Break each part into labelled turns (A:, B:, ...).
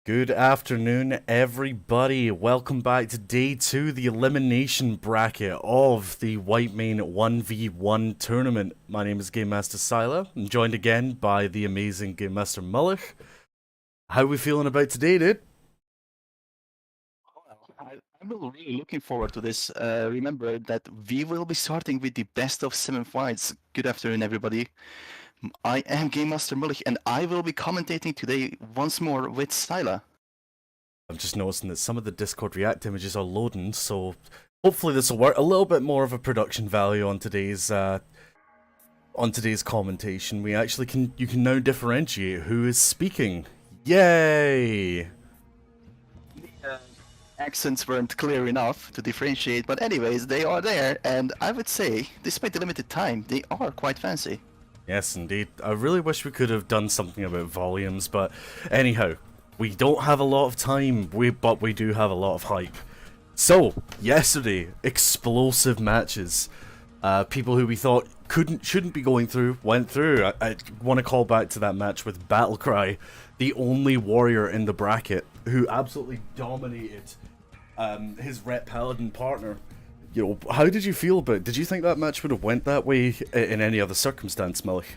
A: Good afternoon, everybody. Welcome back to day 2, the elimination bracket of the Whitemane 1v1 tournament. My name is Game Master Sylah. I'm joined again by the amazing Game Master Mullich. How are we feeling about today, dude?
B: I'm really looking forward to this. Remember that we will be starting with the best of 7 fights. Good afternoon, everybody. I am Game Master Mullich, and I will be commentating today once more with Sylah.
A: I'm just noticing that some of the Discord React images are loading, so hopefully this will work. A little bit more of a production value on today's commentation. You can now differentiate who is speaking. Yay!
B: Accents weren't clear enough to differentiate, but anyways, they are there, and I would say, despite the limited time, they are quite fancy.
A: Yes, indeed. I really wish we could have done something about volumes, but anyhow, we don't have a lot of time, but we do have a lot of hype. So, yesterday, explosive matches. People who we thought shouldn't be going through, went through. I want to call back to that match with Battlecry, the only warrior in the bracket, who absolutely dominated his Ret Paladin partner. You know, how did you feel about it? Did you think that match would have went that way in any other circumstance, Mullich?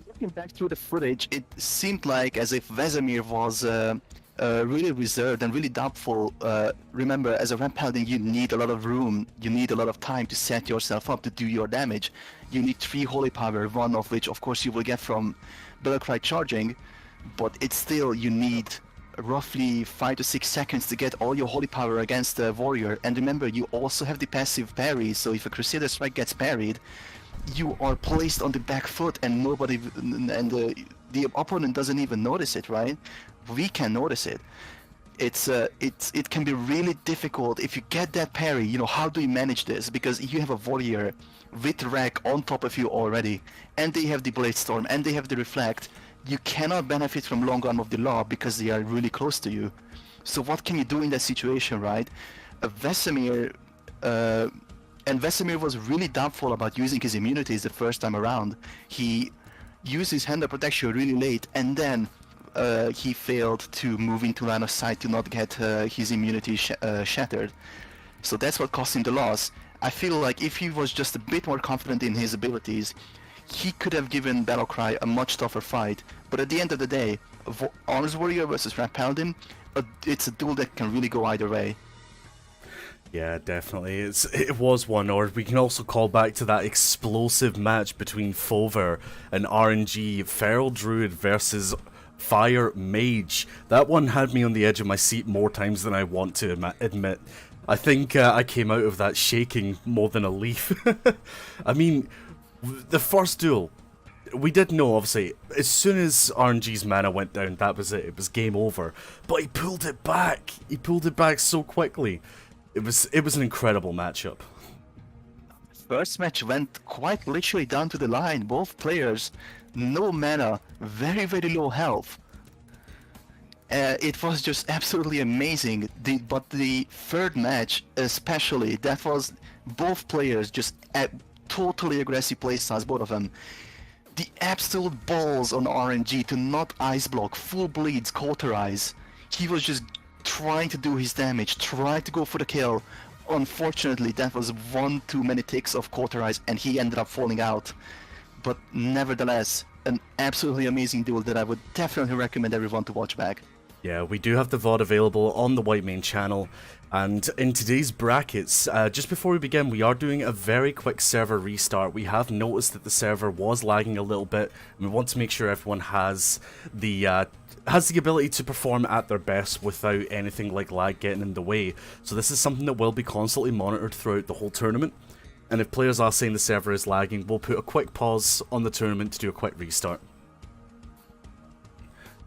B: Looking back through the footage, it seemed like as if Vesemir was really reserved and really doubtful. Remember, as a Ret Paladin, you need a lot of room, you need a lot of time to set yourself up to do your damage. You need 3 holy power, one of which, of course, you will get from Battlecry charging, but it's still, you need roughly 5 to 6 seconds to get all your holy power against a warrior. And remember, you also have the passive parry, so if a Crusader strike gets parried, you are placed on the back foot and nobody and the opponent doesn't even notice it, right? We can notice it. It can be really difficult if you get that parry. You know, how do you manage this? Because you have a warrior with Rack on top of you already, and they have the Blade Storm and they have the Reflect. You cannot benefit from Long Arm of the Law because they are really close to you. So what can you do in that situation, right? Vesemir was really doubtful about using his immunities the first time around. He used his Hand of Protection really late, and then he failed to move into line of sight to not get his immunity shattered. So that's what cost him the loss. I feel like if he was just a bit more confident in his abilities, he could have given Battlecry a much tougher fight. But at the end of the day, Honors Warrior versus Ret Paladin, it's a duel that can really go either way.
A: Yeah, definitely. It was one, or we can also call back to that explosive match between Fulvar and RNG Feral Druid versus Fire Mage. That one had me on the edge of my seat more times than I want to admit. I think I came out of that shaking more than a leaf. I mean, the first duel, we did know, obviously, as soon as RNG's mana went down, that was it. It was game over. But he pulled it back. He pulled it back so quickly. It was an incredible matchup.
B: First match went quite literally down to the line. Both players, no mana, very, very low health. It was just absolutely amazing. But the third match, especially, that was both players just totally aggressive playstyles, both of them. The absolute balls on RNG to not ice block, full bleeds, cauterize. He was just trying to do his damage, trying to go for the kill. Unfortunately, that was one too many ticks of cauterize and he ended up falling out. But nevertheless, an absolutely amazing duel that I would definitely recommend everyone to watch back.
A: Yeah, we do have the VOD available on the Whitemane channel, and in today's brackets, just before we begin, we are doing a very quick server restart. We have noticed that the server was lagging a little bit, and we want to make sure everyone has the ability to perform at their best without anything like lag getting in the way. So this is something that will be constantly monitored throughout the whole tournament, and if players are saying the server is lagging, we'll put a quick pause on the tournament to do a quick restart.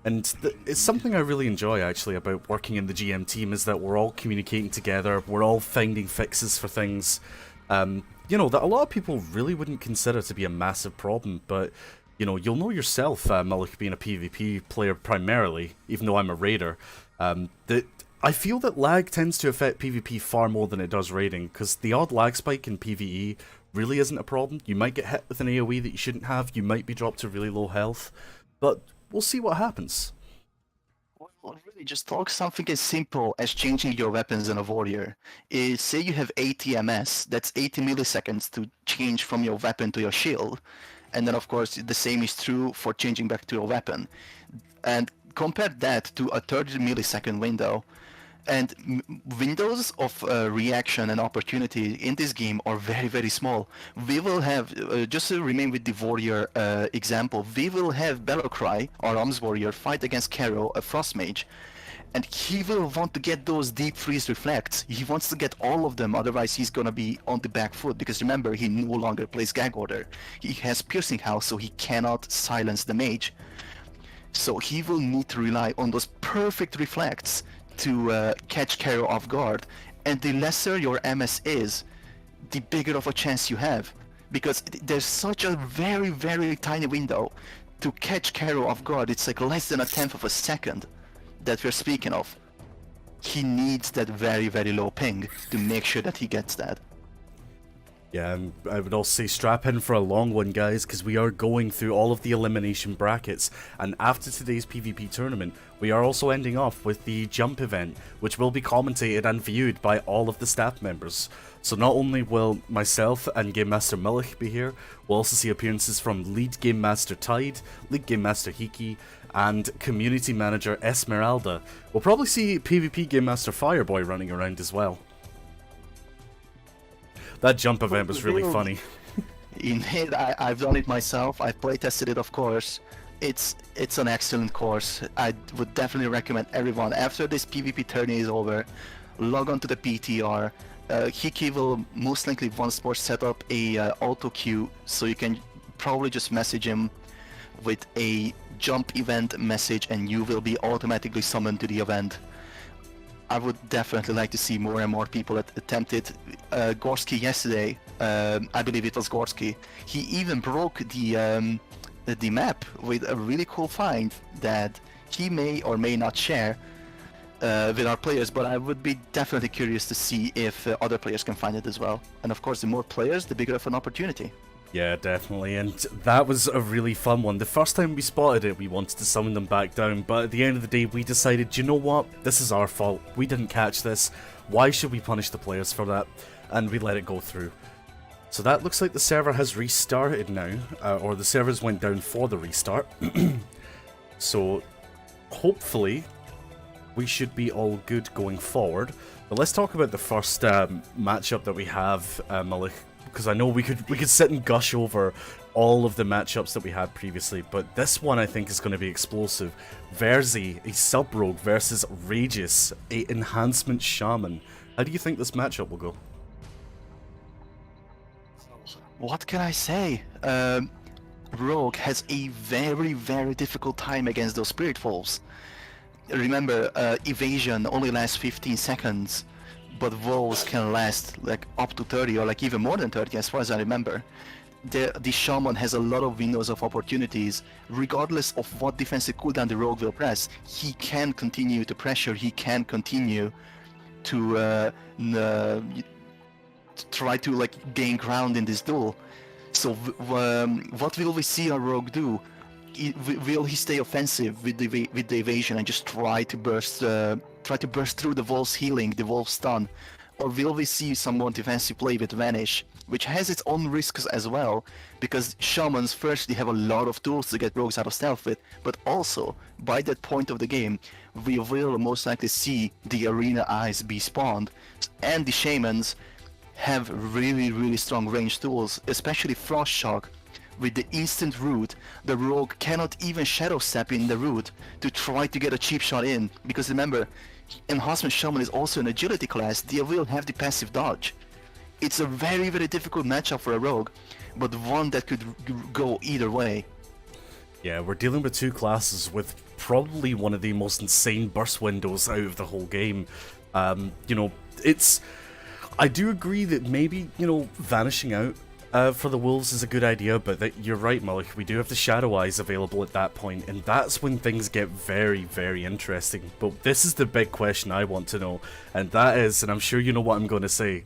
A: And it's something I really enjoy, actually, about working in the GM team, is that we're all communicating together, we're all finding fixes for things, you know, that a lot of people really wouldn't consider to be a massive problem, but, you know, you'll know yourself, Mullich being a PvP player primarily, even though I'm a raider, that I feel that lag tends to affect PvP far more than it does raiding, because the odd lag spike in PvE really isn't a problem. You might get hit with an AoE that you shouldn't have, you might be dropped to really low health, but we'll see what happens.
B: Well, really, just talk something as simple as changing your weapons in a warrior. Say you have 80 ms, that's 80 milliseconds to change from your weapon to your shield. And then, of course, the same is true for changing back to your weapon. And compare that to a 30 millisecond window. And windows of reaction and opportunity in this game are very, very small. We will have, just to remain with the warrior example, we will have Bellocry, our arms warrior, fight against Kero, a frost mage. And he will want to get those deep freeze reflects. He wants to get all of them, otherwise he's gonna be on the back foot. Because remember, he no longer plays gag order. He has piercing house, so he cannot silence the mage. So he will need to rely on those perfect reflects to catch Kero off guard, and the lesser your MS is, the bigger of a chance you have, because there's such a very, very tiny window to catch Kero off guard. It's like less than a tenth of a second that we're speaking of. He needs that very, very low ping to make sure that he gets that.
A: Yeah, I would also say strap in for a long one, guys, because we are going through all of the elimination brackets, and after today's PvP tournament, we are also ending off with the jump event, which will be commentated and viewed by all of the staff members. So not only will myself and Game Master Mullich be here, we'll also see appearances from Lead Game Master Tide, Lead Game Master Hiki, and Community Manager Esmeralda. We'll probably see PvP Game Master Fireboy running around as well. That jump event was really funny.
B: Indeed, I've done it myself. I've playtested it, of course. It's an excellent course. I would definitely recommend everyone, after this PvP tourney is over, log on to the PTR. Hiki will most likely once more set up a auto queue, so you can probably just message him with a jump event message and you will be automatically summoned to the event. I would definitely like to see more and more people attempt it. Gorski yesterday, I believe it was Gorski, he even broke the map with a really cool find that he may or may not share with our players, but I would be definitely curious to see if other players can find it as well. And of course, the more players, the bigger of an opportunity.
A: Yeah, definitely, and that was a really fun one. The first time we spotted it, we wanted to summon them back down, but at the end of the day, we decided, you know what, this is our fault, we didn't catch this, why should we punish the players for that? And we let it go through. So that looks like the server has restarted now, or the servers went down for the restart. So, hopefully, we should be all good going forward. But let's talk about the first matchup that we have, Mullich. Because I know we could sit and gush over all of the matchups that we had previously, but this one I think is going to be explosive. Verizzi, a sub-rogue, versus Regis, a enhancement shaman. How do you think this matchup will go?
B: What can I say? Rogue has a very, very difficult time against those spirit wolves. Remember, evasion only lasts 15 seconds. But wolves can last like up to 30 or like even more than 30 as far as I remember. The shaman has a lot of windows of opportunities. Regardless of what defensive cooldown the rogue will press, he can continue to pressure, he can continue to try to like gain ground in this duel. So what will we see our rogue do? Will he stay offensive with the evasion and just try to burst through the wolf's healing, the wolf's stun, or will we see some more defensive play with Vanish, which has its own risks as well, because shamans firstly have a lot of tools to get rogues out of stealth with, but also by that point of the game we will most likely see the arena eyes be spawned, and the shamans have really, really strong range tools, especially Frost Shock. With the instant root, the rogue cannot even shadow step in the root to try to get a cheap shot in, because remember, Enhancement Shaman is also an agility class, they will have the passive dodge. It's a very, very difficult matchup for a rogue, but one that could go either way.
A: Yeah, we're dealing with two classes with probably one of the most insane burst windows out of the whole game. You know, I do agree that maybe, you know, vanishing out for the wolves is a good idea, but you're right, Mullich, we do have the Shadow Eyes available at that point, and that's when things get very, very interesting. But this is the big question I want to know, and that is, and I'm sure you know what I'm going to say,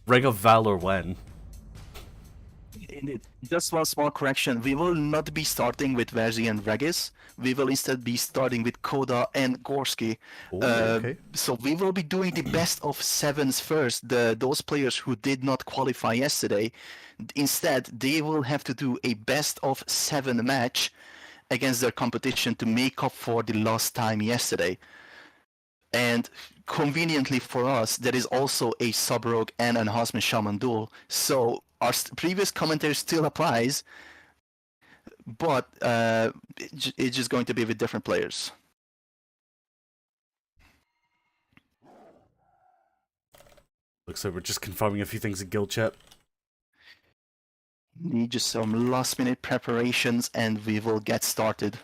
A: Ring of Valor when?
B: Indeed. Just one small correction. We will not be starting with Verizzi and Regis. We will instead be starting with Coda and Gorski.
A: Oh, okay.
B: So we will be doing the best of sevens first. Those players who did not qualify yesterday, instead they will have to do a best of seven match against their competition to make up for the lost time yesterday. And conveniently for us, there is also a sub-rogue and enhancement shaman duel. So our previous commentary still applies, but it's just going to be with different players.
A: Looks like we're just confirming a few things in guild chat.
B: Need just some last-minute preparations, and we will get started.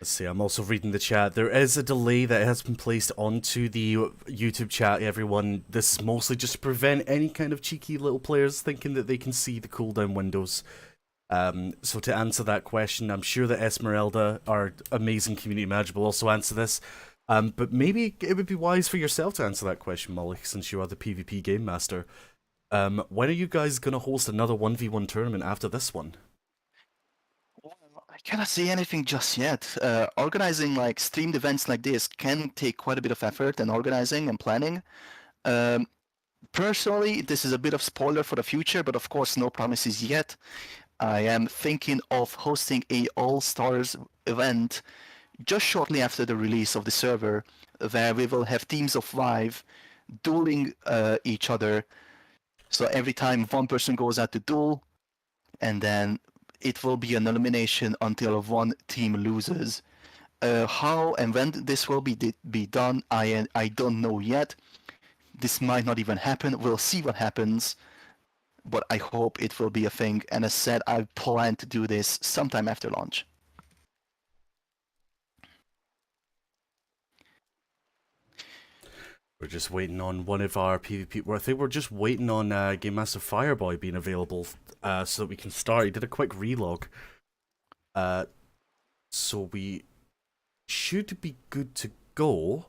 A: Let's see, I'm also reading the chat. There is a delay that has been placed onto the YouTube chat, everyone. This is mostly just to prevent any kind of cheeky little players thinking that they can see the cooldown windows. So to answer that question, I'm sure that Esmeralda, our amazing community manager, will also answer this. But maybe it would be wise for yourself to answer that question, Mullich, since you are the PvP game master. When are you guys going to host another 1v1 tournament after this one?
B: I cannot say anything just yet. Organizing like streamed events like this can take quite a bit of effort and organizing and planning. Personally, this is a bit of spoiler for the future, but of course no promises yet. I am thinking of hosting a All-Stars event just shortly after the release of the server, where we will have teams of 5 dueling each other. So every time one person goes out to duel, and then it will be an elimination until one team loses. How and when this will be done, I don't know yet. This might not even happen. We'll see what happens. But I hope it will be a thing. And as said, I plan to do this sometime after launch.
A: We're just waiting on one of our PvP. I think we're just waiting on Game Master Fireboy being available so that we can start. He did a quick relog. So we should be good to go.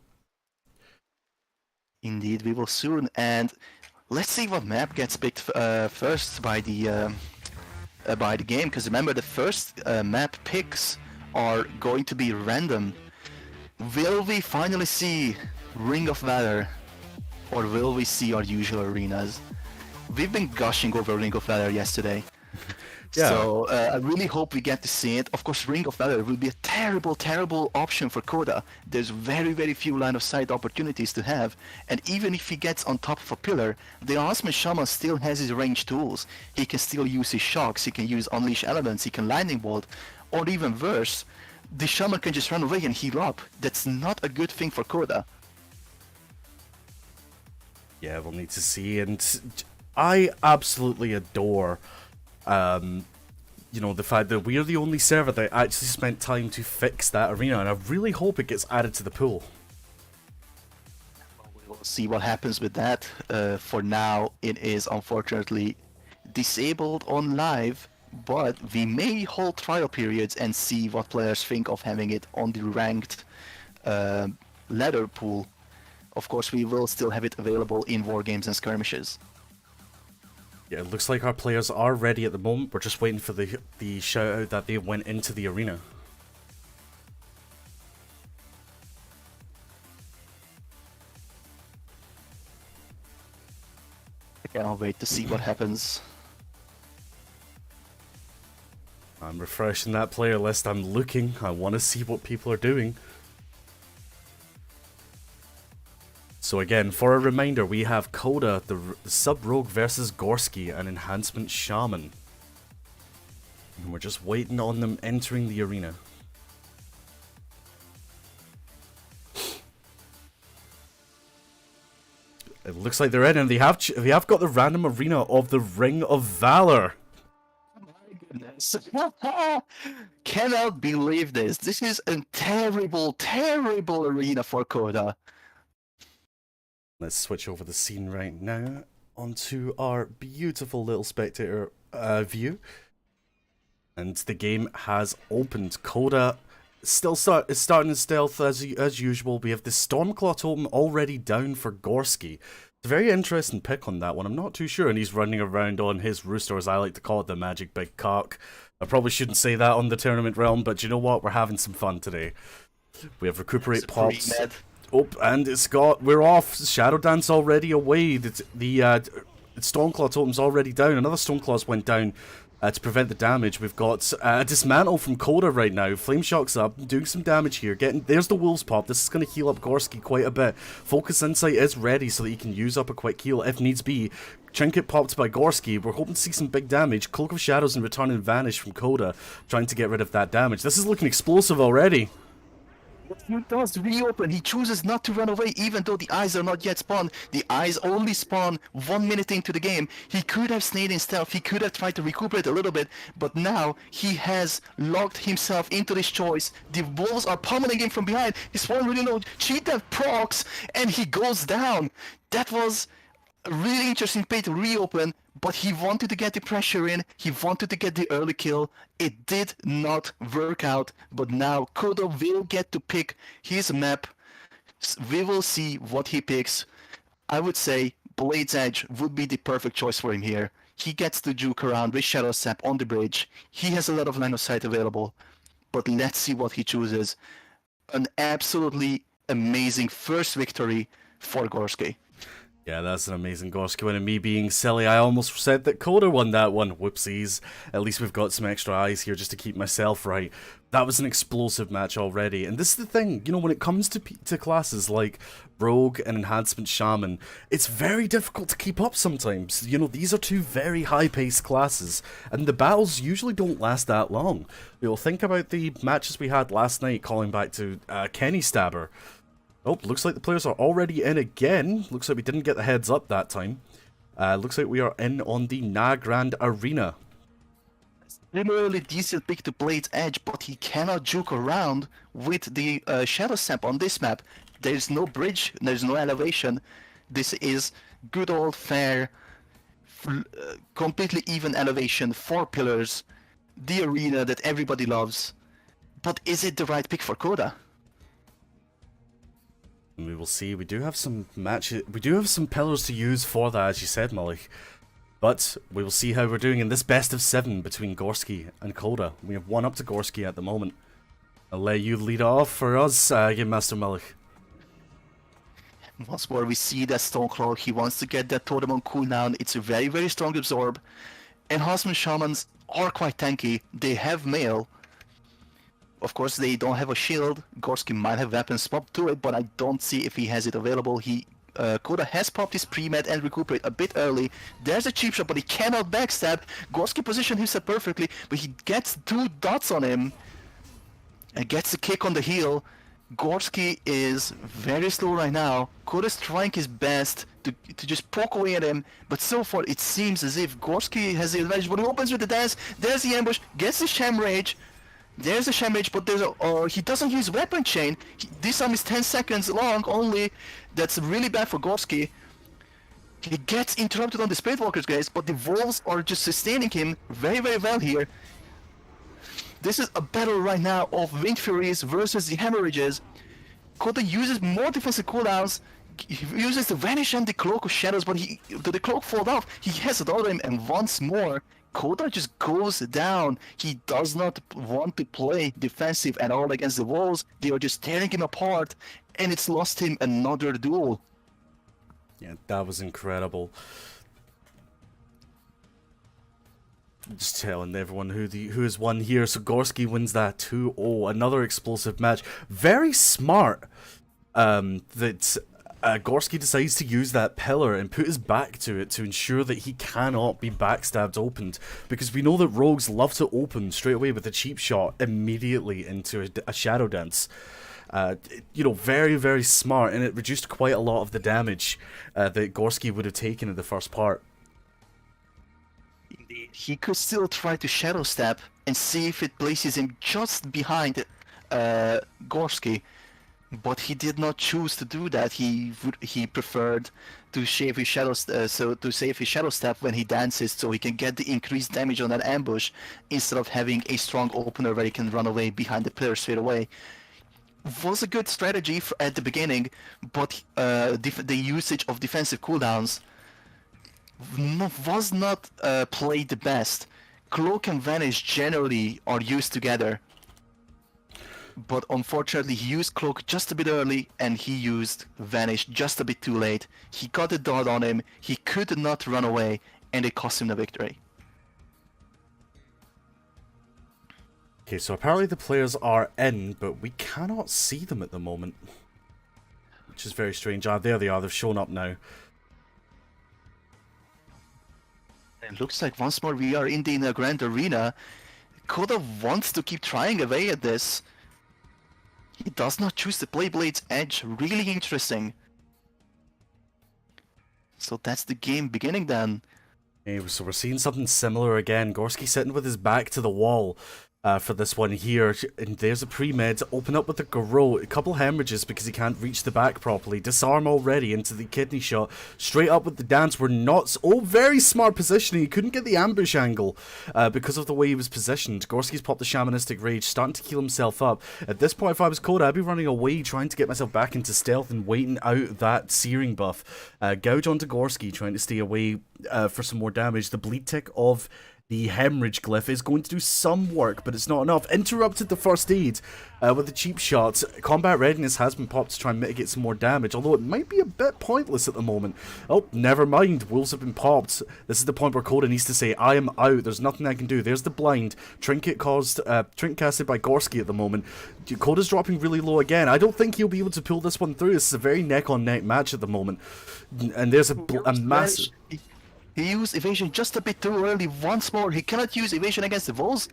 B: Indeed, we will soon. And let's see what map gets picked first by the game. Because remember, the first map picks are going to be random. Will we finally see Ring of Valor, or will we see our usual arenas? We've been gushing over Ring of Valor yesterday. Yeah. So I really hope we get to see it. Of course, Ring of Valor will be a terrible, terrible option for Coda. There's very, very few line of sight opportunities to have. And even if he gets on top of a pillar, the Asman Shaman still has his range tools. He can still use his shocks, he can use Unleash Elements, he can Lightning Bolt, or even worse, the Shaman can just run away and heal up. That's not a good thing for Coda.
A: Yeah, we'll need to see, and I absolutely adore, you know, the fact that we're the only server that actually spent time to fix that arena, and I really hope it gets added to the pool.
B: We'll see what happens with that. For now, it is unfortunately disabled on live, but we may hold trial periods and see what players think of having it on the ranked ladder pool. Of course, we will still have it available in war games and skirmishes.
A: Yeah, it looks like our players are ready at the moment. We're just waiting for the shout out that they went into the arena.
B: I cannot wait to see what happens.
A: I'm refreshing that player list. I'm looking. I want to see what people are doing. So again, for a reminder, we have Coda, the Sub-Rogue versus Gorski, an Enhancement Shaman. And we're just waiting on them entering the arena. It looks like they're in, and they have got the random arena of the Ring of Valor.
B: My goodness. Cannot believe this. This is a terrible, terrible arena for Coda.
A: Let's switch over the scene right now onto our beautiful little spectator view. And the game has opened. Coda Still starting in stealth as usual. We have the Stormclaw totem already down for Gorski. It's a very interesting pick on that one. I'm not too sure, and he's running around on his rooster, as I like to call it, the magic big cock. I probably shouldn't say that on the tournament realm, but you know what? We're having some fun today. We have recuperate pops. Oh, and we're off. Shadow Dance already away. The Stormclaw totem's already down. Another Stormclaw's went down. To prevent the damage, we've got a dismantle from Coda right now. Flame Shock's up, doing some damage here. There's the Wolves pop. This is going to heal up Gorski quite a bit. Focus Insight is ready so that he can use up a quick heal if needs be. Trinket popped by Gorski. We're hoping to see some big damage. Cloak of Shadows and Return and Vanish from Coda, trying to get rid of that damage. This is looking explosive already.
B: He does reopen. He chooses not to run away even though the eyes are not yet spawned. The eyes only spawn 1 minute into the game. He could have stayed in stealth. He could have tried to recuperate a little bit. But now he has locked himself into this choice. The wolves are pummeling him from behind. He's spawned really low. Cheat that procs and he goes down. That was a really interesting play to reopen, but he wanted to get the pressure in, he wanted to get the early kill. It did not work out, but now Coda will get to pick his map. We will see what he picks. I would say Blade's Edge would be the perfect choice for him here. He gets to juke around with Shadow Sap on the bridge. He has a lot of line of sight available, but let's see what he chooses. An absolutely amazing first victory for Gorski.
A: Yeah, that's an amazing Gorski win, and me being silly, I almost said that Coda won that one. Whoopsies. At least we've got some extra eyes here just to keep myself right. That was an explosive match already, and this is the thing, you know, when it comes to classes like Rogue and Enhancement Shaman, it's very difficult to keep up sometimes. You know, these are two very high-paced classes, and the battles usually don't last that long. You know, think about the matches we had last night, calling back to Kenny Stabber. Oh, looks like the players are already in again. Looks like we didn't get the heads up that time. Looks like we are in on the Nagrand Arena.
B: Similarly decent pick to Blade's Edge, but he cannot juke around with the Shadow Sap on this map. There's no bridge, there's no elevation. This is good old fair, completely even elevation, 4 pillars, the arena that everybody loves. But is it the right pick for Coda?
A: We will see. We do have some matches. We do have some pillars to use for that, as you said, Mullich. But we will see how we're doing in this best of 7 between Gorski and Coda. We have 1 up to Gorski at the moment. I'll let you lead off for us, Game Master Mullich.
B: Once more, we see that Stoneclaw. He wants to get that totem on cooldown. It's a very, very strong absorb. Enhancement Shamans are quite tanky. They have mail. Of course, they don't have a shield. Gorski might have weapons swapped to it, but I don't see if he has it available. Coda has popped his pre-med and recuperate a bit early. There's a cheap shot, but he cannot backstab. Gorski positioned himself perfectly, but he gets 2 dots on him and gets a kick on the heel. Gorski is very slow right now. Coda's trying his best to just poke away at him, but so far it seems as if Gorski has the advantage. But he opens with the dance. There's the ambush. Gets the Sham Rage. There's a Sham Rage, but there's a he doesn't use weapon chain. This arm is 10 seconds long only. That's really bad for Gorski. He gets interrupted on the Spirit Walkers, guys, but the Wolves are just sustaining him very, very well here. This is a battle right now of Wind Furies versus the Hemorrhages. Coda uses more defensive cooldowns. He uses the Vanish and the Cloak of Shadows, but the Cloak falls off. He has it on him, and once more, Coda just goes down. He does not want to play defensive at all against the Wolves. They are just tearing him apart, and it's lost him another duel.
A: Yeah, that was incredible. Just telling everyone who has won here. So Gorski wins that 2-0. Another explosive match. Very smart that Gorski decides to use that pillar and put his back to it to ensure that he cannot be backstabbed opened, because we know that rogues love to open straight away with a cheap shot immediately into a shadow dance. You know, very, very smart, and it reduced quite a lot of the damage that Gorski would have taken in the first part.
B: Indeed, he could still try to shadow step and see if it places him just behind Gorski. But he did not choose to do that. He preferred to shave his shadow, to save his shadow step when he dances, so he can get the increased damage on that ambush instead of having a strong opener where he can run away behind the pillar straight away. Was a good strategy at the beginning, but the usage of defensive cooldowns was not played the best. Cloak and Vanish generally are used together. But unfortunately he used Cloak just a bit early and he used Vanish just a bit too late. He got a dot on him, he could not run away, and it cost him the victory.
A: Okay, so apparently the players are in, but we cannot see them at the moment. Which is very strange. Ah, there they are, they've shown up now.
B: It looks like once more we are in the Grand Arena. Coda wants to keep trying away at this. He does not choose to play Blade's Edge. Really interesting. So that's the game beginning then.
A: Okay, so we're seeing something similar again. Gorski sitting with his back to the wall for this one here. And there's a pre-med. Open up with the Garrote. A couple hemorrhages because he can't reach the back properly. Disarm already into the kidney shot. Straight up with the dance. We're not... Oh, very smart positioning. He couldn't get the ambush angle because of the way he was positioned. Gorski's popped the Shamanistic Rage, starting to heal himself up. At this point, if I was Coda, I'd be running away, trying to get myself back into stealth and waiting out that searing buff. Gouge onto Gorski, trying to stay away for some more damage. The bleed tick of the hemorrhage glyph is going to do some work, but it's not enough. Interrupted the first aid with the cheap shots. Combat readiness has been popped to try and mitigate some more damage, although it might be a bit pointless at the moment. Oh, never mind. Wolves have been popped. This is the point where Coda needs to say, I am out. There's nothing I can do. There's the blind. Trinket casted by Gorski at the moment. Coda's dropping really low again. I don't think he'll be able to pull this one through. This is a very neck-on-neck match at the moment. And there's a massive...
B: He used evasion just a bit too early once more. He cannot use evasion against the walls.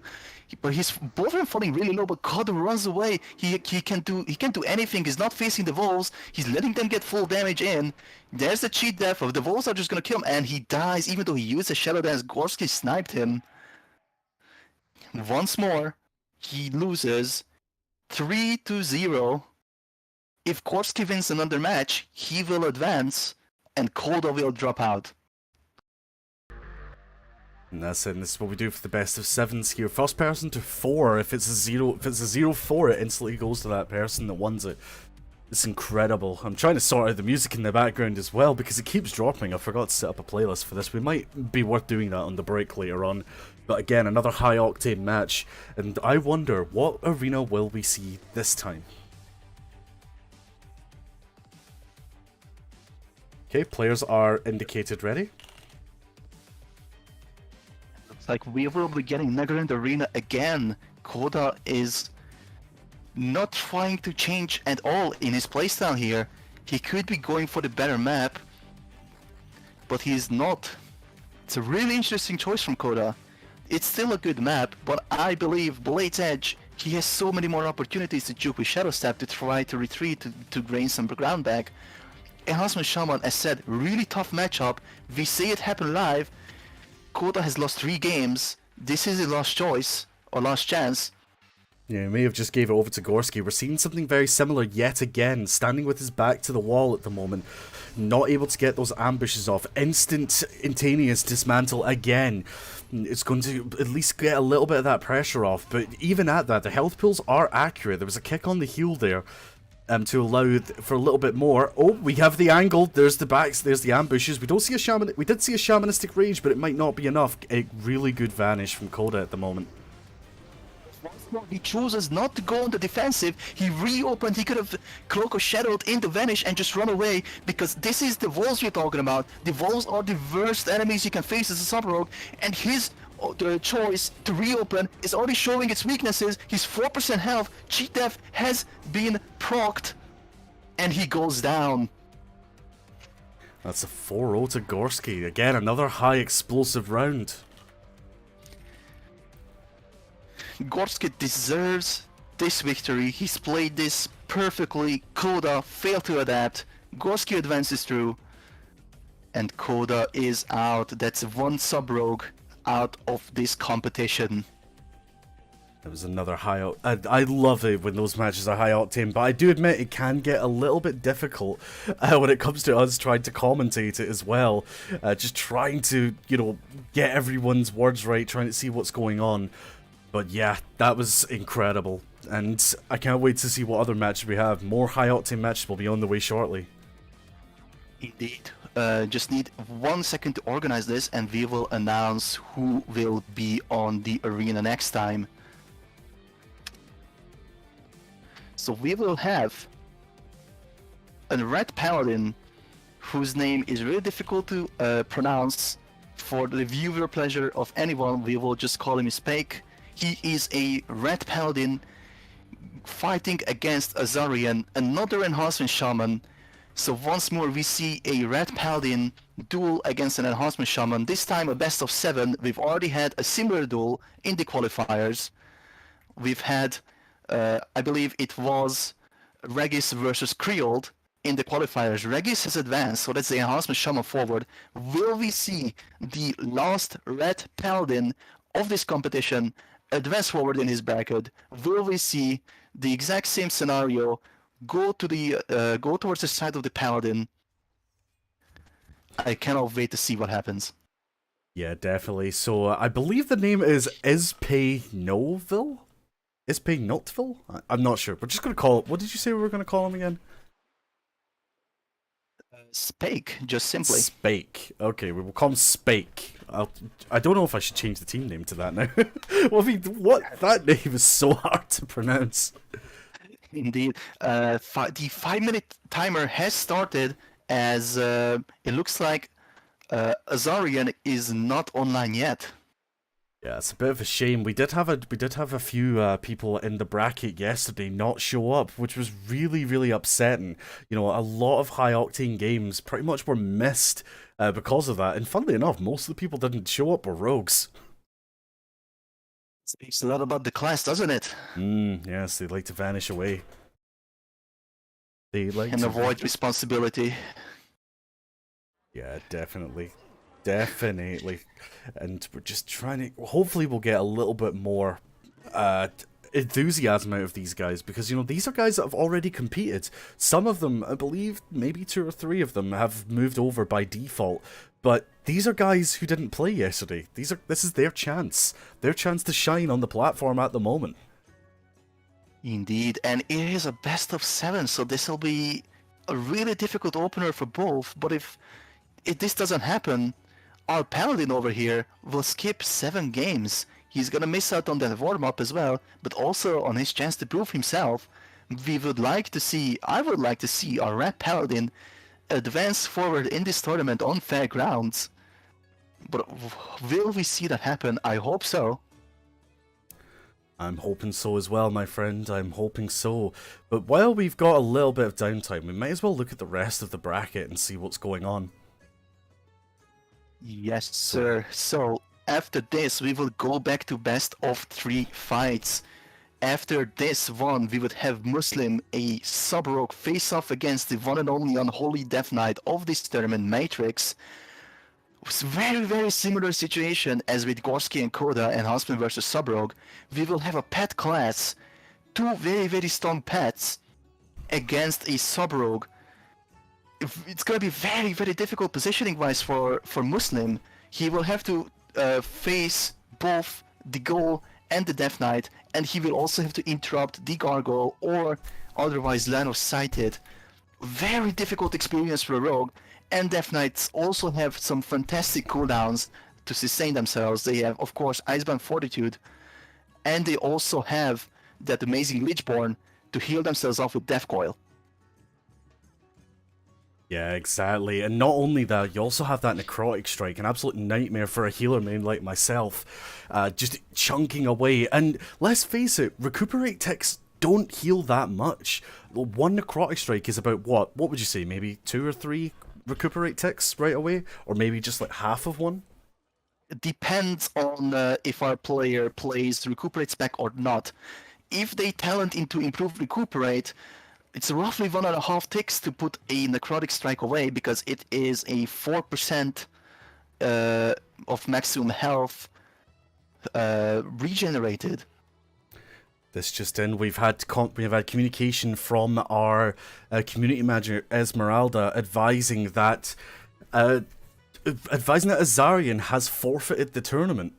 B: But he's both of them falling really low, but Coda runs away. He can't do anything. He's not facing the walls. He's letting them get full damage in. There's the cheat death of the walls are just gonna kill him, and he dies even though he used a shadow dance. Gorski sniped him. Once more, he loses 3-0. If Gorski wins another match, he will advance and Coda will drop out.
A: And that's it, and this is what we do for the best of sevens here. First person to 4. If it's a 0-4, it instantly goes to that person that wins it. It's incredible. I'm trying to sort out the music in the background as well because it keeps dropping. I forgot to set up a playlist for this. We might be worth doing that on the break later on. But again, another high octane match, and I wonder what arena will we see this time. Okay, players are indicated ready.
B: Like, we will be getting Negrand Arena again. Coda is not trying to change at all in his playstyle here. He could be going for the better map, but he is not. It's a really interesting choice from Coda. It's still a good map, but I believe Blade's Edge, he has so many more opportunities to juke with Shadow Step to try to retreat, to gain some ground back. Enhancement Shaman, as said, really tough matchup. We see it happen live. Coda has lost 3 games. This is his last choice, or last chance.
A: Yeah, he may have just gave it over to Gorski. We're seeing something very similar yet again. Standing with his back to the wall at the moment. Not able to get those ambushes off. Instantaneous dismantle again. It's going to at least get a little bit of that pressure off. But even at that, the health pools are accurate. There was a kick on the heel there. To allow for a little bit more. Oh, we have the angle. There's the backs. There's the ambushes. We don't see a shaman. We did see a shamanistic rage, but it might not be enough. A really good vanish from Coda at the moment.
B: He chooses not to go on the defensive. He reopened. He could have cloak or shadowed into vanish and just run away, because this is the walls we're talking about. The walls are the worst enemies you can face as a sub rogue, and his the choice to reopen is already showing its weaknesses. He's 4% health. Cheat death has been procced, and he goes down.
A: That's a 4-0 to Gorski. Again, another high explosive round.
B: Gorski deserves this victory. He's played this perfectly. Coda failed to adapt. Gorski advances through, and Coda is out. That's one sub rogue out of this competition.
A: It was another high. I love it when those matches are high octane, but I do admit it can get a little bit difficult when it comes to us trying to commentate it as well. Just trying to, you know, get everyone's words right, trying to see what's going on. But yeah, that was incredible, and I can't wait to see what other matches we have. More high octane matches will be on the way shortly.
B: Indeed. Just need 1 second to organize this, and we will announce who will be on the arena next time. So we will have a Red Paladin whose name is really difficult to pronounce. For the viewer pleasure of anyone, we will just call him ISpeak. He is a Red Paladin fighting against Azarian, another Enhancement Shaman. So once more we see a Red Paladin duel against an Enhancement Shaman, this time a best of 7. We've already had a similar duel in the qualifiers. We've had, I believe it was Regis versus Creole in the qualifiers. Regis has advanced, so that's the Enhancement Shaman forward. Will we see the last Red Paladin of this competition advance forward in his bracket? Will we see the exact same scenario go towards the side of the Paladin? I cannot wait to see what happens.
A: Yeah, definitely. So I believe the name is Ispainoville? Ispainoville? I'm not sure. We're just going to call it... What did you say we were going to call him again?
B: Spake, just simply.
A: Spake. Okay, we will call him Spake. I don't know if I should change the team name to that now. Well, I mean, what? That name is so hard to pronounce.
B: Indeed. The 5-minute timer has started, as it looks like Azarian is not online yet.
A: Yeah, it's a bit of a shame. We did have a few people in the bracket yesterday not show up, which was really, really upsetting. You know, a lot of high octane games pretty much were missed because of that. And funnily enough, most of the people didn't show up were rogues.
B: Speaks a lot about the class, doesn't it?
A: Yes, they like to vanish away. They like
B: and
A: to
B: avoid responsibility.
A: Yeah, definitely. Definitely. And we're just trying to... Hopefully we'll get a little bit more enthusiasm out of these guys, because, you know, these are guys that have already competed. Some of them, I believe, maybe 2 or 3 of them have moved over by default. But these are guys who didn't play yesterday. This is their chance. Their chance to shine on the platform at the moment.
B: Indeed, and it is a best of 7, so this will be a really difficult opener for both. But if this doesn't happen, our Paladin over here will skip 7 games. He's gonna miss out on that warm-up as well, but also on his chance to prove himself. I would like to see our Red Paladin advance forward in this tournament on fair grounds. But will we see that happen? I hope so.
A: I'm hoping so as well, my friend. I'm hoping so. But while we've got a little bit of downtime, we might as well look at the rest of the bracket and see what's going on.
B: Yes, sir. So, after this, we will go back to best of 3 fights. After this one, we would have Muslim, a sub-rogue face-off against the one and only Unholy Death Knight of this tournament, Matrix. It's very, very similar situation as with Gorski and Coda and Husband versus Sub-Rogue. We will have a pet class, 2 very, very strong pets against a Sub-Rogue. It's going to be very, very difficult positioning-wise for Muslim. He will have to face both the Goal and the Death Knight, and he will also have to interrupt the Gargoyle or otherwise line of sight it. Very difficult experience for a Rogue, and Death Knights also have some fantastic cooldowns to sustain themselves. They have, of course, Icebound Fortitude, and they also have that amazing Lichborn to heal themselves off with Death Coil.
A: Yeah, exactly. And not only that, you also have that Necrotic Strike, an absolute nightmare for a healer main like myself. Just chunking away. And let's face it, Recuperate ticks don't heal that much. 1 Necrotic Strike is about, what would you say, maybe 2 or 3 Recuperate ticks right away? Or maybe just like half of one?
B: It depends on if our player plays Recuperate spec or not. If they talent into Improved Recuperate, it's roughly 1.5 ticks to put a Necrotic Strike away, because it is a 4% of maximum health regenerated.
A: This just in, we've had communication from our community manager Esmeralda advising that Azarian has forfeited the tournament.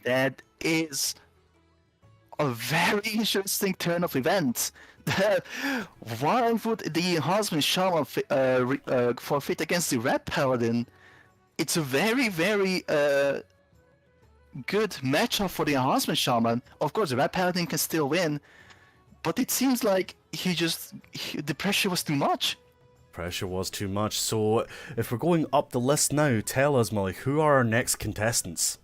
B: That is a very interesting turn of events. Why would the Enhancement Shaman forfeit against the Red Paladin? It's a very, very good matchup for the Enhancement Shaman. Of course, the Red Paladin can still win, but it seems like the pressure was too much.
A: Pressure was too much. So if we're going up the list now, tell us, Mullich, who are our next contestants?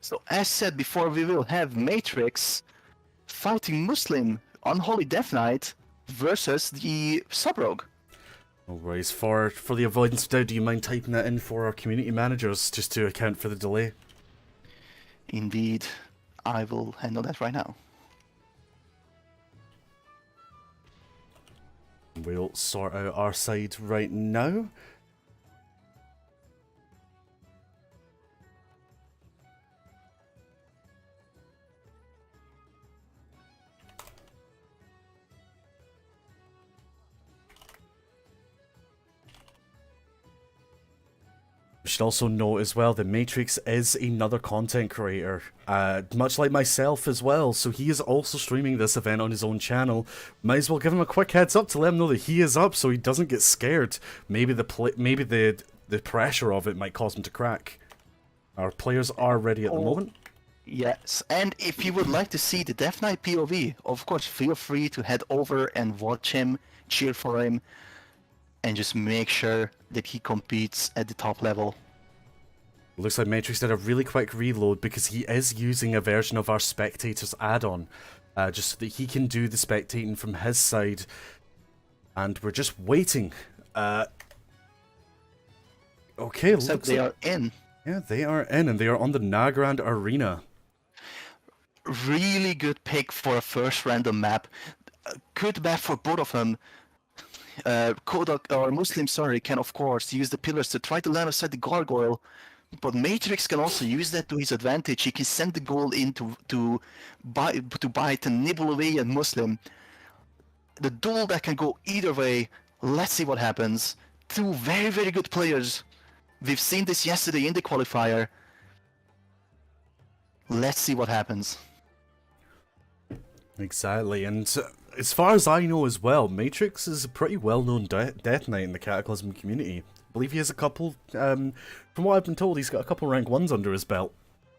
B: So as said before, we will have Matrix fighting Muslim Unholy Death Knight versus the Sub-Rogue.
A: No worries. For the avoidance of doubt, do you mind typing that in for our community managers just to account for the delay?
B: Indeed, I will handle that right now.
A: We'll sort out our side right now. We should also note as well that Matrix is another content creator, much like myself as well, so he is also streaming this event on his own channel. Might as well give him a quick heads up to let him know that he is up so he doesn't get scared. Maybe the pressure of it might cause him to crack. Our players are ready at the moment.
B: Yes, and if you would like to see the Death Knight POV, of course feel free to head over and watch him, cheer for him, and just make sure that he competes at the top level.
A: Looks like Matrix did a really quick reload because he is using a version of our Spectators add-on, just so that he can do the spectating from his side. And we're just waiting. Okay,
B: So they are in.
A: Yeah, they are in, and they are on the Nagrand Arena.
B: Really good pick for a first random map. Good map for both of them. Coda, or Muslim, sorry, can of course use the pillars to try to land aside the gargoyle, but Matrix can also use that to his advantage. He can send the goal in to bite and nibble away at Muslim. The duel that can go either way. Let's see what happens. Two very, very good players. We've seen this yesterday in the qualifier. Let's see what happens.
A: Exactly, and as far as I know as well, Matrix is a pretty well-known Death Knight in the Cataclysm community. I believe he has a couple, from what I've been told, he's got a couple rank 1s under his belt.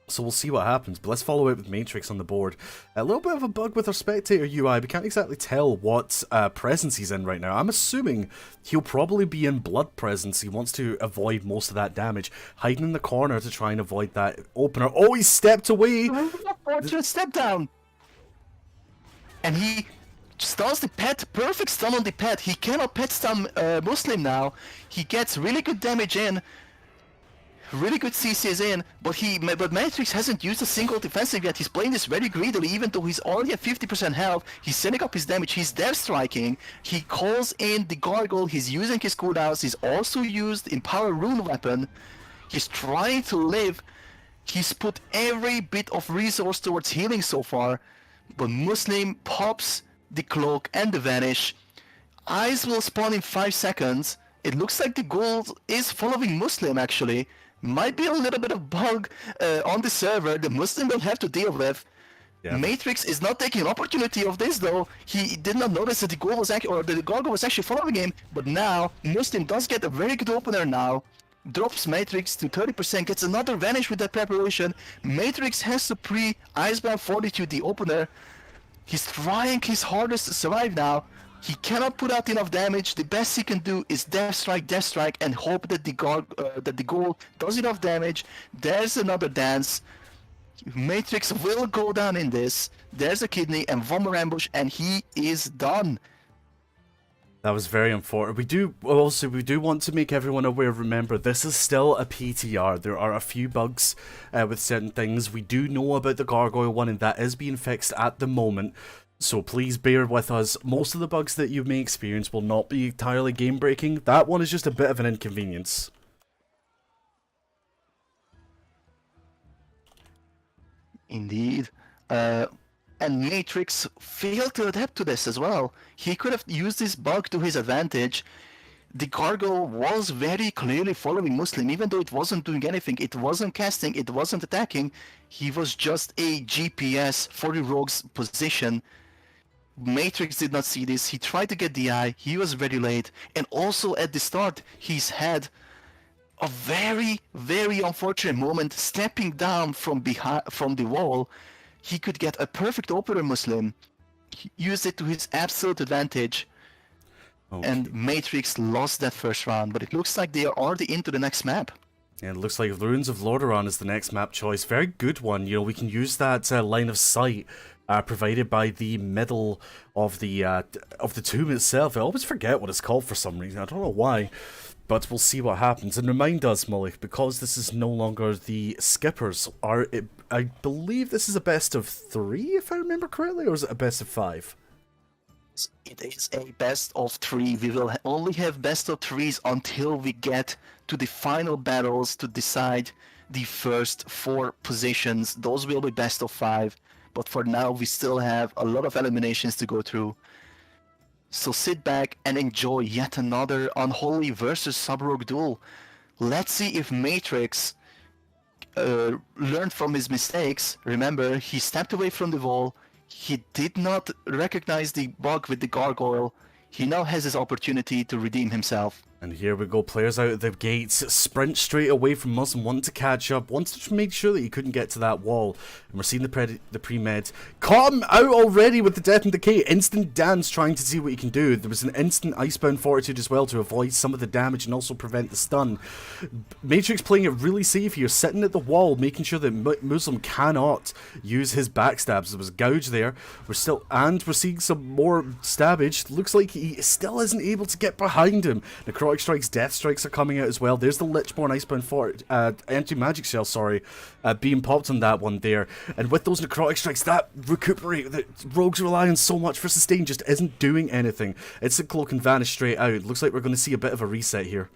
A: So we'll see what happens, but let's follow it with Matrix on the board. A little bit of a bug with our Spectator UI, we can't exactly tell what presence he's in right now. I'm assuming he'll probably be in Blood presence. He wants to avoid most of that damage, hiding in the corner to try and avoid that opener. Oh, he stepped away!
B: Fortunate step down! And he stuns the pet, perfect stun on the pet. He cannot pet stun Muslim now. He gets really good damage in, really good CCs in, but Matrix hasn't used a single defensive yet. He's playing this very greedily, even though he's already at 50% health. He's setting up his damage, he's death striking, he calls in the gargoyle, he's using his cooldowns, he's also used Empower Rune weapon. He's trying to live. He's put every bit of resource towards healing so far, but Muslim pops the cloak and the vanish. Eyes will spawn in 5 seconds. It looks like the gold is following Muslim actually. Might be a little bit of bug on the server the Muslim will have to deal with. Yeah. Matrix is not taking an opportunity of this though. He did not notice that the goal was actually, or the gargoyle was actually following him. But now Muslim does get a very good opener now. Drops Matrix to 30%, gets another vanish with that preparation. Matrix has to pre-Icebound Fortitude the opener. He's trying his hardest to survive now. He cannot put out enough damage. The best he can do is death strike, and hope that the goal does enough damage. There's another dance. Matrix will go down in this. There's a kidney and one more ambush, and he is done.
A: That was very unfortunate. We do want to make everyone aware, remember, this is still a PTR. There are a few bugs with certain things. We do know about the gargoyle one, and that is being fixed at the moment. So please bear with us. Most of the bugs that you may experience will not be entirely game-breaking. That one is just a bit of an inconvenience.
B: Indeed. And Matrix failed to adapt to this as well. He could have used this bug to his advantage. The gargoyle was very clearly following Muslim, even though it wasn't doing anything. It wasn't casting, it wasn't attacking. He was just a GPS for the rogue's position. Matrix did not see this. He tried to get the eye. He was very late. And also at the start, he's had a very, very unfortunate moment stepping down from the wall. He could get a perfect opener Muslim. He used it to his absolute advantage. Okay. And Matrix lost that first round, but it looks like they are already into the next map.
A: And it looks like Ruins of Lordaeron is the next map choice. Very good one. You know, we can use that line of sight provided by the middle of the tomb itself. I always forget what it's called for some reason. I don't know why. But we'll see what happens. And remind us, Mullich, because this is no longer the skippers, I believe this is a best of 3, if I remember correctly, or is it a best of 5?
B: It is a best of 3. We will only have best of 3s until we get to the final battles to decide the first 4 positions. Those will be best of 5. But for now, we still have a lot of eliminations to go through. So sit back and enjoy yet another Unholy versus Sub-Rogue duel. Let's see if Matrix learned from his mistakes. Remember, he stepped away from the wall. He did not recognize the bug with the gargoyle. He now has his opportunity to redeem himself.
A: And here we go, players out of the gates, sprint straight away from Muslim, wanting to catch up, wanted to make sure that he couldn't get to that wall. And we're seeing the pre-med come out already with the Death and Decay, instant dance trying to see what he can do. There was an instant Icebound Fortitude as well to avoid some of the damage and also prevent the stun. Matrix playing it really safe here, sitting at the wall, making sure that Muslim cannot use his backstabs. There was a gouge there. We're seeing some more stabbage. Looks like he still isn't able to get behind him. Necrotic Strikes, Death Strikes are coming out as well. There's the Lichborn Icebound Fort, Anti-Magic Shell, sorry, being popped on that one there. And with those Necrotic Strikes, that recuperate that Rogues rely on so much for sustain just isn't doing anything. It's a Cloak and Vanish straight out. Looks like we're going to see a bit of a reset here.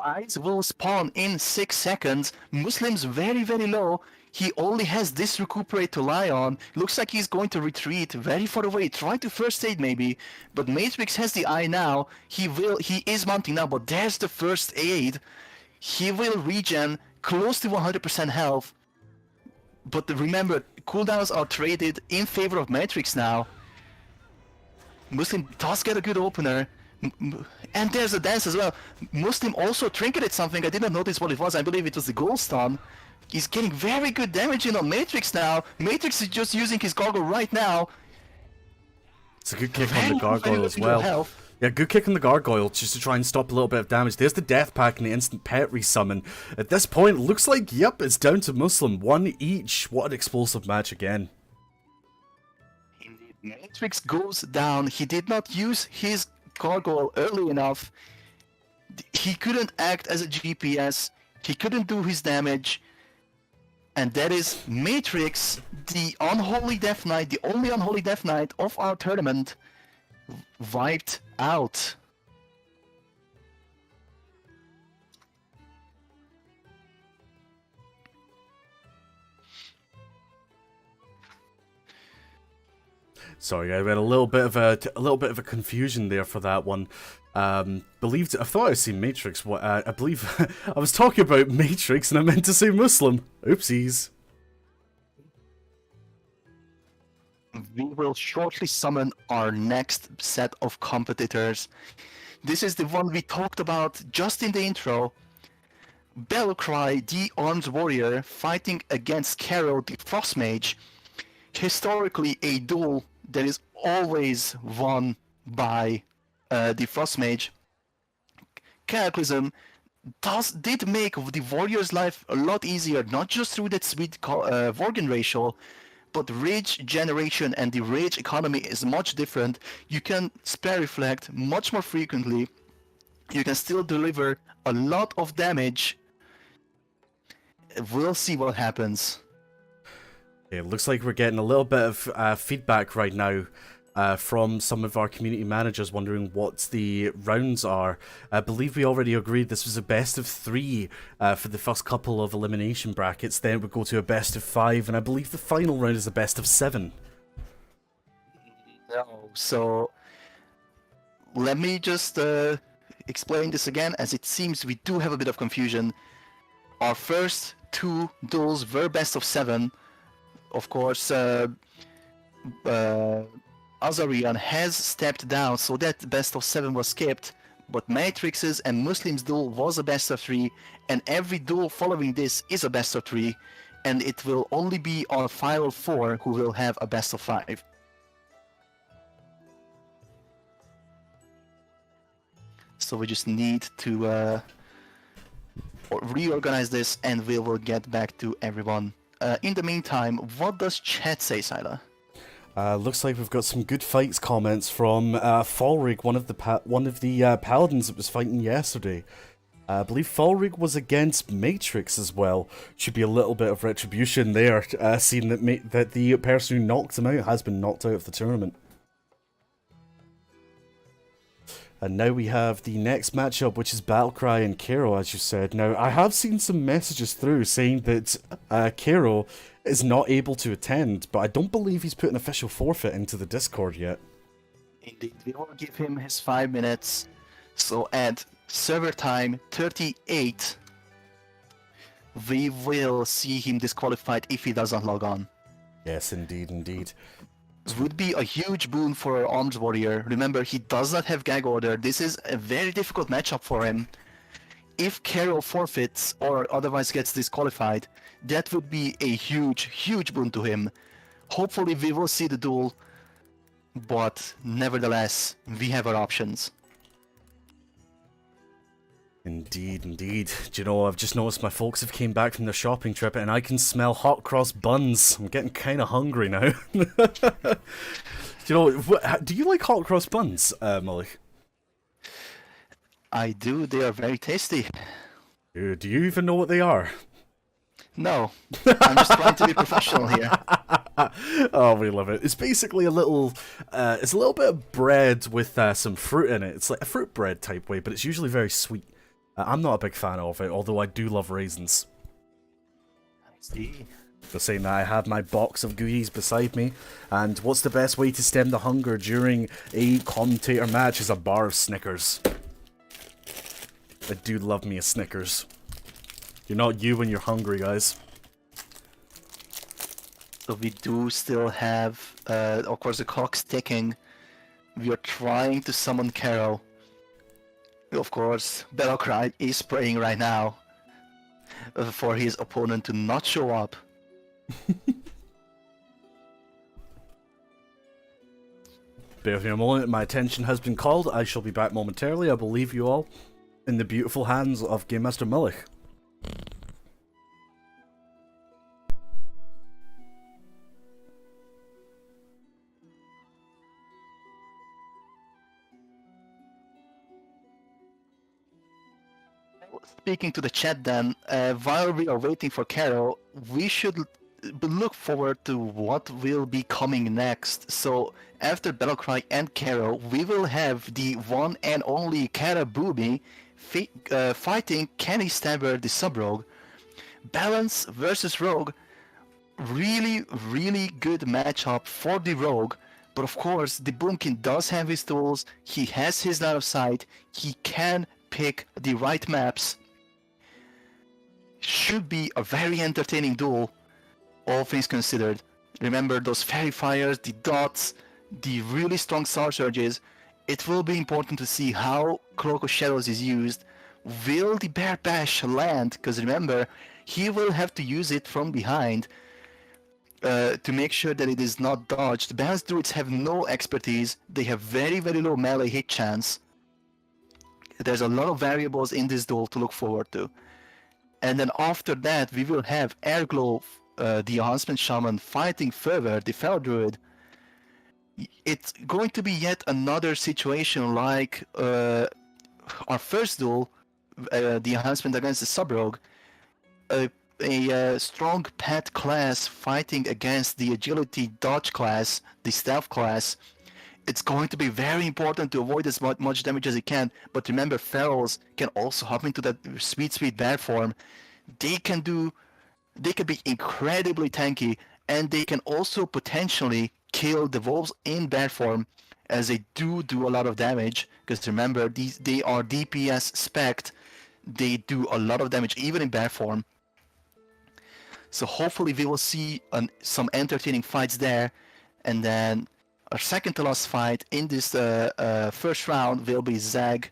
B: Eyes will spawn in 6 seconds. Muslim's very, very low. He only has this recuperate to lie on. Looks like he's going to retreat very far away. Try to first aid maybe. But Matrix has the eye now. He is mounting now, but there's the first aid. He will regen close to 100% health. But remember, cooldowns are traded in favor of Matrix now. Muslim does get a good opener. And there's a dance as well. Muslim also trinketed something. I didn't notice what it was. I believe it was the gold stun. He's getting very good damage in on Matrix now. Matrix is just using his gargoyle right now.
A: It's a good kick on the gargoyle as well. Yeah, good kick on the gargoyle just to try and stop a little bit of damage. There's the death pack and the instant pet resummon. At this point, it looks like, yep, it's down to Muslim. 1 each. What an explosive match again.
B: Indeed, Matrix goes down. He did not use his gargoyle early enough. He couldn't act as a GPS. He couldn't do his damage. And that is Matrix, the Unholy Death Knight, the only Unholy Death Knight of our tournament, wiped out.
A: Sorry, I had a little bit of a confusion there for that one. I thought I seen Matrix. I believe I was talking about Matrix and I meant to say Muslim. Oopsies.
B: We will shortly summon our next set of competitors. This is the one we talked about just in the intro. Bellcry, the Armed Warrior, fighting against Carol, the Frost Mage. Historically, a duel that is always won by the Frost Mage. Cataclysm did make the warrior's life a lot easier, not just through that sweet Worgen ratio, but rage generation and the rage economy is much different. You can spare reflect much more frequently. You can still deliver a lot of damage. We'll see what happens.
A: It looks like we're getting a little bit of feedback right now. from some of our community managers wondering what the rounds are. I believe we already agreed this was a best of 3 for the first couple of elimination brackets. Then it would go to a best of 5, and I believe the final round is a best of 7.
B: No, so let me just explain this again, as it seems we do have a bit of confusion. Our first 2 duels were best of 7. Of course, Azarian has stepped down, so that best of 7 was skipped. But Matrix's and Muslim's duel was a best of 3, and every duel following this is a best of 3, and it will only be our final 4 who will have a best of 5. So we just need to reorganize this, and we will get back to everyone. In the meantime, what does chat say, Sylah?
A: Looks like we've got some good fights comments from Falrig, one of the paladins that was fighting yesterday. I believe Falrig was against Matrix as well. Should be a little bit of retribution there, seeing that the person who knocked him out has been knocked out of the tournament. And now we have the next matchup, which is Battlecry and Kero, as you said. Now, I have seen some messages through saying that Kero is not able to attend, but I don't believe he's put an official forfeit into the Discord yet.
B: Indeed, we will give him his 5 minutes. So at server time 38, we will see him disqualified if he doesn't log on.
A: Yes, indeed, indeed.
B: Would be a huge boon for our Arms Warrior. Remember, he does not have gag order. This is a very difficult matchup for him. If Carol forfeits or otherwise gets disqualified, that would be a huge boon to him. Hopefully we will see the duel, but nevertheless, we have our options.
A: Indeed, indeed. Do you know, I've just noticed my folks have came back from their shopping trip and I can smell hot cross buns. I'm getting kind of hungry now. Do you know, do you like hot cross buns, Mullich?
B: I do, they are very tasty.
A: Do you even know what they are?
B: No, I'm just trying to be professional here.
A: Oh, we love it. It's basically a little bit of bread with some fruit in it. It's like a fruit bread type way, but it's usually very sweet. I'm not a big fan of it, although I do love raisins.
B: I see.
A: For saying that, I have my box of goodies beside me, and what's the best way to stem the hunger during a commentator match is a bar of Snickers. I do love me a Snickers. You're not you when you're hungry, guys.
B: So we do still have, of course, the clock's ticking. We are trying to summon Carol. Of course, Battlecry is praying right now for his opponent to not show up.
A: Bear with me a moment, my attention has been called. I shall be back momentarily. I will leave you all in the beautiful hands of Game Master Mullich.
B: Speaking to the chat then, while we are waiting for Carol, we should look forward to what will be coming next. So after Battlecry and Carol, we will have the one and only Karaboomi fighting Kenny Stabber the Sub-Rogue. Balance versus Rogue, really good matchup for the Rogue. But of course, the Boomkin does have his tools, he has his line of sight, he can pick the right maps. Should be a very entertaining duel, all things considered. Remember those fairy fires, the dots, the really strong Sarge surges. It will be important to see how Cloak of Shadows is used. Will the Bear Bash land? Because remember, he will have to use it from behind to make sure that it is not dodged. Balanced Druids have no expertise, they have very low melee hit chance. There's a lot of variables in this duel to look forward to. And then after that, we will have Airglow, the Enhancement Shaman, fighting further the Fellow Druid. It's going to be yet another situation like our first duel, the Enhancement against the Sub-Rogue. A strong pet class fighting against the Agility Dodge class, the Stealth class. It's going to be very important to avoid as much damage as you can. But remember, ferals can also hop into that sweet bear form. They can be incredibly tanky, and they can also potentially kill the wolves in bear form, as they do a lot of damage. Because remember, they are DPS spec'd. They do a lot of damage even in bear form. So hopefully we will see some entertaining fights there. And then our second to last fight in this first round will be Zag,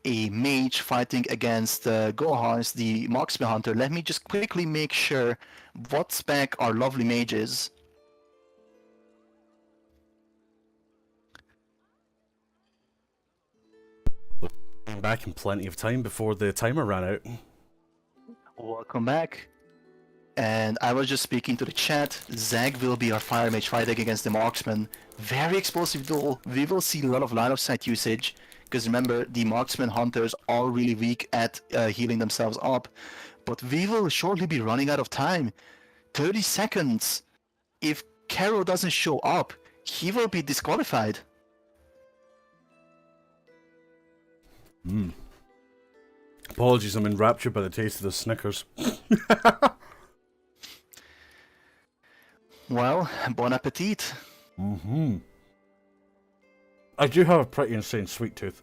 B: a mage, fighting against Gohans, the marksman hunter. Let me just quickly make sure what spec our lovely mage is.
A: Back in plenty of time before the timer ran out.
B: Welcome back. And I was just speaking to the chat. Zag will be our fire mage fighting against the marksman. Very explosive duel. We will see a lot of line of sight usage. Because remember, the marksman hunters are really weak at healing themselves up. But we will shortly be running out of time. 30 seconds. If Caro doesn't show up, he will be disqualified.
A: Apologies, I'm enraptured by the taste of the Snickers.
B: Well, bon appetit.
A: I do have a pretty insane sweet tooth.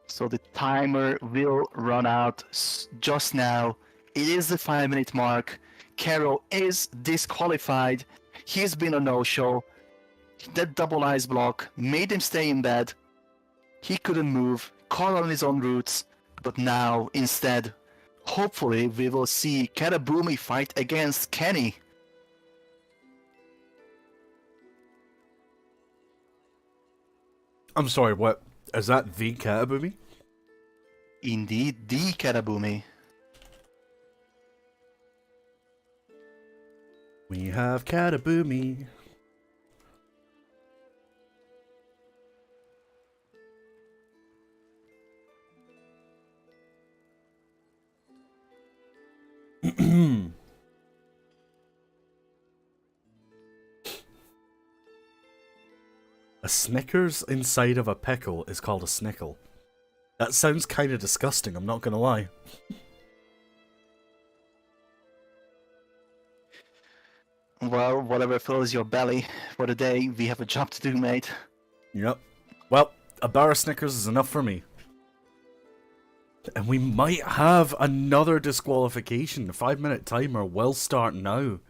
B: So the timer will run out just now. It is the 5-minute mark. Caro is disqualified. He's been a no-show. That double ice block made him stay in bed. He couldn't move, caught on his own roots. But now, instead, hopefully we will see Karaboomi fight against Kenny.
A: I'm sorry, what? Is that the Karaboomi?
B: Indeed, the Karaboomi.
A: We have Karaboomi. A Snickers inside of a pickle is called a snickle. That sounds kind of disgusting, I'm not gonna lie.
B: Well, whatever fills your belly for the day, we have a job to do, mate.
A: Yep. Well, a bar of Snickers is enough for me. And we might have another disqualification. The 5-minute timer will start now.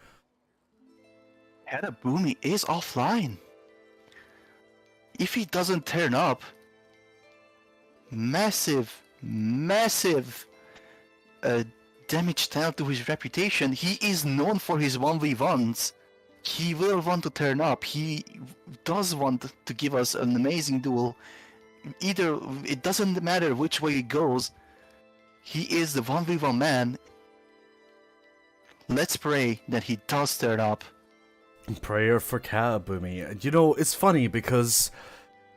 B: Karaboomi is offline. If he doesn't turn up, massive damage done to his reputation. He is known for his 1v1s. He will want to turn up. He does want to give us an amazing duel. Either, it doesn't matter which way it goes. He is the 1v1 man. Let's pray that he does turn up.
A: Prayer for Karaboomi. You know, it's funny because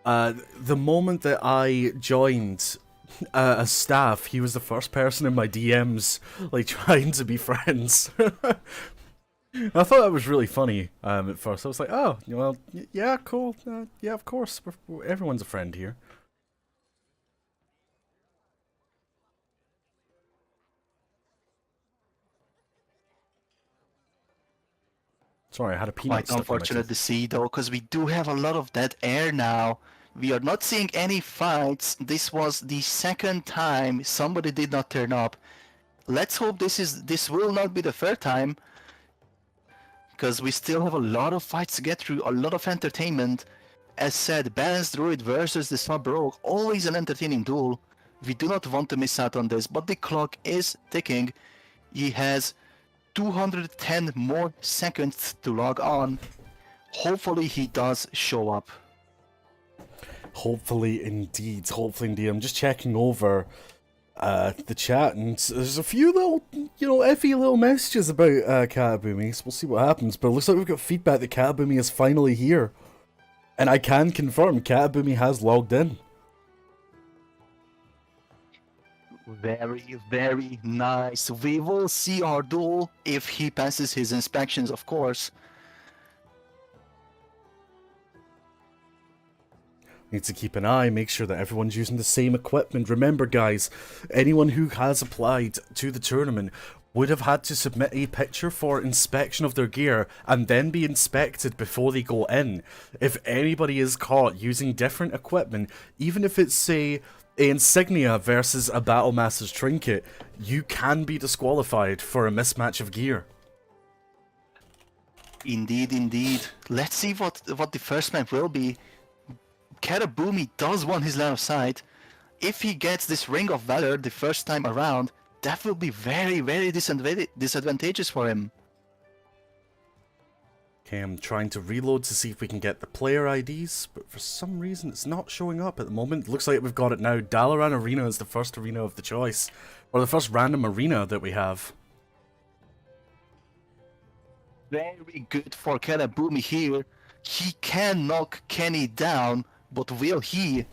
A: the moment that I joined as staff, he was the first person in my DMs, like, trying to be friends. I thought that was really funny at first. I was like, oh, well, yeah, cool. Yeah, of course. Everyone's a friend here. Sorry, I had a peanut.
B: Quite unfortunate to see, though, because we do have a lot of dead air now. We are not seeing any fights. This was the second time somebody did not turn up. Let's hope this will not be the third time, because we still have a lot of fights to get through, a lot of entertainment. As said, Balanced Druid versus the Sub-Rogue, always an entertaining duel. We do not want to miss out on this, but the clock is ticking. He has 210 more seconds to log on. Hopefully he does show up.
A: Hopefully indeed. I'm just checking over the chat, and there's a few little, iffy little messages about Karaboomi, so we'll see what happens. But it looks like we've got feedback that Karaboomi is finally here. And I can confirm Karaboomi has logged in.
B: Very, very nice. We will see our duel if he passes his inspections, of course.
A: Need to keep an eye, make sure that everyone's using the same equipment. Remember guys, anyone who has applied to the tournament would have had to submit a picture for inspection of their gear and then be inspected before they go in. If anybody is caught using different equipment, even if it's say a insignia versus a Battlemaster's trinket, you can be disqualified for a mismatch of gear.
B: Indeed, indeed. Let's see what the first map will be. Karaboomi does want his line of sight. If he gets this Ring of Valor the first time around, that will be very, very disadvantageous for him.
A: Okay, I'm trying to reload to see if we can get the player IDs, but for some reason it's not showing up at the moment. Looks like we've got it now. Dalaran Arena is the first arena of the choice, or the first random arena that we have.
B: Very good for Karaboomi here. He can knock Kenny down, but will he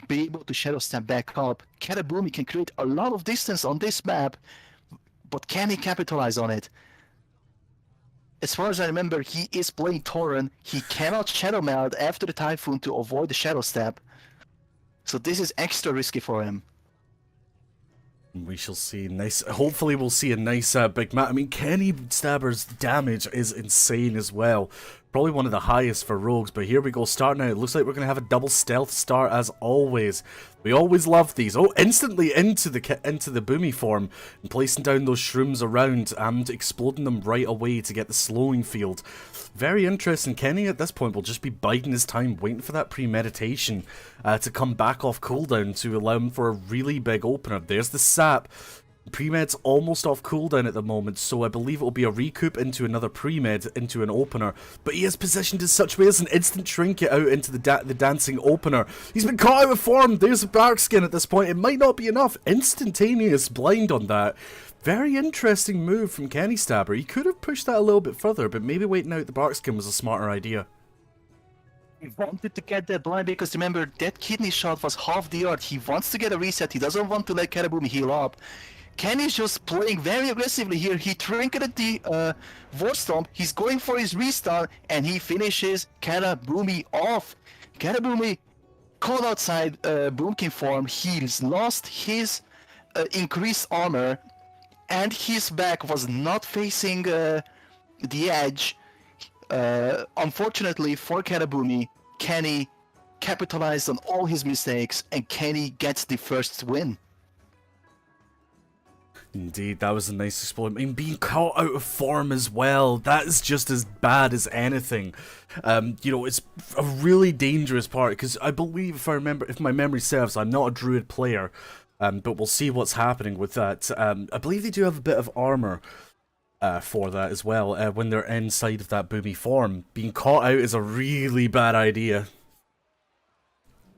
B: be able to shadow step back up? Karaboomi can create a lot of distance on this map, but can he capitalize on it? As far as I remember, he is playing Tauren. He cannot shadow meld after the Typhoon to avoid the shadow step, so this is extra risky for him.
A: We shall see. Nice. Hopefully we'll see a nice big map. I mean, Kenny Stabber's damage is insane as well. Probably one of the highest for rogues, but here we go. Starting out, it looks like we're going to have a double stealth start as always. We always love these. Oh, instantly into the Boomy form and placing down those shrooms around and exploding them right away to get the slowing field. Very interesting. Kenny at this point will just be biding his time, waiting for that premeditation to come back off cooldown to allow him for a really big opener. There's the sap. Pre-med's almost off cooldown at the moment, so I believe it will be a recoup into another pre-med, into an opener. But he is positioned in such a way as an instant trinket out into the dancing opener. He's been caught out of form. There's a bark skin at this point. It might not be enough. Instantaneous blind on that. Very interesting move from Kenny Stabber. He could have pushed that a little bit further, but maybe waiting out the bark skin was a smarter idea.
B: He wanted to get that blind because remember, that kidney shot was half the yard. He wants to get a reset. He doesn't want to let Karaboomi heal up. Kenny's just playing very aggressively here. He trinketed the War Stomp. He's going for his restart, and he finishes Karaboomi off. Karaboomi caught outside Boomkin form. He's lost his increased armor, and his back was not facing the edge. Unfortunately for Karaboomi, Kenny capitalized on all his mistakes, and Kenny gets the first win.
A: Indeed, that was a nice exploit. I mean, being caught out of form as well, that is just as bad as anything. You know, it's a really dangerous part, because I believe, if my memory serves, I'm not a druid player, but we'll see what's happening with that. I believe they do have a bit of armor for that as well, when they're inside of that boomy form. Being caught out is a really bad idea.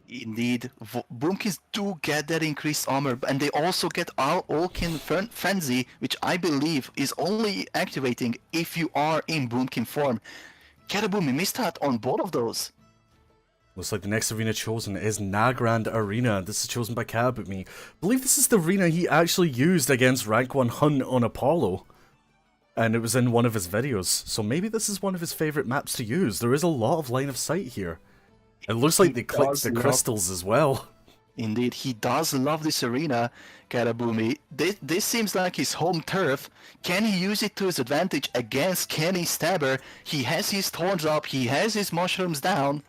B: Indeed, Boomkins do get that increased armor, and they also get Alkin Frenzy, which I believe is only activating if you are in Boomkin form. Karaboomi missed out on both of those.
A: Looks like the next arena chosen is Nagrand Arena. This is chosen by Karaboomi. I believe this is the arena he actually used against Rank 1 Hunt on Apollo. And it was in one of his videos, so maybe this is one of his favourite maps to use. There is a lot of line of sight here. It looks like they clicked the crystals as well.
B: Indeed, he does love this arena, Karaboomi. This seems like his home turf. Can he use it to his advantage against Kenny Stabber? He has his thorns up, he has his mushrooms down.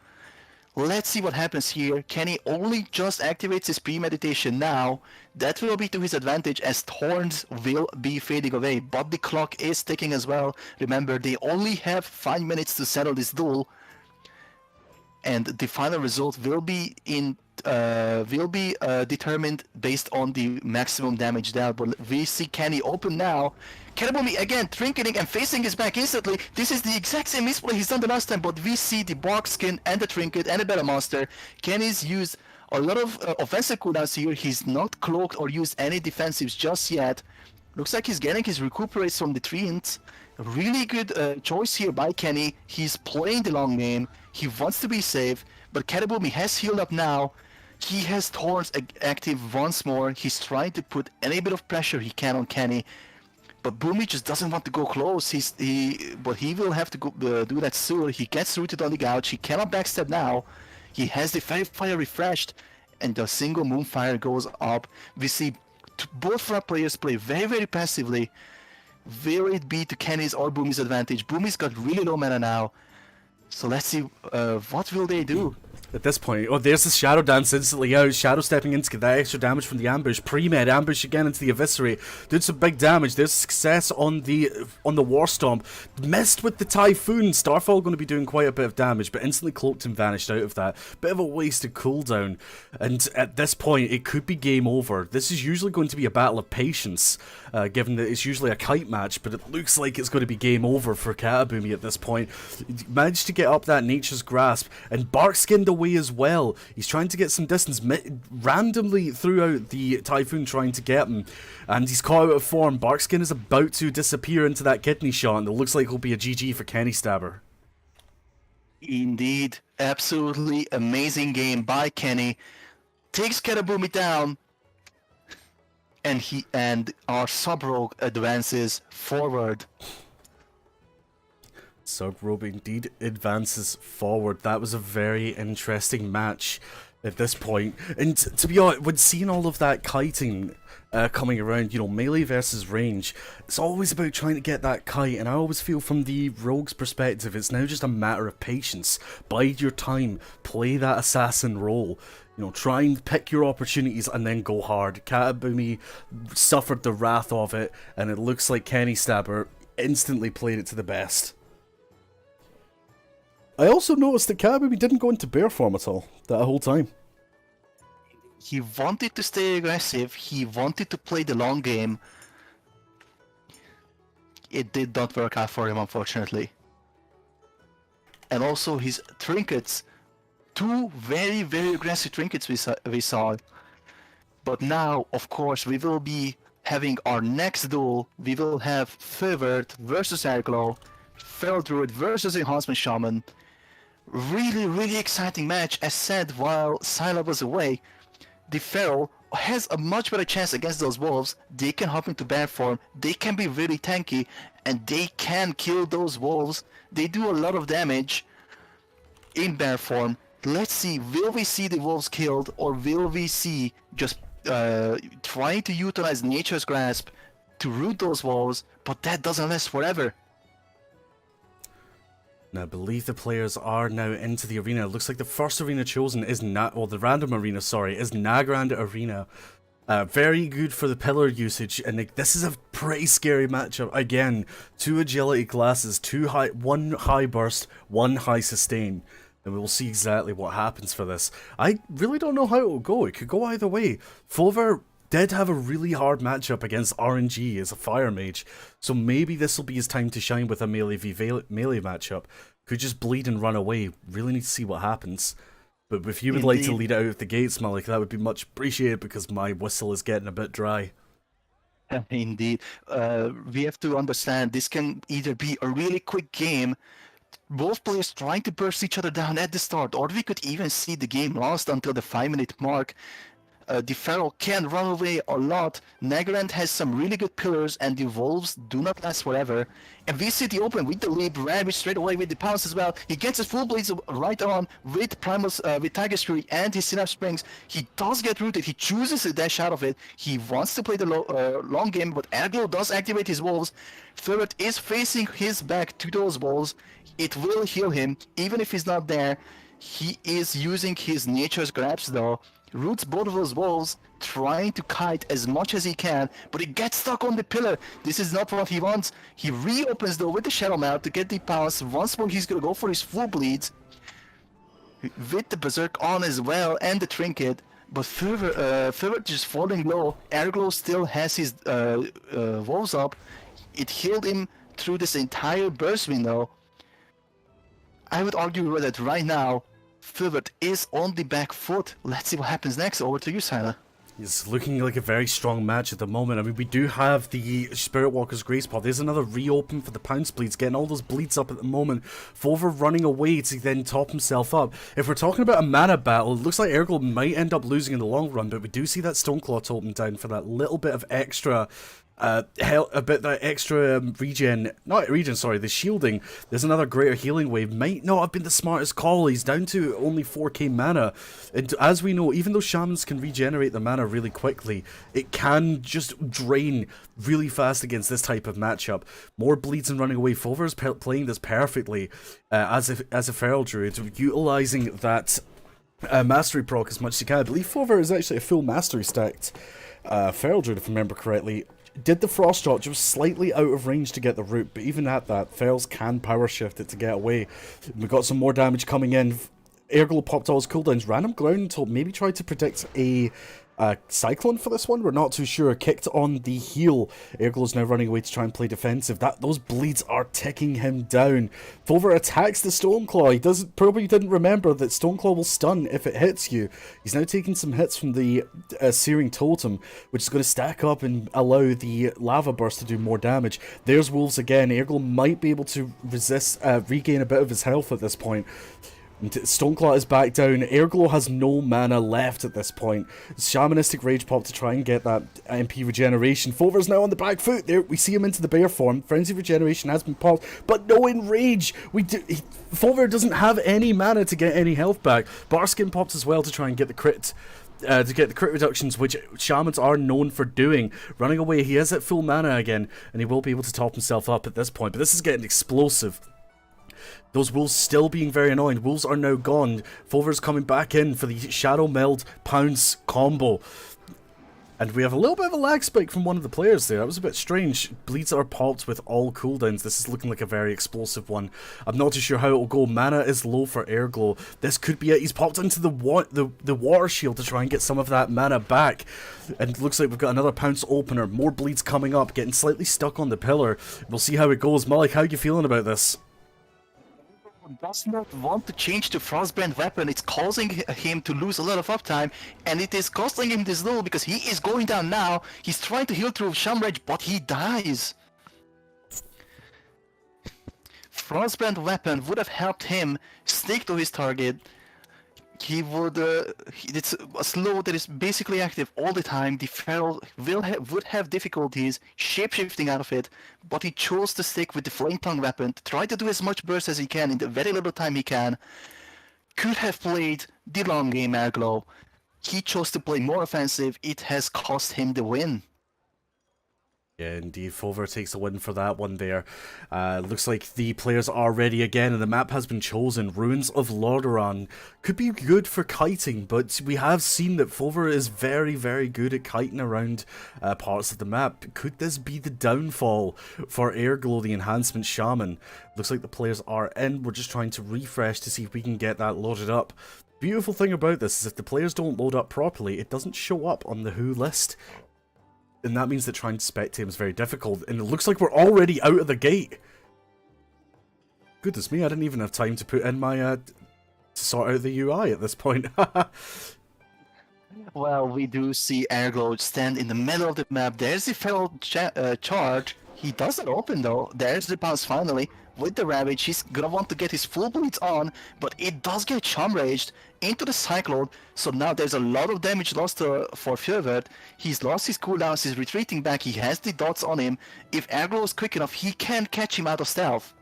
B: Let's see what happens here. Kenny only just activates his premeditation now. That will be to his advantage as thorns will be fading away. But the clock is ticking as well. Remember, they only have 5 minutes to settle this duel. And the final result will be determined based on the maximum damage dealt. But we see Kenny open now. Karaboomi again trinketing and facing his back instantly. This is the exact same misplay he's done the last time, but we see the bark skin and the trinket and the Battle Master. Kenny's used a lot of offensive cooldowns here. He's not cloaked or used any defensives just yet. Looks like he's getting his recuperates from the treants. Really good choice here by Kenny. He's playing the long game. He wants to be safe, but Karaboomi has healed up now. He has Thorns active once more. He's trying to put any bit of pressure he can on Kenny, but Boomy just doesn't want to go close. But he will have to go, do that soon. He gets rooted on the gouge. He cannot backstab now. He has the Fairy Fire refreshed, and the single Moonfire goes up. We see both front players play very, very passively. Will it be to Kenny's or Boomy's advantage? Boomy's got really low mana now. So let's see, what will they do?
A: At this point, oh, there's the Shadow Dance instantly out. Shadow stepping in to get that extra damage from the ambush. Pre-med ambush again into the Eviscerate. Did some big damage. There's success on the War Stomp. Missed with the Typhoon. Starfall going to be doing quite a bit of damage, but instantly cloaked and vanished out of that. Bit of a wasted cooldown. And at this point, it could be game over. This is usually going to be a battle of patience, given that it's usually a kite match, but it looks like it's going to be game over for Karaboomi at this point. He managed to get up that Nature's Grasp, and Barkskinned away as well. He's trying to get some distance, randomly threw out the Typhoon trying to get him, and he's caught out of form. Barkskin is about to disappear into that kidney shot, and it looks like it'll be a GG for Kenny Stabber.
B: Indeed, absolutely amazing game by Kenny. Takes Karaboomi down, and our Sub-Rogue advances forward.
A: Sub-Rogue indeed advances forward. That was a very interesting match at this point. And to be honest, when seeing all of that kiting coming around, you know, melee versus range, it's always about trying to get that kite. And I always feel from the Rogue's perspective, it's now just a matter of patience. Bide your time, play that assassin role. You know, try and pick your opportunities and then go hard. Karaboomi suffered the wrath of it, and it looks like Kenny Stabber instantly played it to the best. I also noticed that Karaboomi didn't go into bear form at all, that whole time.
B: He wanted to stay aggressive, he wanted to play the long game. It did not work out for him, unfortunately. And also his trinkets, two very, very aggressive trinkets we saw. But now, of course, we will be having our next duel. We will have Fulvar versus Airglow, Feral Druid versus Enhancement Shaman. Really, really exciting match. As said, while Sylah was away, the Feral has a much better chance against those wolves. They can hop into bear form, they can be really tanky, and they can kill those wolves. They do a lot of damage in bear form. Let's see, will we see the wolves killed, or will we see just trying to utilize Nature's Grasp to root those wolves, but that doesn't last forever.
A: Now, I believe the players are now into the arena. It looks like the first arena chosen is the random arena, sorry, is Nagrand Arena. Very good for the pillar usage, and this is a pretty scary matchup. Again, 2 agility classes, 1 high burst, 1 high sustain. And we will see exactly what happens for this. I really don't know how it will go. It could go either way. Fulvar did have a really hard matchup against RNG as a fire mage, so maybe this will be his time to shine with a melee v melee matchup. Could just bleed and run away. Really need to see what happens. But if you would like to lead it out of the gates, Mullich, that would be much appreciated because my whistle is getting a bit dry.
B: Indeed. We have to understand this can either be a really quick game, both players trying to burst each other down at the start, or we could even see the game lost until the 5-minute mark. The Feral can run away a lot. Nagrand has some really good pillars, and the wolves do not last forever. And we see the open with the leap, Regis straight away with the pounce as well. He gets his full blades right on with Primus, with Tiger Fury and his Synapse Springs. He does get rooted. He chooses to dash out of it. He wants to play the long game, but Airglow does activate his wolves. Fulvar is facing his back to those wolves. It will heal him, even if he's not there. He is using his Nature's Grasp though. Roots both of those wolves, trying to kite as much as he can, but he gets stuck on the pillar. This is not what he wants. He reopens though with the Shadow Mount to get the pounce. Once more he's gonna go for his full bleeds with the Berserk on as well and the Trinket, but Fulvar just falling low. Airglow still has his wolves up. It healed him through this entire burst window. I would argue that right now Fulvar is on the back foot. Let's see what happens next. Over to you, Sylah.
A: It's looking like a very strong match at the moment. I mean, we do have the Spirit Walker's Grace Pod. There's another reopen for the Pounce Bleeds, getting all those bleeds up at the moment. Fulvar running away to then top himself up. If we're talking about a mana battle, it looks like Airglow might end up losing in the long run, but we do see that Stoneclaw totem down for that little bit of extra a bit that extra the shielding. There's another greater healing wave. Might not have been the smartest call. He's down to only 4k mana. And as we know, even though shamans can regenerate their mana really quickly, it can just drain really fast against this type of matchup. More bleeds and running away. Fulvar's playing this perfectly as a Feral Druid, utilizing that mastery proc as much as he can. I believe Fulvar is actually a full mastery stacked Feral Druid, if I remember correctly. Did the Frost Shot, just slightly out of range to get the root, but even at that, Ferals can power shift it to get away. We got some more damage coming in. Airglow popped all his cooldowns. Random ground told maybe tried to predict a Cyclone for this one, we're not too sure. Kicked on the heel. Airglow's now running away to try and play defensive. Those bleeds are ticking him down. Fulvar attacks the Stoneclaw. He probably didn't remember that Stoneclaw will stun if it hits you. He's now taking some hits from the Searing Totem, which is going to stack up and allow the Lava Burst to do more damage. There's Wolves again. Airglow might be able to regain a bit of his health at this point. Stoneclaw is back down. Airglow has no mana left at this point. Shamanistic Rage Pop to try and get that MP regeneration. Fulvar's now on the back foot. There, we see him into the bear form. Frenzy regeneration has been popped, but no enrage. Fulvar doesn't have any mana to get any health back. Barskin pops as well to try and get the crit. To get the crit reductions, which shamans are known for doing. Running away, he is at full mana again, and he will be able to top himself up at this point. But this is getting explosive. Those wolves still being very annoying. Wolves are now gone. Fulvar's coming back in for the Shadow Meld Pounce combo. And we have a little bit of a lag spike from one of the players there. That was a bit strange. Bleeds are popped with all cooldowns. This is looking like a very explosive one. I'm not too sure how it will go. Mana is low for Airglow. This could be it. He's popped into the water shield to try and get some of that mana back. And it looks like we've got another Pounce opener. More bleeds coming up. Getting slightly stuck on the pillar. We'll see how it goes. Mullich, how are you feeling about this?
B: Does not want to change to Frostbrand weapon. It's causing him to lose a lot of uptime, and it is costing him this little because he is going down now. He's trying to heal through Shamrage, but he dies. Frostbrand weapon would have helped him stick to his target. He would. It's a slow that is basically active all the time. The Feral would have difficulties shapeshifting out of it, but he chose to stick with the Flame Tongue weapon to try to do as much burst as he can in the very little time he can. Could have played the long game, Airglow. He chose to play more offensive. It has cost him the win.
A: Yeah, indeed. Fulvar takes a win for that one there. Looks like the players are ready again, and the map has been chosen. Ruins of Lordaeron could be good for kiting, but we have seen that Fulvar is very, very good at kiting around parts of the map. Could this be the downfall for Airglow, the enhancement shaman? Looks like the players are in. We're just trying to refresh to see if we can get that loaded up. Beautiful thing about this is if the players don't load up properly, it doesn't show up on the who list. And that means that trying to spectate is very difficult. And it looks like we're already out of the gate. Goodness me, I didn't even have time to put in my, to sort out the UI at this point.
B: Well, we do see Airglow stand in the middle of the map. There's the Feral charge. He doesn't open though. There's the bounce finally. With the Ravage, he's gonna want to get his full bleeds on, but it does get Charm Raged into the Cyclone, so now there's a lot of damage lost for Fulvar. He's lost his cooldowns, he's retreating back, he has the dots on him. If Airglow is quick enough, he can catch him out of stealth.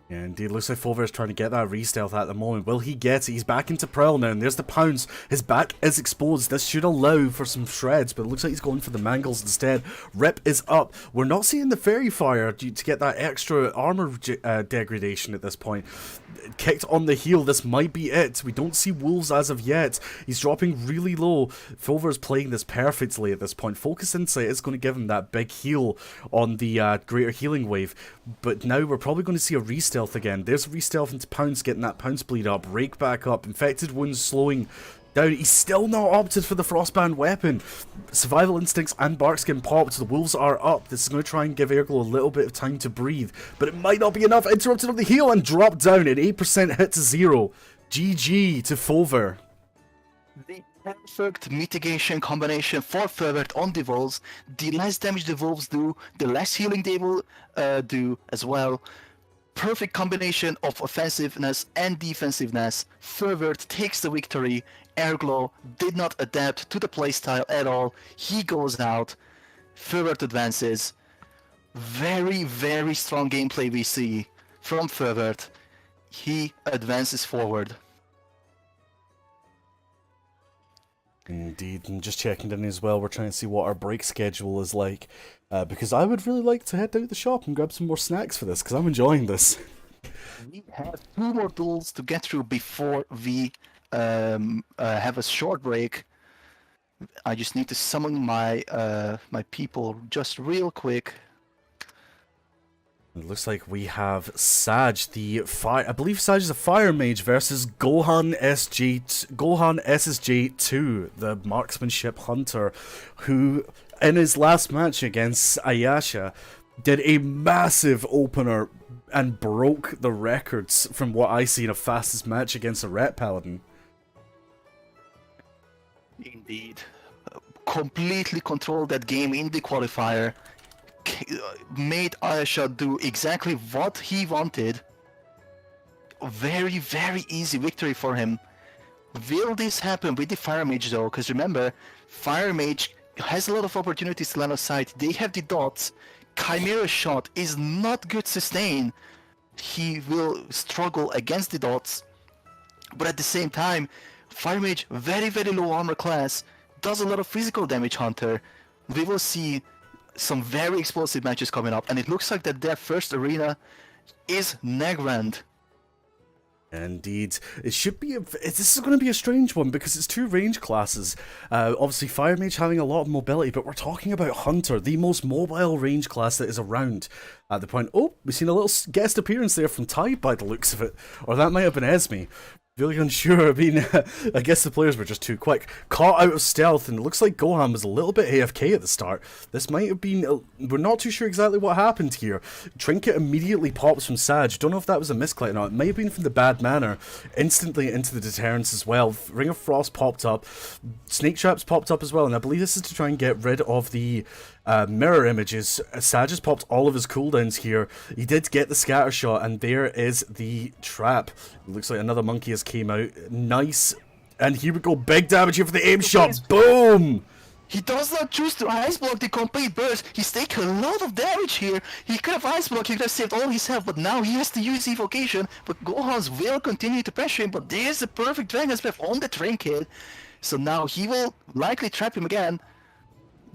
A: Yeah, indeed. Looks like Fulvar is trying to get that re-stealth at the moment. Will he get it? He's back into Prowl now, and there's the Pounce. His back is exposed. This should allow for some shreds, but it looks like he's going for the Mangles instead. Rip is up. We're not seeing the Fairy Fire to get that extra armor degradation at this point. Kicked on the heel. This might be it. We don't see Wolves as of yet. He's dropping really low. Fulvar's playing this perfectly at this point. Focus Insight is going to give him that big heal on the Greater Healing Wave, but now we're probably going to see a re-stealth again. There's a re-stealth into Pounce, getting that Pounce bleed up. Rake back up. Infected Wounds slowing down. He's still not opted for the Frostband weapon. Survival Instincts and Barkskin popped. The Wolves are up. This is going to try and give Airglow a little bit of time to breathe, but it might not be enough. Interrupted on the heel and dropped down. An 8% hit to 0. GG to Fulvar.
B: The perfect mitigation combination for Fulvar on the Wolves. The less damage the Wolves do, the less healing they will do as well. Perfect combination of offensiveness and defensiveness. Fulvar takes the victory. Airglow did not adapt to the playstyle at all. He goes out. Fulvar advances. Very, very strong gameplay we see from Fulvar. He advances forward.
A: Indeed, and just checking in as well, we're trying to see what our break schedule is like, because I would really like to head down to the shop and grab some more snacks for this, because I'm enjoying this.
B: We have 2 more duels to get through before we have a short break. I just need to summon my my people just real quick.
A: It looks like we have Sarge, I believe Sarge is a fire mage versus Gohan SSJ2, the marksmanship hunter, who in his last match against Ayasha did a massive opener and broke the records from what I see in a fastest match against a Ret Paladin.
B: Indeed. Completely controlled that game in the qualifier. Made Ayasha do exactly what he wanted. Very, very easy victory for him. Will this happen with the Fire Mage though? Because remember, Fire Mage has a lot of opportunities to land on sight. They have the dots. Chimera shot is not good sustain. He will struggle against the dots. But at the same time, Fire Mage, very, very low armor class, does a lot of physical damage hunter. We will see some very explosive matches coming up, and it looks like that their first arena is Nagrand.
A: Indeed, it should be. This is going to be a strange one because it's 2 range classes. Obviously, Fire Mage having a lot of mobility, but we're talking about Hunter, the most mobile range class that is around. At the point, oh, we've seen a little guest appearance there from Tide by the looks of it, or that might have been Esme. Really unsure. I mean, I guess the players were just too quick. Caught out of stealth, and it looks like Gohan was a little bit AFK at the start. This might have been... we're not too sure exactly what happened here. Trinket immediately pops from Sarge. Don't know if that was a misclick or not. It might have been from the bad manner. Instantly into the deterrence as well. Ring of Frost popped up. Snake Traps popped up as well, and I believe this is to try and get rid of the... mirror images. Sarge has popped all of his cooldowns here. He did get the scatter shot, and there is the trap. It looks like another monkey has came out. Nice. And here we go. Big damage here for the aim shot. Boom!
B: He does not choose to ice block the complete burst. He's taken a lot of damage here. He could have ice blocked, he could have saved all his health, but now he has to use evocation. But Gohan's will continue to pressure him, but there's a perfect Dragon's Breath on the Trinket. So now he will likely trap him again.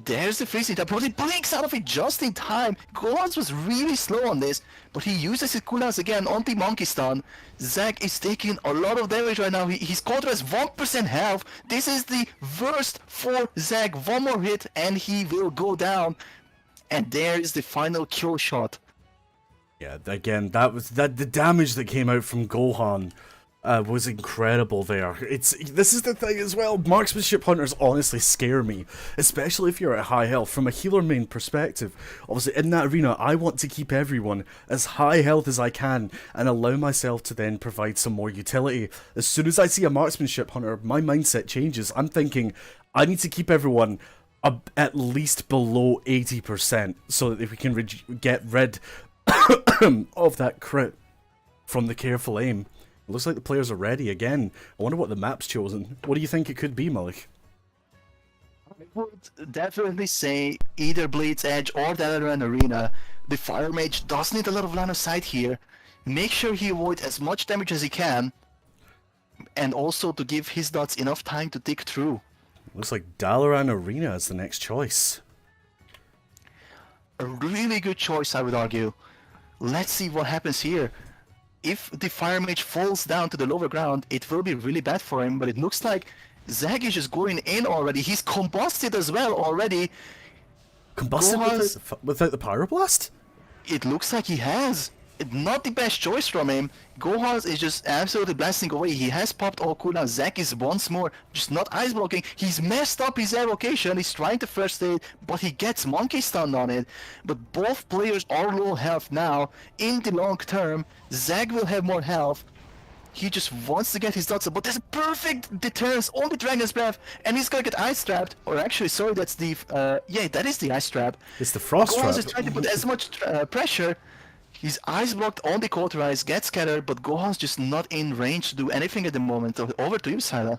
B: There's the freezing tap, but he breaks out of it just in time. Gohan's was really slow on this, but he uses his cooldowns again on the Monkey Stun. Zag is taking a lot of damage right now. His counter has 1% health. This is the worst for Zag. One more hit and he will go down. And there is the final kill shot.
A: Yeah, again, the damage that came out from Gohan was incredible there. This is the thing as well, marksmanship hunters honestly scare me, especially if you're at high health. From a healer main perspective, obviously in that arena I want to keep everyone as high health as I can and allow myself to then provide some more utility. As soon as I see a marksmanship hunter, my mindset changes. I'm thinking I need to keep everyone at least below 80% so that we can get rid of that crit from the careful aim. Looks like the players are ready again. I wonder what the map's chosen. What do you think it could be, Mullich?
B: I would definitely say either Bleed's Edge or Dalaran Arena. The Fire Mage does need a lot of line of sight here. Make sure he avoids as much damage as he can. And also to give his dots enough time to tick through.
A: Looks like Dalaran Arena is the next choice.
B: A really good choice, I would argue. Let's see what happens here. If the Fire Mage falls down to the lower ground, it will be really bad for him, but it looks like Zaggish is going in already. He's combusted as well already.
A: Combusted without the Pyroblast?
B: It looks like he has. Not the best choice from him. Gohan is just absolutely blasting away. He has popped all cooldowns. Zag is once more just not ice blocking. He's messed up his evocation. He's trying to first aid, but he gets monkey stunned on it. But both players are low health now. In the long term, Zag will have more health. He just wants to get his dots up, but there's a perfect deterrence on the Dragon's Breath, and he's gonna get ice trapped. Or actually, sorry, that's the yeah, that is the ice trap.
A: It's the frost trap.
B: Gohan is trying to put as much pressure. His eyes blocked on the cauterized, gets scattered, but Gohan's just not in range to do anything at the moment. Over to you, Sylah.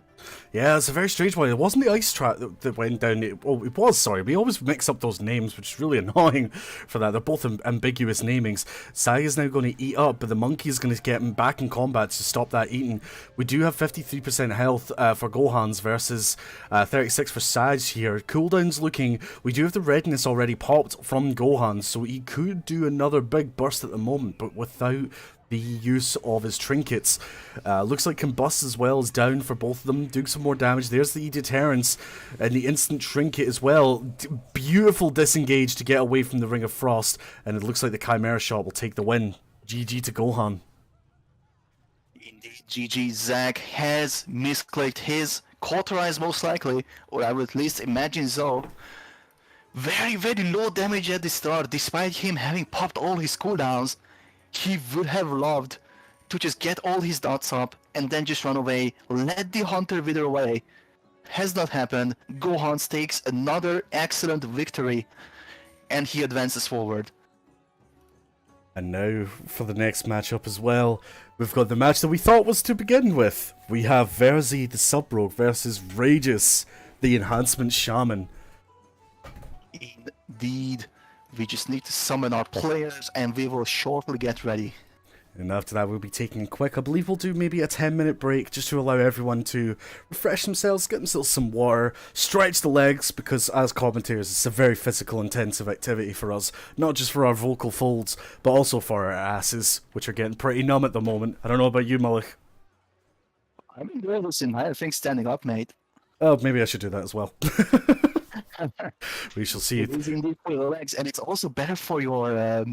A: Yeah, it's a very strange one. It wasn't the ice trap that went down. It was, sorry. We always mix up those names, which is really annoying for that. They're both ambiguous namings. Sai is now going to eat up, but the monkey is going to get him back in combat to stop that eating. We do have 53% health for Gohan's versus 36 for Sarge here. Cooldown's looking... We do have the redness already popped from Gohan, so he could do another big burst at the moment, but without the use of his trinkets. Looks like Combust as well is down for both of them, doing some more damage. There's the deterrence and the instant trinket as well. Beautiful disengage to get away from the Ring of Frost, and it looks like the Chimera Shot will take the win. GG to Gohan.
B: Indeed, GG. Zag has misclicked his cauterized most likely, or I would at least imagine so. Very, very low damage at the start, despite him having popped all his cooldowns. He would have loved to just get all his dots up and then just run away, let the hunter wither away. Has not happened. Gohan takes another excellent victory, and he advances forward.
A: And now for the next matchup as well, we've got the match that we thought was to begin with. We have Verizzi the Sub-Rogue versus Regis the Enhancement Shaman.
B: Indeed. We just need to summon our players and we will shortly get ready.
A: And after that we'll be taking a quick, I believe we'll do maybe a 10-minute break just to allow everyone to refresh themselves, get themselves some water, stretch the legs, because as commentators it's a very physical intensive activity for us, not just for our vocal folds, but also for our asses, which are getting pretty numb at the moment. I don't know about you, Mullich.
B: I'm enjoying this in higher things standing up, mate.
A: Oh, maybe I should do that as well. We shall see.
B: It is indeed for your legs, and it's also better for your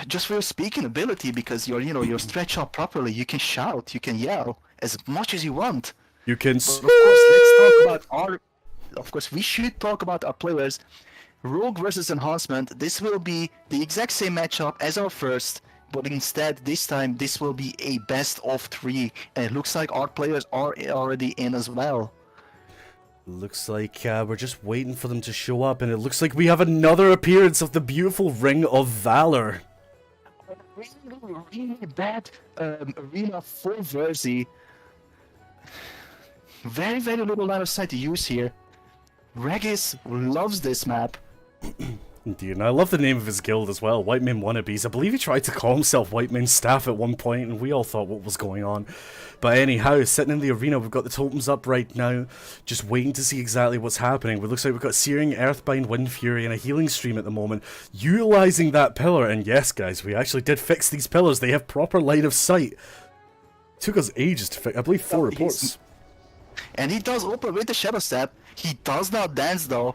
B: just for your speaking ability, because you're stretched out properly. You can shout, you can yell as much as you want.
A: You can.
B: But of course, let's talk about our. Of course, we should talk about our players. Rogue versus Enhancement. This will be the exact same matchup as our first, but instead this time this will be a best of 3, and it looks like our players are already in as well.
A: Looks like we're just waiting for them to show up, and it looks like we have another appearance of the beautiful Ring of Valor.
B: Really bad arena for Verizzi. Very, very little line of sight to use here. Regis loves this map.
A: Indeed, and I love the name of his guild as well, Whitemane Wannabes. I believe he tried to call himself Whitemane Staff at one point, and we all thought what was going on. But anyhow, sitting in the arena, we've got the totems up right now, just waiting to see exactly what's happening. It looks like we've got Searing, Earthbind, Wind Fury, and a healing stream at the moment, utilizing that pillar. And yes, guys, we actually did fix these pillars. They have proper line of sight. It took us ages to fix, I believe 4 reports.
B: And he does open with the Shadow Step. He does not dance though.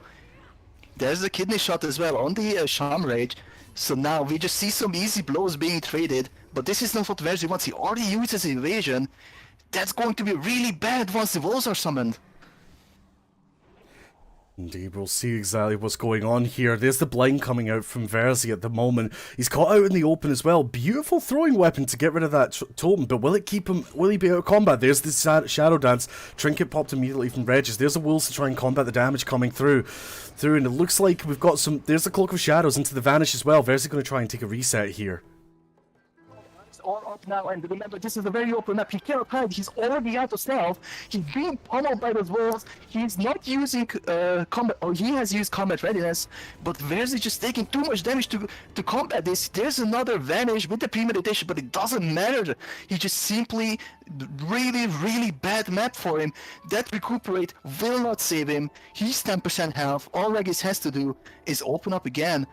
B: There's a kidney shot as well on the Sham Rage. So now we just see some easy blows being traded. But this is not what Verizzi wants. He already uses evasion. That's going to be really bad once the walls are summoned.
A: Indeed, we'll see exactly what's going on here. There's the blind coming out from Verizzi at the moment. He's caught out in the open as well. Beautiful throwing weapon to get rid of that totem, but will it keep him? Will he be out of combat? There's the Shadow Dance. Trinket popped immediately from Regis. There's the Wolves to try and combat the damage coming through, and it looks like we've got some. There's the Cloak of Shadows into the Vanish as well. Verizzi going to try and take a reset here.
B: All up now, and remember, this is a very open map. He cannot hide. He's already out of stealth. He's being pummeled by those walls. He's not using combat, or he has used combat readiness, but Verizzi just taking too much damage to combat this. There's another Vanish with the premeditation, but it doesn't matter. He just simply really, really bad map for him. That recuperate will not save him. He's 10% health. All Regis has to do is open up again,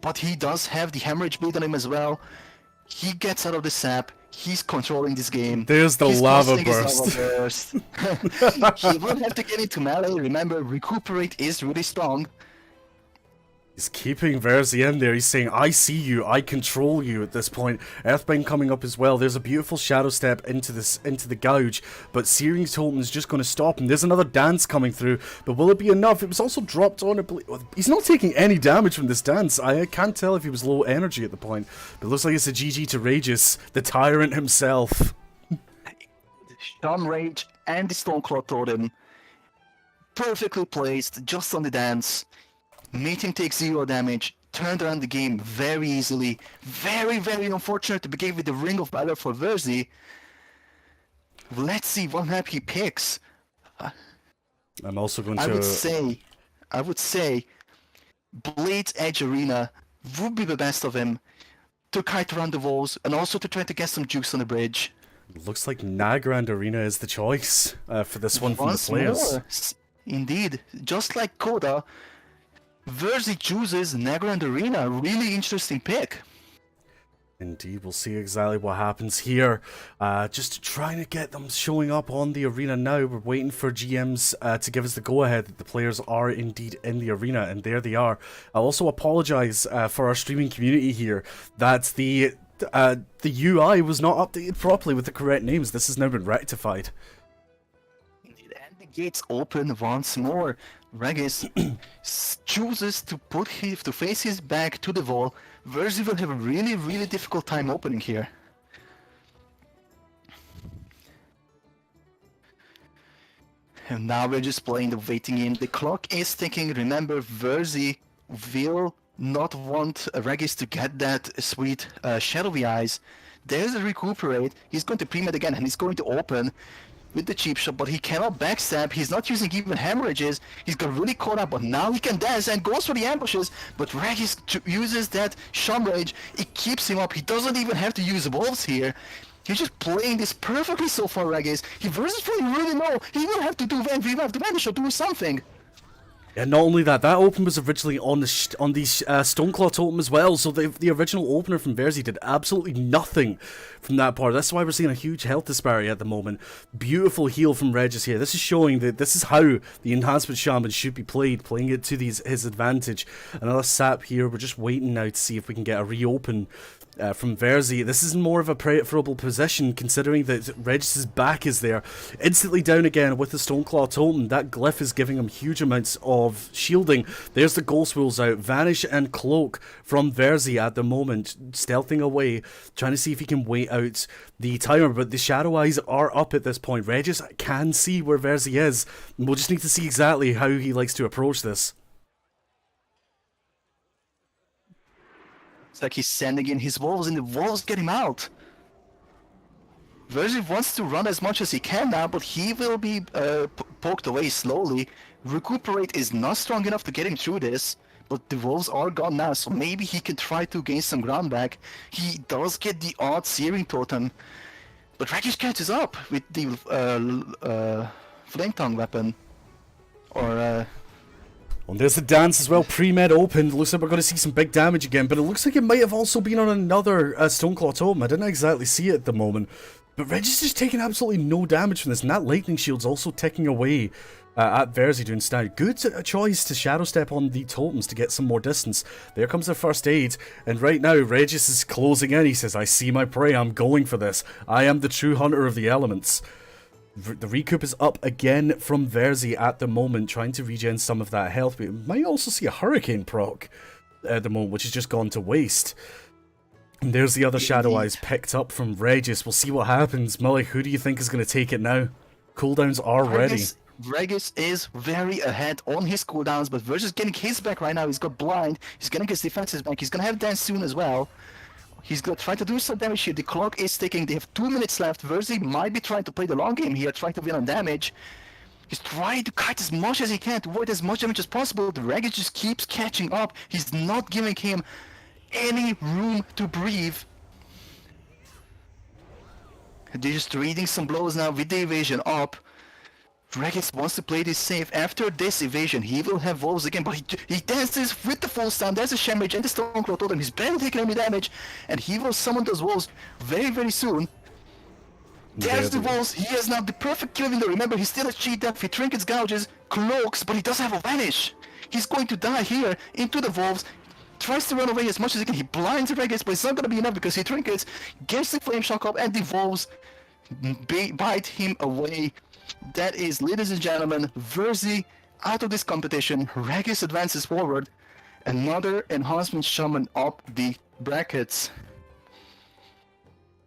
B: but he does have the hemorrhage bleed on him as well. He gets out of the sap. He's controlling this game.
A: There's the lava burst.
B: He will have to get into melee. Remember, recuperate is really strong.
A: He's keeping Verizzi in there. He's saying, I see you, I control you at this point. Earthbind coming up as well. There's a beautiful Shadow Step into the gouge, but Searing Totem is just going to stop him. There's another dance coming through, but will it be enough? It was also dropped on. He's not taking any damage from this dance. I can't tell if he was low energy at the point, but it looks like it's a GG to Regis, the tyrant himself.
B: Sham Rage and the Stoneclaw Totem perfectly placed just on the dance. Meeting takes 0 damage. turned around the game very easily. Very, very unfortunate to begin with the Ring of Valor for Verizzi. Let's see what map he picks.
A: I'm also going to...
B: I would say Blade's Edge Arena would be the best of him to kite around the walls and also to try to get some jukes on the bridge.
A: Looks like Nagrand Arena is the choice for this one from the players.
B: More. Indeed, just like Coda, Verizzi chooses Nagrand Arena. Really interesting pick.
A: Indeed, we'll see exactly what happens here. Just trying to get them showing up on the arena now. We're waiting for GMs to give us the go-ahead that the players are indeed in the arena, and there they are. I'll also apologise for our streaming community here that the UI was not updated properly with the correct names. This has now been rectified.
B: Indeed, and the gates open once more. Regis chooses to face his back to the wall. Verizzi will have a really, really difficult time opening here. And now we're just playing the waiting game. The clock is ticking. Remember, Verizzi will not want Regis to get that sweet shadowy eyes. There's a recuperate. He's going to pre-med again, and he's going to open with the cheap shot, but he cannot backstab. He's not using even hemorrhages. He's got really caught up, but now he can dance and goes for the ambushes. But Regis uses that Sham Rage. It keeps him up. He doesn't even have to use wolves here. He's just playing this perfectly so far, Regis. He versus really low. He will have to do the vanish or do something.
A: Yeah, not only that, that open was originally on the Stoneclaw totem as well, so the original opener from Verizzi did absolutely nothing from that part. That's why we're seeing a huge health disparity at the moment. Beautiful heal from Regis here. This is showing that this is how the Enhancement Shaman should be played, playing it to his advantage. Another sap here. We're just waiting now to see if we can get a reopen from Verizzi. This is more of a preferable position considering that Regis's back is there. Instantly down again with the Stoneclaw totem. That glyph is giving him huge amounts of shielding. There's the Ghost Rules out. Vanish and Cloak from Verizzi at the moment. Stealthing away, trying to see if he can wait out the timer, but the Shadow Eyes are up at this point. Regis can see where Verizzi is. We'll just need to see exactly how he likes to approach this.
B: It's like he's sending in his wolves and the wolves get him out. Verizzi wants to run as much as he can now, but he will be poked away slowly. Recuperate is not strong enough to get him through this, but the wolves are gone now, so maybe he can try to gain some ground back. He does get the odd Searing Totem, but Regis catches up with the Flame Tongue weapon. Or
A: And there's the dance as well, pre-med opened. Looks like we're going to see some big damage again, but it looks like it might have also been on another Stoneclaw totem. I didn't exactly see it at the moment. But Regis is taking absolutely no damage from this, and that Lightning Shield's also ticking away at Verizzi doing stand. Good choice to Shadow Step on the totems to get some more distance. There comes the first aid, and right now Regis is closing in. He says, I see my prey, I'm going for this. I am the true hunter of the elements. The recoup is up again from Verizzi at the moment, trying to regen some of that health. We might also see a Hurricane proc at the moment, which has just gone to waste. And there's the other Shadow Eyes picked up from Regis. We'll see what happens. Mullich, who do you think is going to take it now? Cooldowns are ready.
B: Regis is very ahead on his cooldowns, but Verizzi is getting his back right now. He's got blind. He's getting his defenses back. He's going to have dance soon as well. He's going to try to do some damage here. The clock is ticking. They have 2 minutes left. Verizzi might be trying to play the long game here, trying to win on damage. He's trying to kite as much as he can to avoid as much damage as possible. The Regis just keeps catching up. He's not giving him any room to breathe. They're just trading some blows now with the evasion up. Regis wants to play this safe. After this evasion, he will have wolves again, but he dances with the full stun. There's a Shamrage and the Stoneclaw Totem. He's barely taking any damage, and he will summon those wolves very, very soon. There's the wolves. He has now the perfect kill window. Remember, he still has cheat death. He trinkets, gouges, cloaks, but he does have a vanish. He's going to die here into the wolves. Tries to run away as much as he can. He blinds Regis, but it's not going to be enough because he trinkets, gets the flame shock up, and the wolves bite him away. That is, ladies and gentlemen, Verizzi out of this competition. Regis advances forward. Another Enhancement Shaman up the brackets.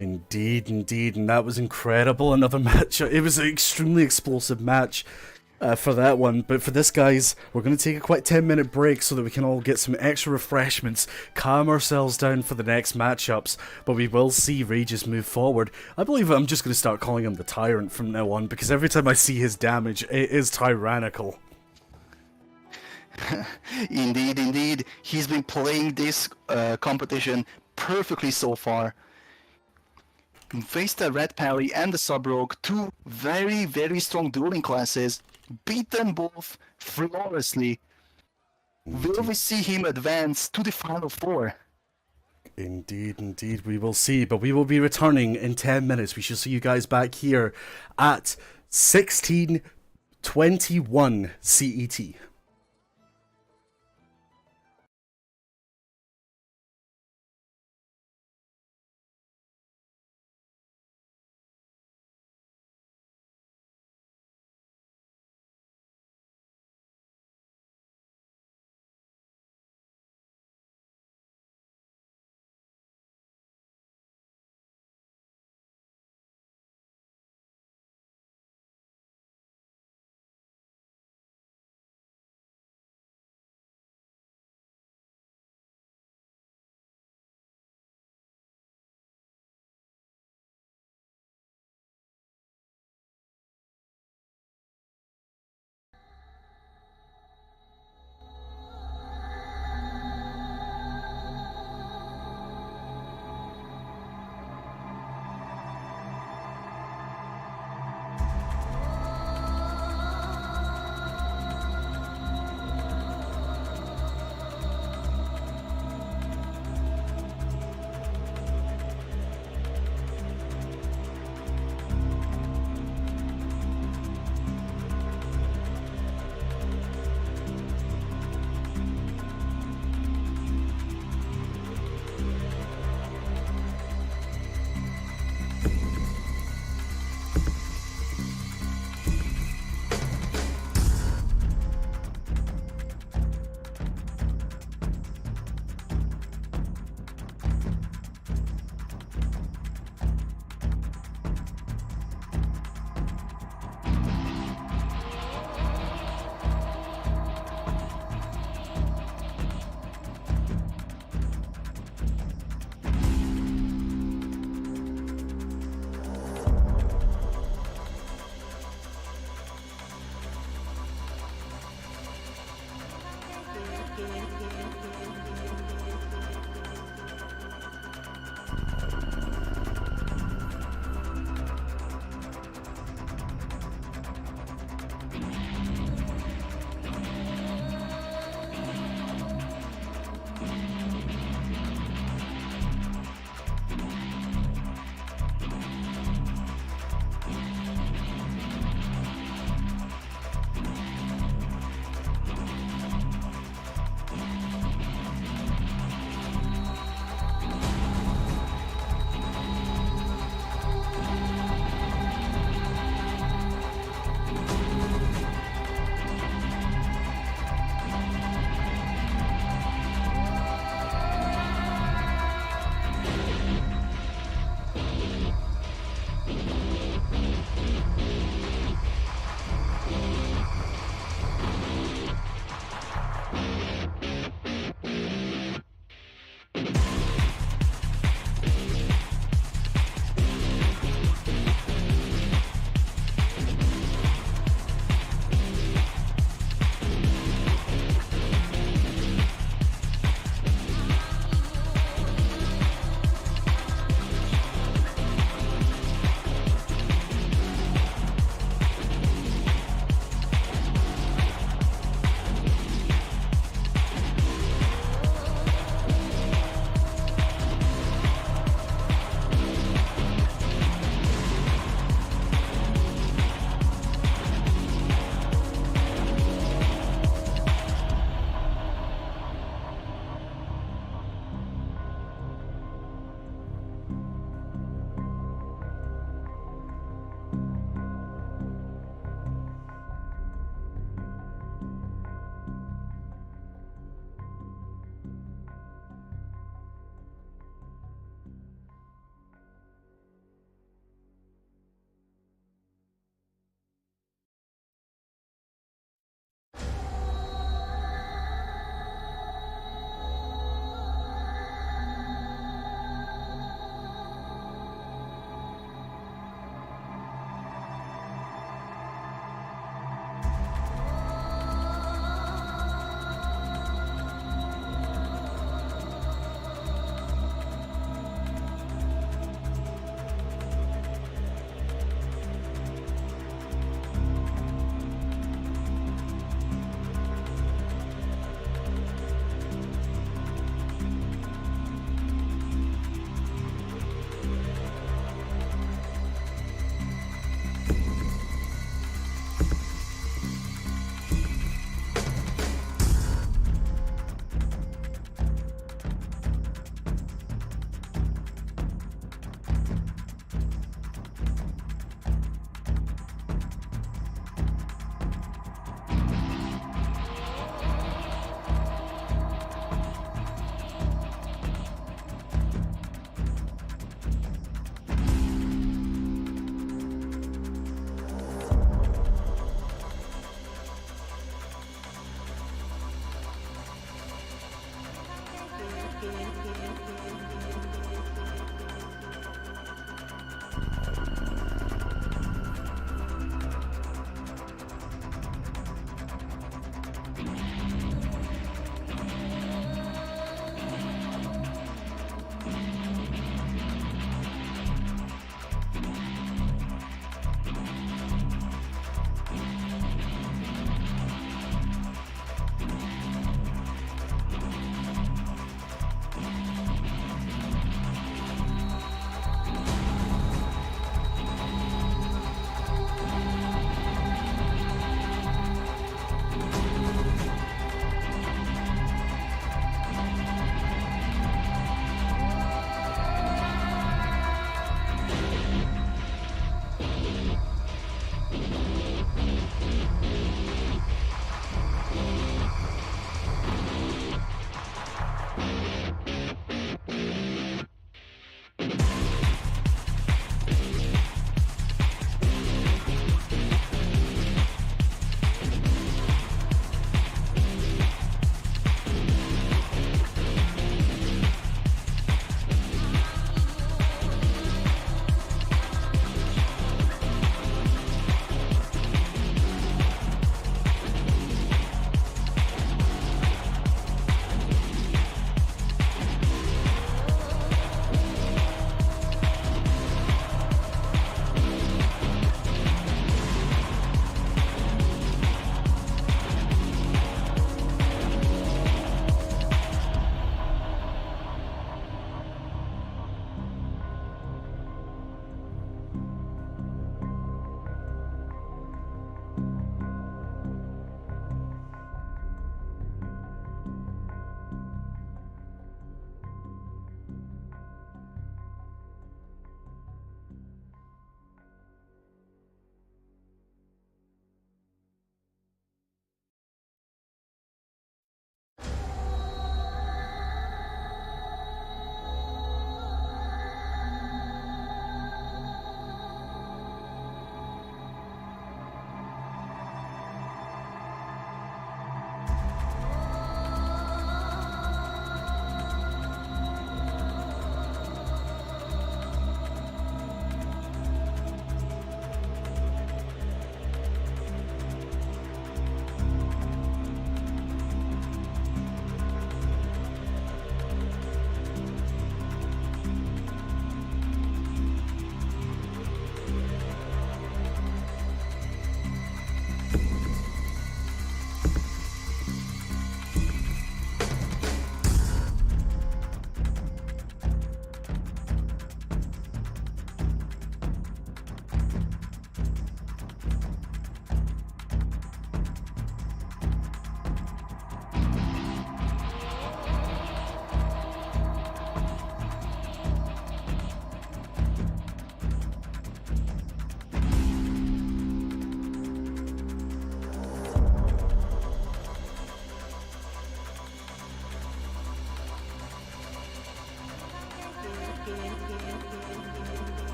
A: Indeed, indeed, and that was incredible. Another match. It was an extremely explosive match. for that one. But for this, guys, we're going to take a quick 10-minute break so that we can all get some extra refreshments, calm ourselves down for the next matchups. But we will see Regis move forward. I believe I'm just going to start calling him the Tyrant from now on, because every time I see his damage, it is tyrannical.
B: Indeed, indeed. He's been playing this competition perfectly so far. Faced the Red Parry and the Sub Rogue, two very, very strong dueling classes, beat them both flawlessly. Will we see him advance to the Final Four?
A: Indeed, indeed, we will see. But we will be returning in 10 minutes. We shall see you guys back here at 16:21 CET.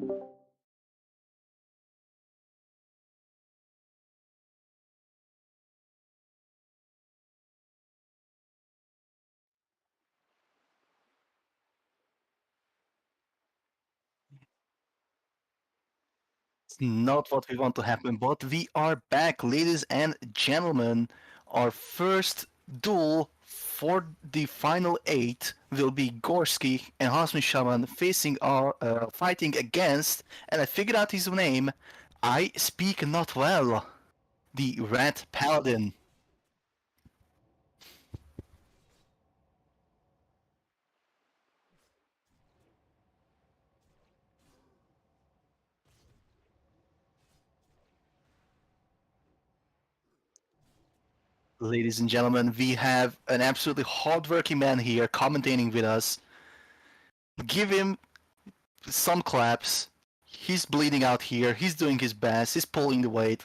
B: It's not what we want to happen, but we are back, ladies and gentlemen. Our first duel for the final 8 will be Gorski and Hasmi Shaman facing our fighting against, and I figured out his name. I speak not well. The Red Paladin. Ladies and gentlemen, we have an absolutely hardworking man here commentating with us. Give him some claps. He's bleeding out here. He's doing his best. He's pulling the weight.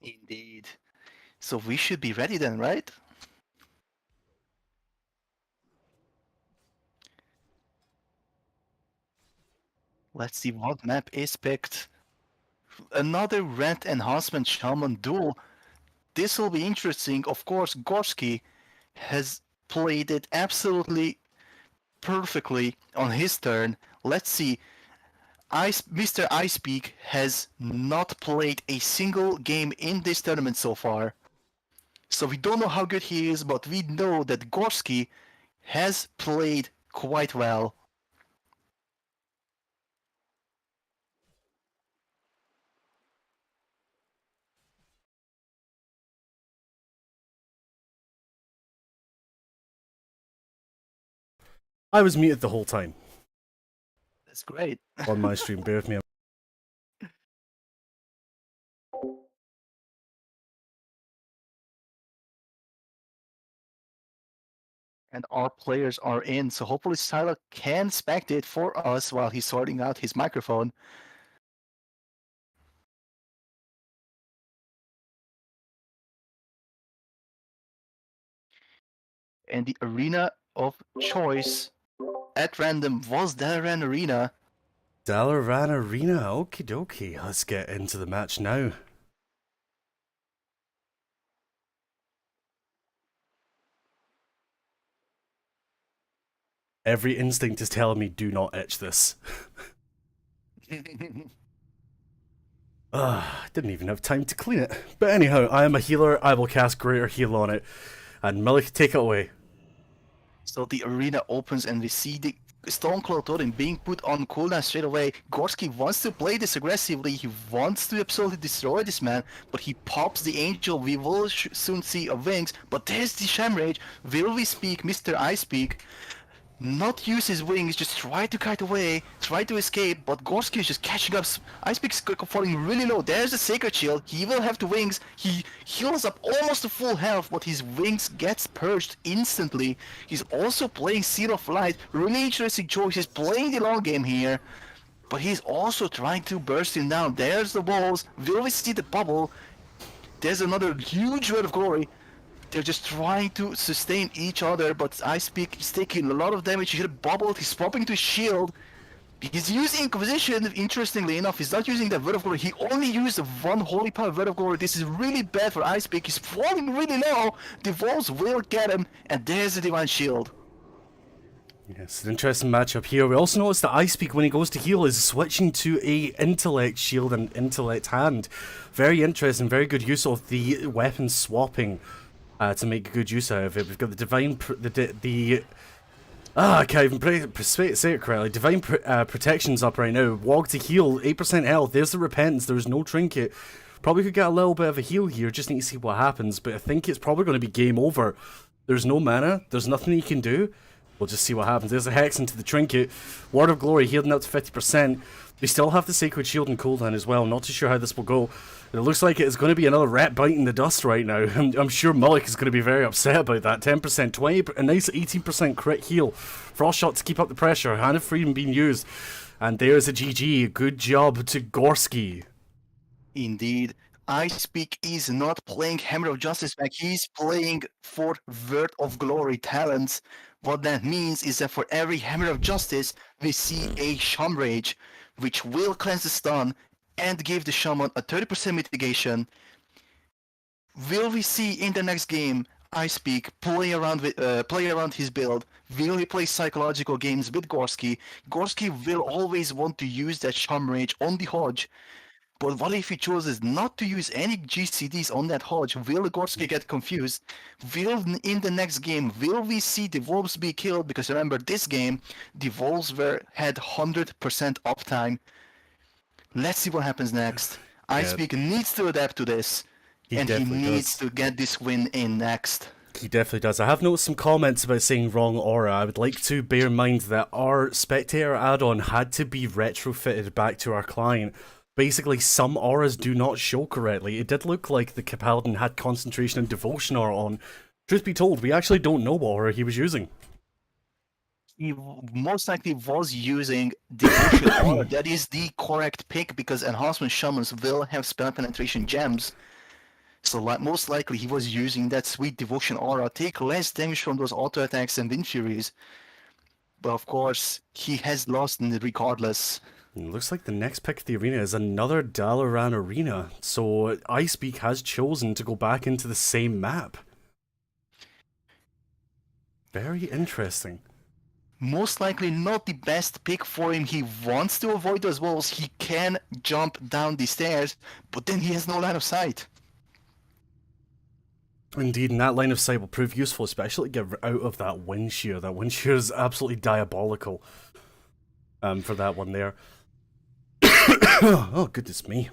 B: Indeed. So we should be ready then, right? Let's see what map is picked. Another Red Enhancement Shaman duel. This will be interesting. Of course, Gorski has played it absolutely perfectly on his turn. Let's see. Mr. ISpeak has not played a single game in this tournament so far. So we don't know how good he is, but we know that Gorski has played quite well.
A: I was muted the whole time
B: That's great.
A: on my stream. Bear with me.
B: And our players are in, so hopefully Sylah can spectate for us while he's sorting out his microphone. And the arena of choice at random was Dalaran Arena.
A: Dalaran Arena. Okie dokie. Let's get into the match now. Every instinct is telling me do not etch this. Didn't even have time to clean it. But anyhow, I am a healer. I will cast Greater Heal on it. And Mullich, take it away.
B: So the arena opens and we see the Stormcloud Totem being put on cooldown straight away. Gorski wants to play this aggressively. He wants to absolutely destroy this man, but he pops the Angel. We will soon see a Wings, but there's the Shamrage. Will we speak Mr. ISpeak? Not use his wings, just try to kite away, try to escape, but Gorski is just catching up. ISpeak's falling really low. There's the Sacred Shield. He will have the wings. He heals up almost to full health, but his wings gets purged instantly. He's also playing Seal of Light. Really interesting choice. He's playing the long game here, but he's also trying to burst him down. There's the walls. Will we see the bubble? There's another huge Word of Glory. They're just trying to sustain each other, but ISpeak is taking a lot of damage. He hit bubbled, he's popping to his shield. He's using Inquisition, interestingly enough. He's not using that Word of Glory. He only used one Holy Power Word of Glory. This is really bad for ISpeak. He's falling really low. The walls will get him, and there's the Divine Shield.
A: Yes, an interesting matchup here. We also notice that ISpeak, when he goes to heal, is switching to a Intellect Shield and Intellect Hand. Very interesting, very good use of the weapon swapping. To make good use out of it. We've got the Divine... I can't even say it correctly. Divine Protection's up right now. Wog to heal, 8% health. There's the Repentance. There's no Trinket. Probably could get a little bit of a heal here. Just need to see what happens. But I think it's probably going to be game over. There's no mana. There's nothing he can do. We'll just see what happens. There's a Hex into the Trinket. Word of Glory healed up to 50%. They still have the Sacred Shield and cooldown as well. Not too sure how this will go. It looks like it's going to be another rat biting the dust right now. I'm sure Mullich is going to be very upset about that. 10%, 20, a nice 18% crit heal. Frost shot to keep up the pressure. Hand of Freedom being used. And there's a GG. Good job to Gorski.
B: Indeed. ISpeak is not playing Hammer of Justice back, he's playing for Word of Glory talents. What that means is that for every Hammer of Justice, we see a Sham Rage, which will cleanse the stun and give the Shaman a 30% mitigation. Will we see in the next game ISpeak play around his build? Will he play psychological games with Gorski? Gorski will always want to use that Sham Rage on the Hodge. But what if he chooses not to use any GCDs on that Hodge? Will Gorski get confused? Will in the next game, will we see the Wolves be killed? Because remember, this game, the Wolves had 100% uptime. Let's see what happens next.
A: Yeah.
B: ISpeak needs to adapt to this, and he needs to get this win in next.
A: He definitely does. I have noticed some comments about saying wrong aura. I would like to bear in mind that our Spectator add-on had to be retrofitted back to our client. Basically, some auras do not show correctly. It did look like the Paladin had Concentration and Devotion aura on. Truth be told, we actually don't know what aura he was using.
B: He most likely was using Devotion aura. That is the correct pick because Enhancement Shamans will have spell penetration gems. So most likely he was using that sweet Devotion aura. Take less damage from those auto attacks and Wind Furies. But of course, he has lost regardless.
A: It looks like the next pick of the arena is another Dalaran arena, so ISpeak has chosen to go back into the same map. Very interesting.
B: Most likely not the best pick for him. He wants to avoid those walls. He can jump down the stairs, but then he has no line of sight.
A: Indeed, and that line of sight will prove useful, especially to get out of that wind shear. That wind shear is absolutely diabolical for that one there. Oh, goodness me.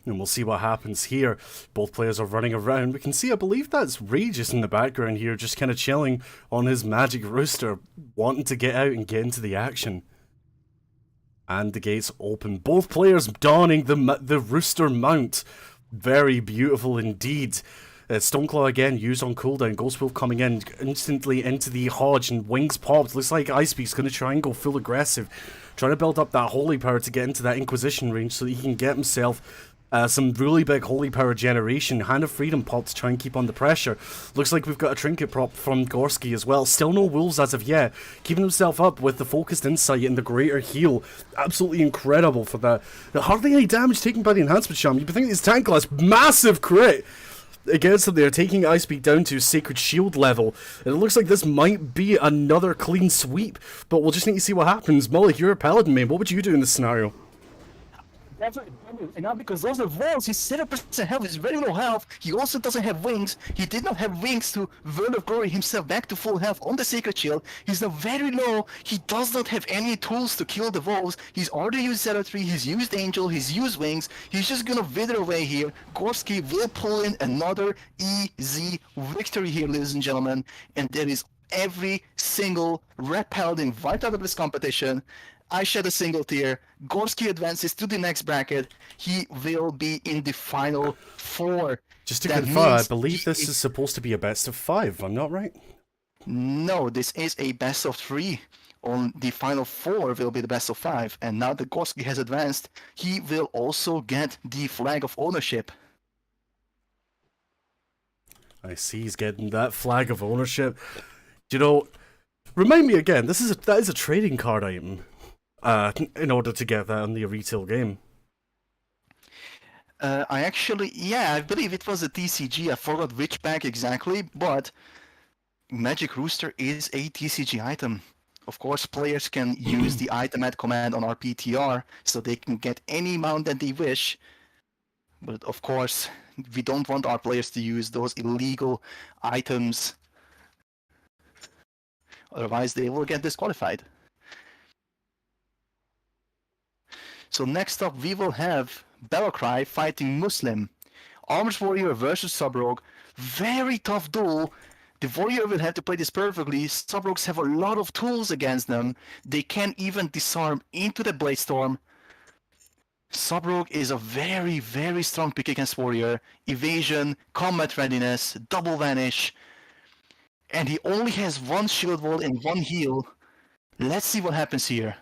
A: And we'll see what happens here. Both players are running around. We can see, I believe that's Regis in the background here, just kind of chilling on his magic rooster, wanting to get out and get into the action. And the gates open. Both players donning the rooster mount. Very beautiful indeed. Stoneclaw again used on cooldown. Ghostwolf coming in instantly into the Hodge and wings popped. Looks like ISpeak's going to try and go full aggressive. Trying to build up that holy power to get into that Inquisition range so that he can get himself some really big holy power generation. Hand of Freedom pop to try and keep on the pressure. Looks like we've got a trinket prop from Gorski as well. Still no wolves as of yet. Keeping himself up with the focused insight and the greater heal. Absolutely incredible for that. Hardly any damage taken by the enhancement sham. You'd be thinking his tank class, massive crit against them there, taking ISpeak down to Sacred Shield level. And it looks like this might be another clean sweep, but we'll just need to see what happens. Mullich, you're a Paladin main. What would you do in this scenario?
B: Definitely, and not because those are walls. He's 7% health. He's very low health. He also doesn't have wings. He did not have wings to Word of Glory himself back to full health on the Sacred Shield. He's now very low. He does not have any tools to kill the wolves. He's already used Zealotry. He's used Angel. He's used Wings. He's just gonna wither away here. Gorski will pull in another easy victory here, ladies and gentlemen. And that is every single Red Paladin right out of this competition. I shed a single tear. Gorski advances to the next bracket. He will be in the final 4.
A: Just to confirm, I believe this is supposed to be a best of 5, I'm not right?
B: No, this is a best of 3. On the final 4 will be the best of 5. And now that Gorski has advanced, he will also get the Flag of Ownership.
A: I see he's getting that Flag of Ownership. You know, remind me again, that is a trading card item. In order to get that in the retail game.
B: I believe it was a TCG. I forgot which pack exactly, but Magic Rooster is a TCG item. Of course, players can use the item add command on our PTR, so they can get any mount that they wish. But of course, we don't want our players to use those illegal items. Otherwise, they will get disqualified. So next up, we will have Bellacry fighting Muslim. Armored Warrior versus Subrogue. Very tough duel. The Warrior will have to play this perfectly. Subrogues have a lot of tools against them. They can even disarm into the Blade Storm. Subrogue is a very, very strong pick against Warrior. Evasion, combat readiness, double vanish. And he only has one shield wall and one heal. Let's see what happens here.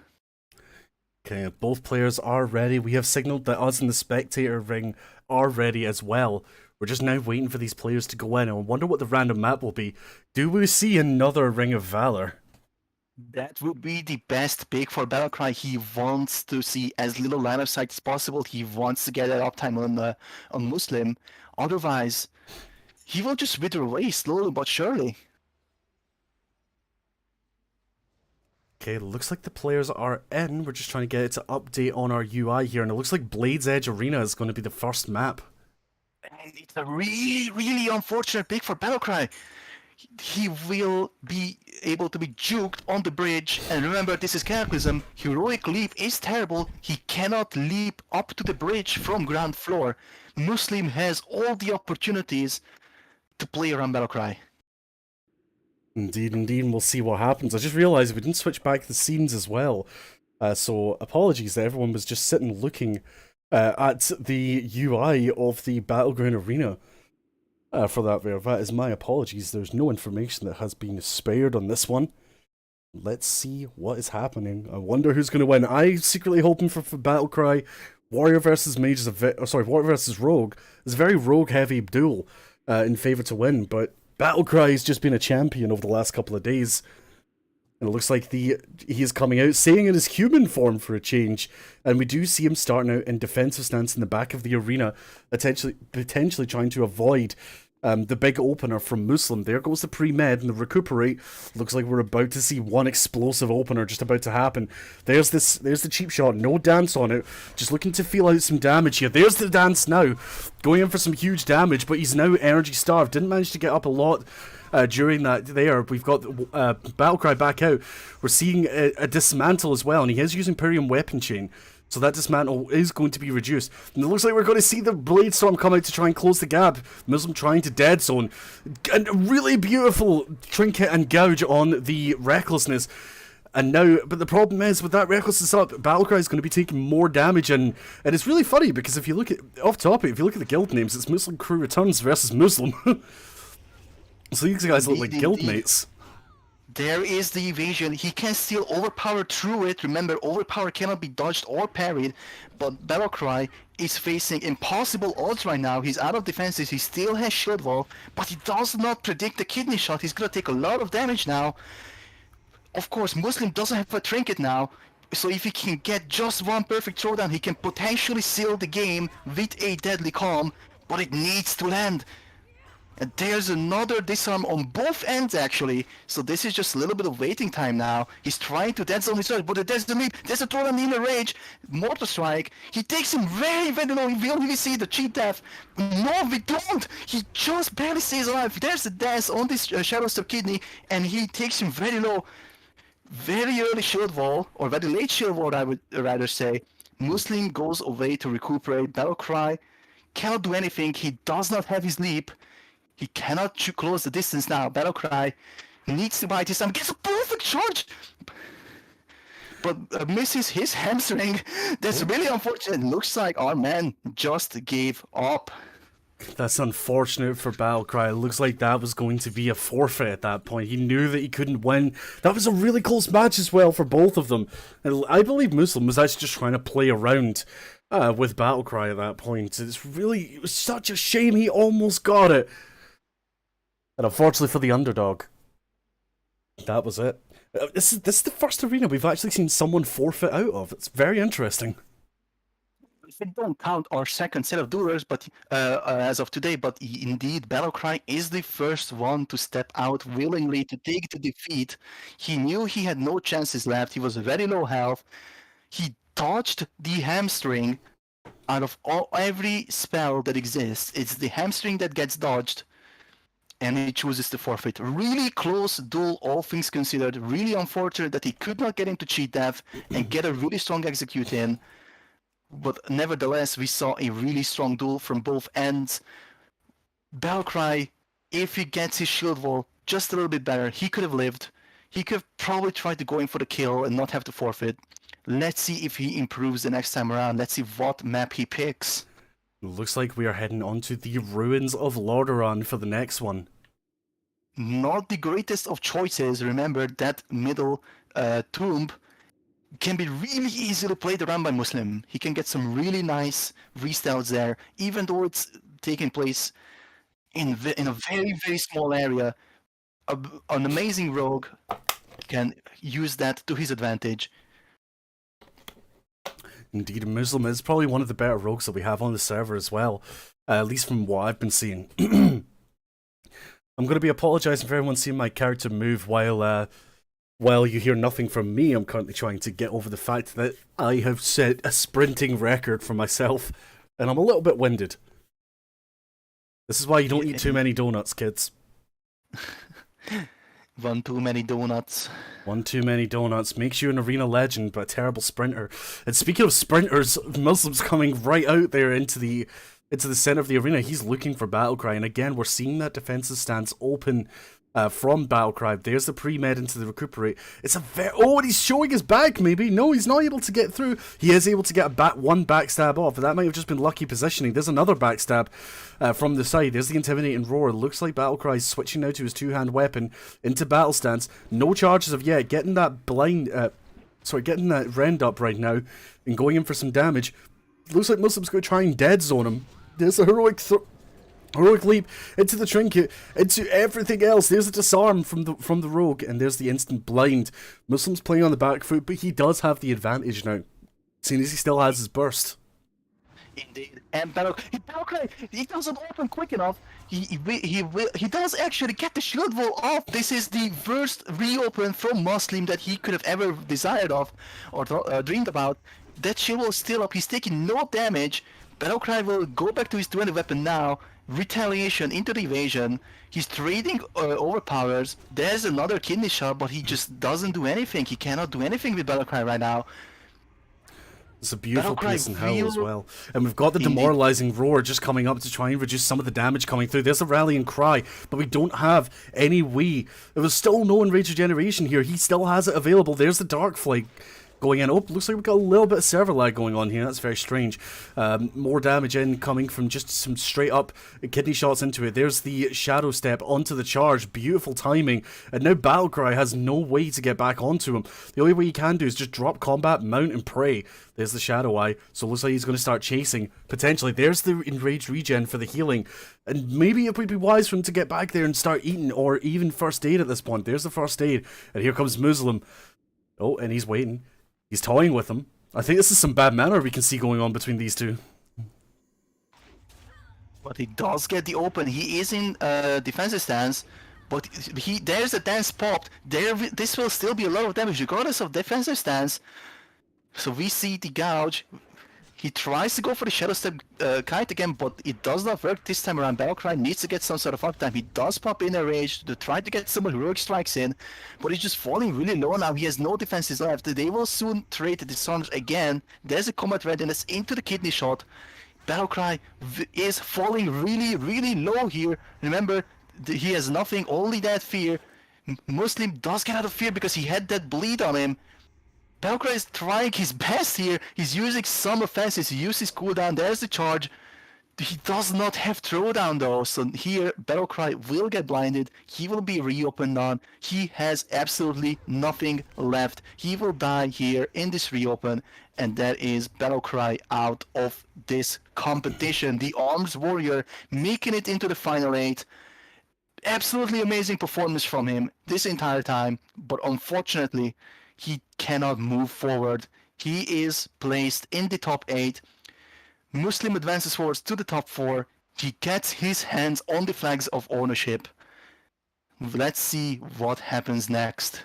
A: Okay, both players are ready. We have signaled that us in the spectator ring are ready as well. We're just now waiting for these players to go in. I wonder what the random map will be. Do we see another Ring of Valor?
B: That would be the best pick for Battlecry. He wants to see as little line of sight as possible. He wants to get that uptime on Muslim. Otherwise, he will just wither away slowly but surely.
A: Okay, looks like the players are in. We're just trying to get it to update on our UI here, and it looks like Blade's Edge Arena is going to be the first map.
B: And it's a really, really unfortunate pick for Battlecry. He will be able to be juked on the bridge, and remember, this is Cataclysm. Heroic Leap is terrible. He cannot leap up to the bridge from ground floor. Muslim has all the opportunities to play around Battlecry.
A: Indeed, indeed, and we'll see what happens. I just realised we didn't switch back the scenes as well. So apologies that everyone was just sitting looking at the UI of the Battleground Arena for that there. That is my apologies. There's no information that has been spared on this one. Let's see what is happening. I wonder who's going to win. I secretly hoping for Battlecry. Warrior versus Mage is Warrior versus Rogue is a very rogue-heavy duel in favour to win, but Battlecry has just been a champion over the last couple of days. And it looks like he is coming out, saying in his human form for a change. And we do see him starting out in defensive stance in the back of the arena, potentially trying to avoid the big opener from Muslim. There goes the pre-med and the recuperate. Looks like we're about to see one explosive opener just about to happen. There's the cheap shot, no dance on it. Just looking to feel out some damage here. There's the dance now. Going in for some huge damage, but he's now energy starved. Didn't manage to get up a lot during that there. We've got Battlecry back out. We're seeing a dismantle as well, and he is using Podium weapon chain. So that dismantle is going to be reduced. And it looks like we're going to see the Blade Storm come out to try and close the gap. Muslim trying to dead zone. And a really beautiful trinket and gouge on the Recklessness. And now, but the problem is, with that Recklessness up, Battlecry is going to be taking more damage. And it's really funny, because if you look at, off topic, if you look at the guild names, it's Muslim Crew Returns versus Muslim. So these guys look like guild mates.
B: There is the evasion. He can still overpower through it. Remember, overpower cannot be dodged or parried, but Battlecry is facing impossible odds right now. He's out of defenses. He still has shield wall, but he does not predict the kidney shot. He's gonna take a lot of damage now. Of course, Muslim doesn't have a trinket now, so if he can get just one perfect throwdown, he can potentially seal the game with a deadly calm, but it needs to land. And there's another disarm on both ends, actually. So this is just a little bit of waiting time now. He's trying to dead zone his Sarge, but it doesn't leap. There's a throw on the rage. Mortar strike. He takes him very, very low. We only see the cheat death. No, we don't. He just barely stays alive. There's the dash on this Shadow Step Kidney, and he takes him very low. Very early shield wall, or very late shield wall, I would rather say. Muslim goes away to recuperate. Battlecry cannot do anything. He does not have his leap. He cannot close the distance now. Battlecry needs to bite his time. Gets a perfect charge! But misses his hamstring. That's really unfortunate. Looks like our man just gave up.
A: That's unfortunate for Battlecry. It looks like that was going to be a forfeit at that point. He knew that he couldn't win. That was a really close match as well for both of them. And I believe Muslim was actually just trying to play around with Battlecry at that point. It was such a shame he almost got it. And unfortunately for the underdog, that was it. This is the first arena we've actually seen someone forfeit out of. It's very interesting.
B: If we don't count our second set of duelers, but as of today, but indeed, Battlecry is the first one to step out willingly to take the defeat. He knew he had no chances left. He was very low health. He dodged the hamstring. Out of every spell that exists, it's the hamstring that gets dodged. And he chooses to forfeit. Really close duel, all things considered. Really unfortunate that he could not get into cheat death and get a really strong execute in. But nevertheless, we saw a really strong duel from both ends. Battlecry, if he gets his shield wall, just a little bit better. He could have lived. He could have probably tried to go in for the kill and not have to forfeit. Let's see if he improves the next time around. Let's see what map he picks.
A: Looks like we are heading onto the ruins of Lordaeron for the next one.
B: Not the greatest of choices. Remember, that middle tomb can be really easily played around by Muslim. He can get some really nice restarts there, even though it's taking place in a very, very small area. An amazing rogue can use that to his advantage.
A: Indeed, Muslim is probably one of the better rogues that we have on the server as well, at least from what I've been seeing. I'm going to be apologising for everyone seeing my character move while you hear nothing from me. I'm currently trying to get over the fact that I have set a sprinting record for myself, and I'm a little bit winded. This is why you don't eat too many donuts, kids.
B: One too many donuts.
A: One too many donuts makes you an arena legend, but a terrible sprinter. And speaking of sprinters, Muslim's coming right out there into the center of the arena. He's looking for Battlecry, and again, we're seeing that defensive stance open from Battlecry. There's the pre-med into the recuperate. It's a oh, and he's showing his back, maybe. No, he's not able to get through. He is able to get one backstab off, but that might have just been lucky positioning. There's another backstab from the side. There's the intimidating roar. Looks like Battlecry is switching now to his two-hand weapon into battle stance. No charges of yet. Getting that getting that rend up right now and going in for some damage. Looks like Muslim's going to try and dead zone him. There's a heroic leap into the trinket, into everything else. There's a disarm from the rogue, and there's the instant blind. Muslim's playing on the back foot, but he does have the advantage now, seeing as he still has his burst.
B: Indeed, and Battlecry, he doesn't open quick enough. He does actually get the shield wall off. This is the first reopen from Muslim that he could have ever desired of or dreamed about. That shield wall is still up. He's taking no damage. Battlecry will go back to his two-handed weapon now. Retaliation into the evasion. He's trading overpowers. There's another kidney shot, but he just doesn't do anything. He cannot do anything with Battlecry right now.
A: It's a beautiful piece in hell as well. And we've got the demoralizing roar just coming up to try and reduce some of the damage coming through. There's a rallying cry, but we don't have any way. There was still no enraged regeneration here. He still has it available. There's the dark flight going in. Oh, looks like we've got a little bit of server lag going on here. That's very strange. More damage in coming from just some straight up kidney shots into it. There's the shadow step onto the charge. Beautiful timing. And now Battlecry has no way to get back onto him. The only way he can do is just drop combat, mount and pray. There's the shadow eye. So it looks like he's going to start chasing. Potentially. There's the enraged regen for the healing. And maybe it would be wise for him to get back there and start eating, or even first aid at this point. There's the first aid. And here comes Muslim. Oh, and he's waiting. He's toying with him. I think this is some bad manner we can see going on between these two.
B: But he does get the open. He is in defensive stance, but there's a dance popped. This will still be a lot of damage regardless of defensive stance. So we see the gouge. He tries to go for the Shadow Step kite again, but it does not work this time around. Battlecry needs to get some sort of uptime. He does pop in a rage to try to get some heroic strikes in, but he's just falling really low now. He has no defenses left. They will soon trade the Disarms again. There's a combat readiness into the kidney shot. Battlecry is falling really, really low here. Remember, he has nothing, only that fear. Muslim does get out of fear because he had that bleed on him. Battlecry is trying his best here. He's using some offenses. He uses cooldown. There's the charge. He does not have throwdown though. So here, Battlecry will get blinded. He will be reopened on. He has absolutely nothing left. He will die here in this reopen. And that is Battlecry out of this competition. The Arms Warrior making it into the final 8. Absolutely amazing performance from him this entire time. But unfortunately, he cannot move forward. He is placed in the top 8. Muslim advances forward to the top 4. He gets his hands on the flags of ownership. Let's see what happens next.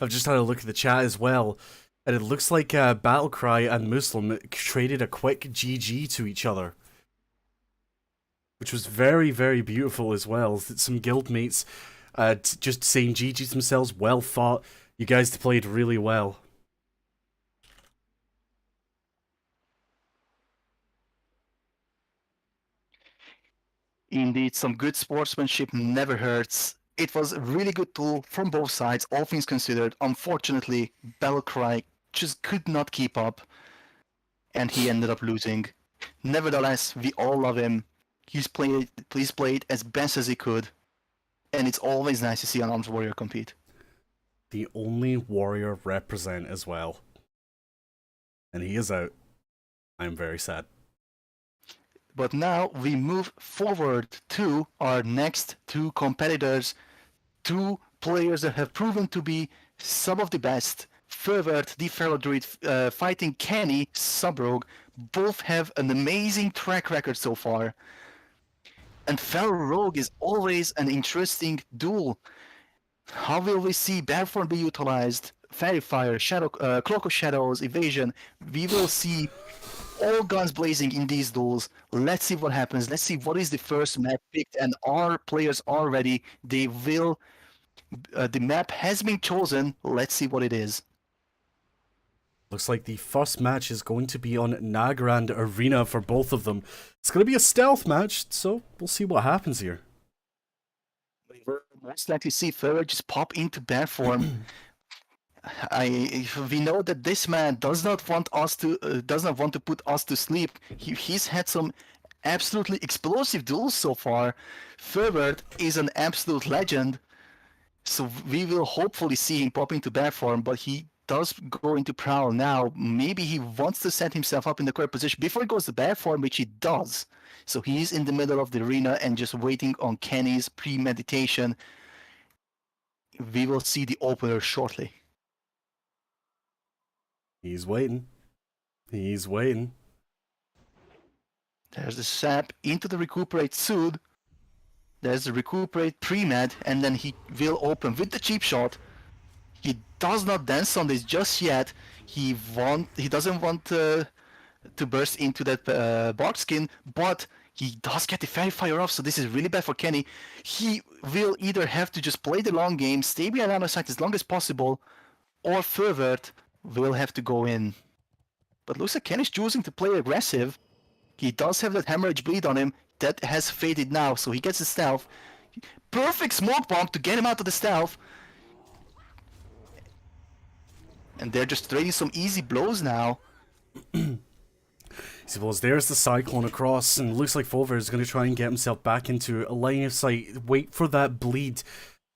A: I've just had a look at the chat as well, and it looks like Battlecry and Muslim traded a quick GG to each other, which was very, very beautiful as well. Some guildmates just saying GG's themselves. Well fought. You guys played really well.
B: Indeed, some good sportsmanship never hurts. It was a really good tool from both sides, all things considered. Unfortunately, Battlecry just could not keep up, and he ended up losing. Nevertheless, we all love him. He's played as best as he could, and it's always nice to see an Arms Warrior compete.
A: The only warrior represent as well. And he is out. I'm very sad.
B: But now we move forward to our next two competitors, two players that have proven to be some of the best. Fervert, the Feral Druid, fighting Kenny, Subrogue. Both have an amazing track record so far. And Feral Rogue is always an interesting duel. How will we see Bear form be utilized? Fairy Fire, Shadow, Cloak of Shadows, Evasion. We will see all guns blazing in these duels. Let's see what happens. Let's see what is the first map picked, and our players are ready. They will. The map has been chosen. Let's see what it is.
A: Looks like the first match is going to be on Nagrand Arena for both of them. It's going to be a stealth match, so we'll see what happens here.
B: We will most likely see Ferrer just pop into bear form. We know that this man does not want to put us to sleep. He's had some absolutely explosive duels so far. Fervert is an absolute legend, so we will hopefully see him pop into bear form, but he does go into prowl now. Maybe he wants to set himself up in the correct position before he goes to bear form, which he does. So he's in the middle of the arena and just waiting on Kenny's premeditation. We will see the opener shortly.
A: He's waiting. He's waiting.
B: There's the sap into the recuperate soothe. There's the recuperate pre-med, and then he will open with the cheap shot. He does not dance on this just yet. He doesn't want to burst into that bark skin, but he does get the fairy fire off, so this is really bad for Kenny. He will either have to just play the long game, stay behind line of sight as long as possible, or Fervert will have to go in. But looks like Kenny's choosing to play aggressive. He does have that hemorrhage bleed on him. That has faded now, so he gets the stealth. Perfect smoke bomb to get him out of the stealth. And they're just trading some easy blows now.
A: Suppose there's the cyclone across, and looks like Fulvar is going to try and get himself back into a line of sight. Wait for that bleed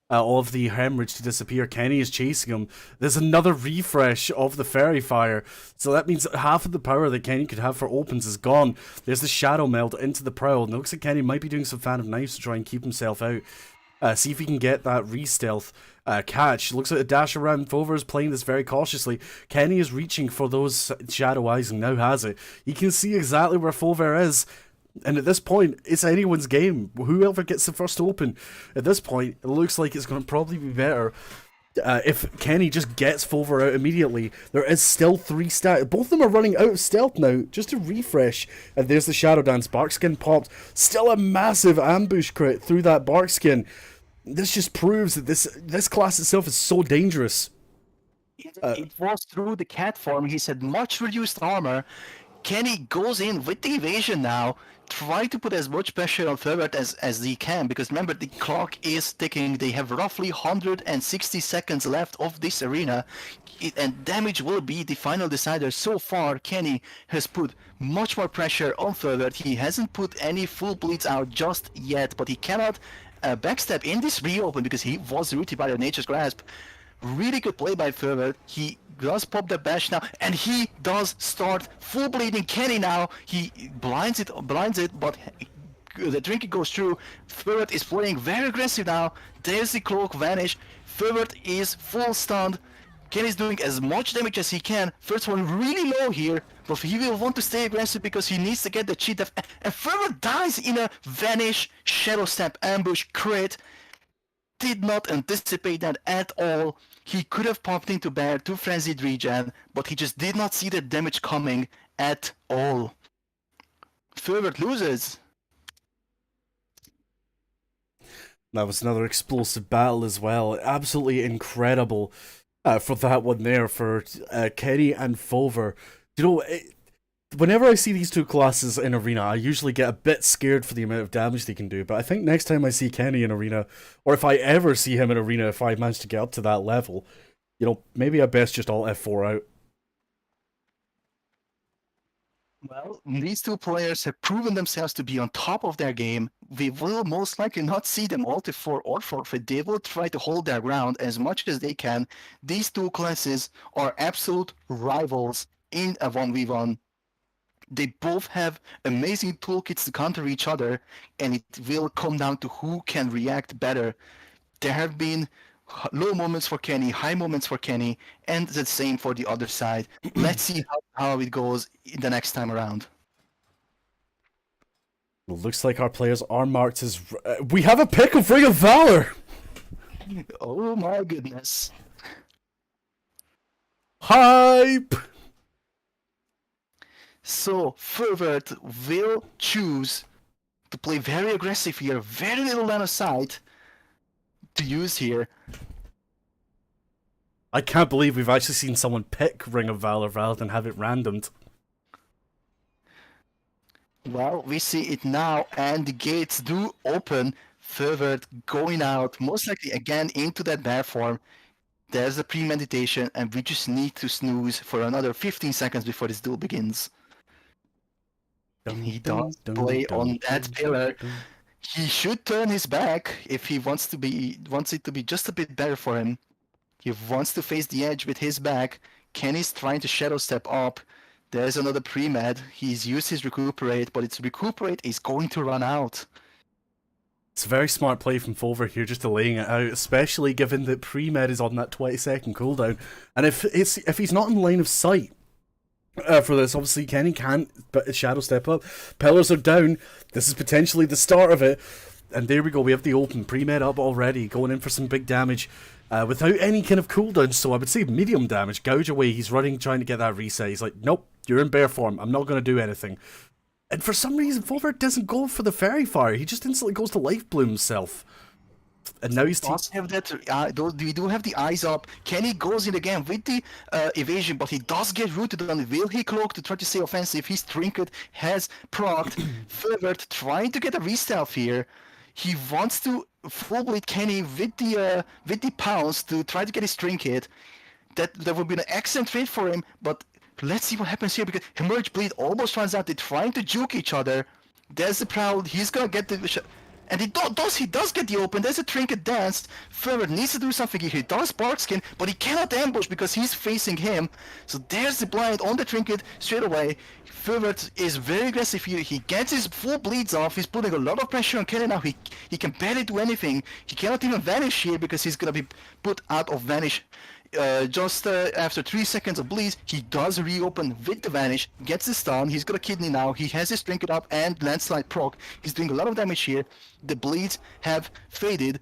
A: of the hemorrhage to disappear. Kenny is chasing him. There's another refresh of the fairy fire, so that means half of the power that Kenny could have for opens is gone. There's the shadow meld into the prowl, and it looks like Kenny might be doing some Phantom Knives to try and keep himself out. See if he can get that re-stealth catch. Looks like a dash around. Fulvar is playing this very cautiously. Kenny is reaching for those shadow eyes and now has it. He can see exactly where Fulvar is. And at this point, it's anyone's game. Whoever gets the first open. At this point, it looks like it's going to probably be better if Kenny just gets Fulvar out immediately. There is still 3 stats. Both of them are running out of stealth now. Just to refresh. And there's the Shadow Dance. Barkskin popped. Still a massive ambush crit through that Barkskin. This just proves that this class itself is so dangerous.
B: It was through the cat form. He said much reduced armor. Kenny goes in with the evasion now, try to put as much pressure on Fervert as he can, because remember, the clock is ticking. They have roughly 160 seconds left of this arena, and damage will be the final decider. So far, Kenny has put much more pressure on Fervert. He hasn't put any full bleeds out just yet, but he cannot backstep in this reopen because he was rooted by the Nature's Grasp. Really good play by Fervert. He does pop the bash now, and he does start full bleeding Kenny now. He blinds it, but the trinket goes through. Fervert is playing very aggressive now. There's the cloak vanish. Fervert is full stunned. Kenny's doing as much damage as he can. First one really low here, but he will want to stay aggressive because he needs to get the cheat. And Fervert dies in a vanish shadow step ambush crit. Did not anticipate that at all. He could have popped into bear to frenzied regen, but he just did not see the damage coming at all. Fervert loses.
A: That was another explosive battle as well. Absolutely incredible for that one there for Kenny and Fulvar. You know, whenever I see these two classes in Arena, I usually get a bit scared for the amount of damage they can do, but I think next time I see Kenny in Arena, or if I ever see him in Arena, if I manage to get up to that level, you know, maybe I best just alt F4 out.
B: Well, these two players have proven themselves to be on top of their game. We will most likely not see them alt F4 or forfeit. They will try to hold their ground as much as they can. These two classes are absolute rivals in a 1v1. They both have amazing toolkits to counter each other, and it will come down to who can react better. There have been low moments for Kenny, high moments for Kenny, and the same for the other side. Let's see how it goes the next time around.
A: It looks like our players are marked as... we have a pick of Ring of Valor!
B: Oh my goodness.
A: Hype!
B: So, Fulvar will choose to play very aggressive here, very little line of sight to use here.
A: I can't believe we've actually seen someone pick Ring of Valor rather than have it randomed.
B: Well, we see it now, and the gates do open. Fulvar going out, most likely again into that bear form. There's a premeditation, and we just need to snooze for another 15 seconds before this duel begins. He does play on that pillar. He should turn his back if he wants it to be just a bit better for him. He wants to face the edge with his back. Kenny's trying to shadow step up. There's another pre-med. He's used his recuperate, but its recuperate is going to run out.
A: It's a very smart play from Fulvar here, just delaying it out, especially given that pre-med is on that 20-second cooldown. And if he's not in line of sight for this, obviously Kenny can't shadow step up. Pillars are down. This is potentially the start of it. And there we go, we have the open pre-med up already, going in for some big damage. Without any kind of cooldown, so I would say medium damage. Gouge away, he's running, trying to get that reset. He's like, nope, you're in bear form, I'm not going to do anything. And for some reason, Fulvar doesn't go for the Fairy Fire, he just instantly goes to Life Bloom himself. And now he's...
B: have that, we do have the eyes up. Kenny goes in again with the evasion, but he does get rooted on. Will he cloak to try to stay offensive? His trinket has procced. Fulvar trying to get a re-stealth here. He wants to full bleed Kenny with the pounce to try to get his trinket. That would be an excellent trade for him, but let's see what happens here, because Emerge Bleed almost runs out. They're trying to juke each other. There's the Proud, he's gonna get the... And he does get the open. There's a trinket dance. Fulvar needs to do something here. He does Barkskin, but he cannot ambush because he's facing him. So there's the blind on the trinket straight away. Fulvar is very aggressive here. He gets his full bleeds off. He's putting a lot of pressure on Kenny now. He can barely do anything. He cannot even vanish here because he's gonna be put out of vanish. Just after 3 seconds of bleeds, he does reopen with the vanish, gets the stun. He's got a kidney now. He has his trinket up and landslide proc. He's doing a lot of damage here. The bleeds have faded,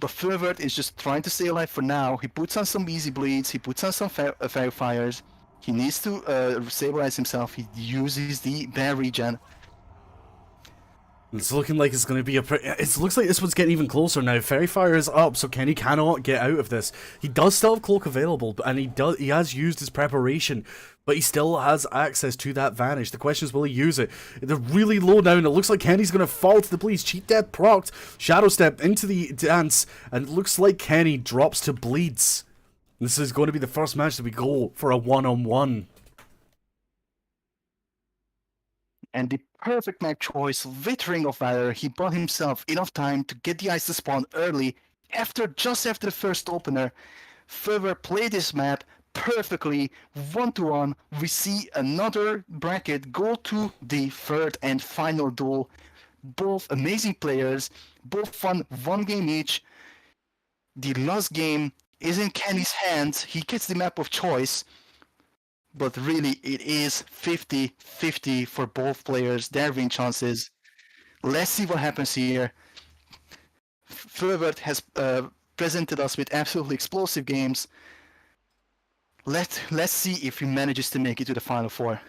B: but Fulvar is just trying to stay alive for now. He puts on some easy bleeds. He puts on some fire fires. He needs to stabilize himself. He uses the bear regen.
A: It's looking like it's going to be it looks like this one's getting even closer now. Fairy Fire is up, so Kenny cannot get out of this. He does still have Cloak available, and he has used his preparation, but he still has access to that Vanish. The question is, will he use it? They're really low now, and it looks like Kenny's going to fall to the bleeds. Cheat Death procced, Shadow Step into the dance, and it looks like Kenny drops to bleeds. This is going to be the first match that we go for a one-on-one.
B: And the perfect map choice with Ring of Valor. He bought himself enough time to get the ice to spawn early, just after the first opener. Fulvar played this map perfectly, 1-1. We see another bracket go to the third and final duel. Both amazing players, both won 1 game each. The last game is in Kenny's hands. He gets the map of choice. But really, it is 50-50 for both players, their win chances. Let's see what happens here. Fulvar has presented us with absolutely explosive games. Let's see if he manages to make it to the Final Four.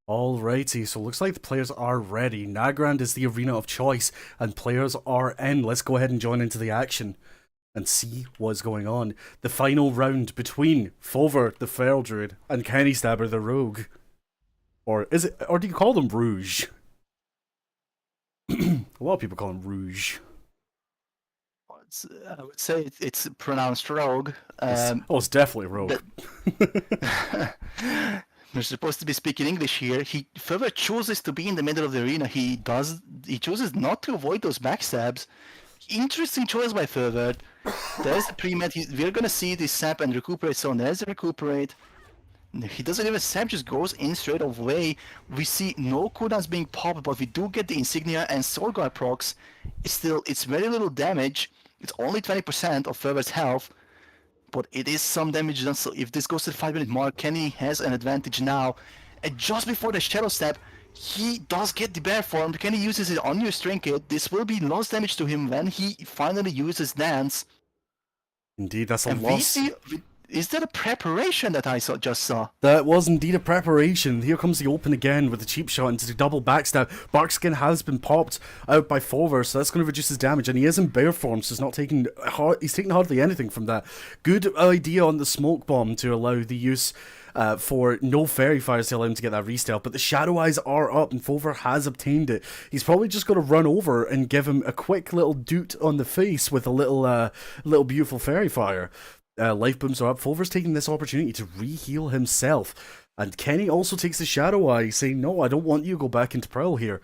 A: Alrighty, so looks like the players are ready. Nagrand is the arena of choice, and players are in. Let's go ahead and join into the action. and see what's going on. The final round between Fulvar, the Feral Druid, and Kenny Stabber, the Rogue. Or is it? Or do you call them Rouge? A lot of people call him Rouge.
B: I would say it's pronounced Rogue.
A: It's definitely Rogue.
B: We're supposed to be speaking English here. Fulvar chooses to be in the middle of the arena. He chooses not to avoid those backstabs. Interesting choice by Fulvar. There's the pre-med. We're gonna see the sap and recuperate. So there's the recuperate. He doesn't even sap, just goes in straight away. We see no cooldowns being popped, but we do get the insignia and sword guard procs. It's very little damage. It's only 20% of Fulvar's health, but it is some damage done. So if this goes to the 5-minute mark, Kenny has an advantage now. And just before the shadow step, he does get the bear form. Kenny uses it on your trinket. This will be lost damage to him when he finally uses dance.
A: Indeed, that's a loss.
B: Is that a preparation that I just saw?
A: That was indeed a preparation. Here comes the open again with the cheap shot into the double backstab. Barkskin has been popped out by Fulvar, so that's going to reduce his damage, and he is in bear form, so he's taking hardly anything from that. Good idea on the smoke bomb to allow the use for no fairy fires to allow him to get that restyle, but the shadow eyes are up and Fulvar has obtained it. He's probably just going to run over and give him a quick little doot on the face with a little beautiful fairy fire. Life booms are up. Fulvar's taking this opportunity to re-heal himself. And Kenny also takes the Shadow Eye, saying, no, I don't want you to go back into Prowl here.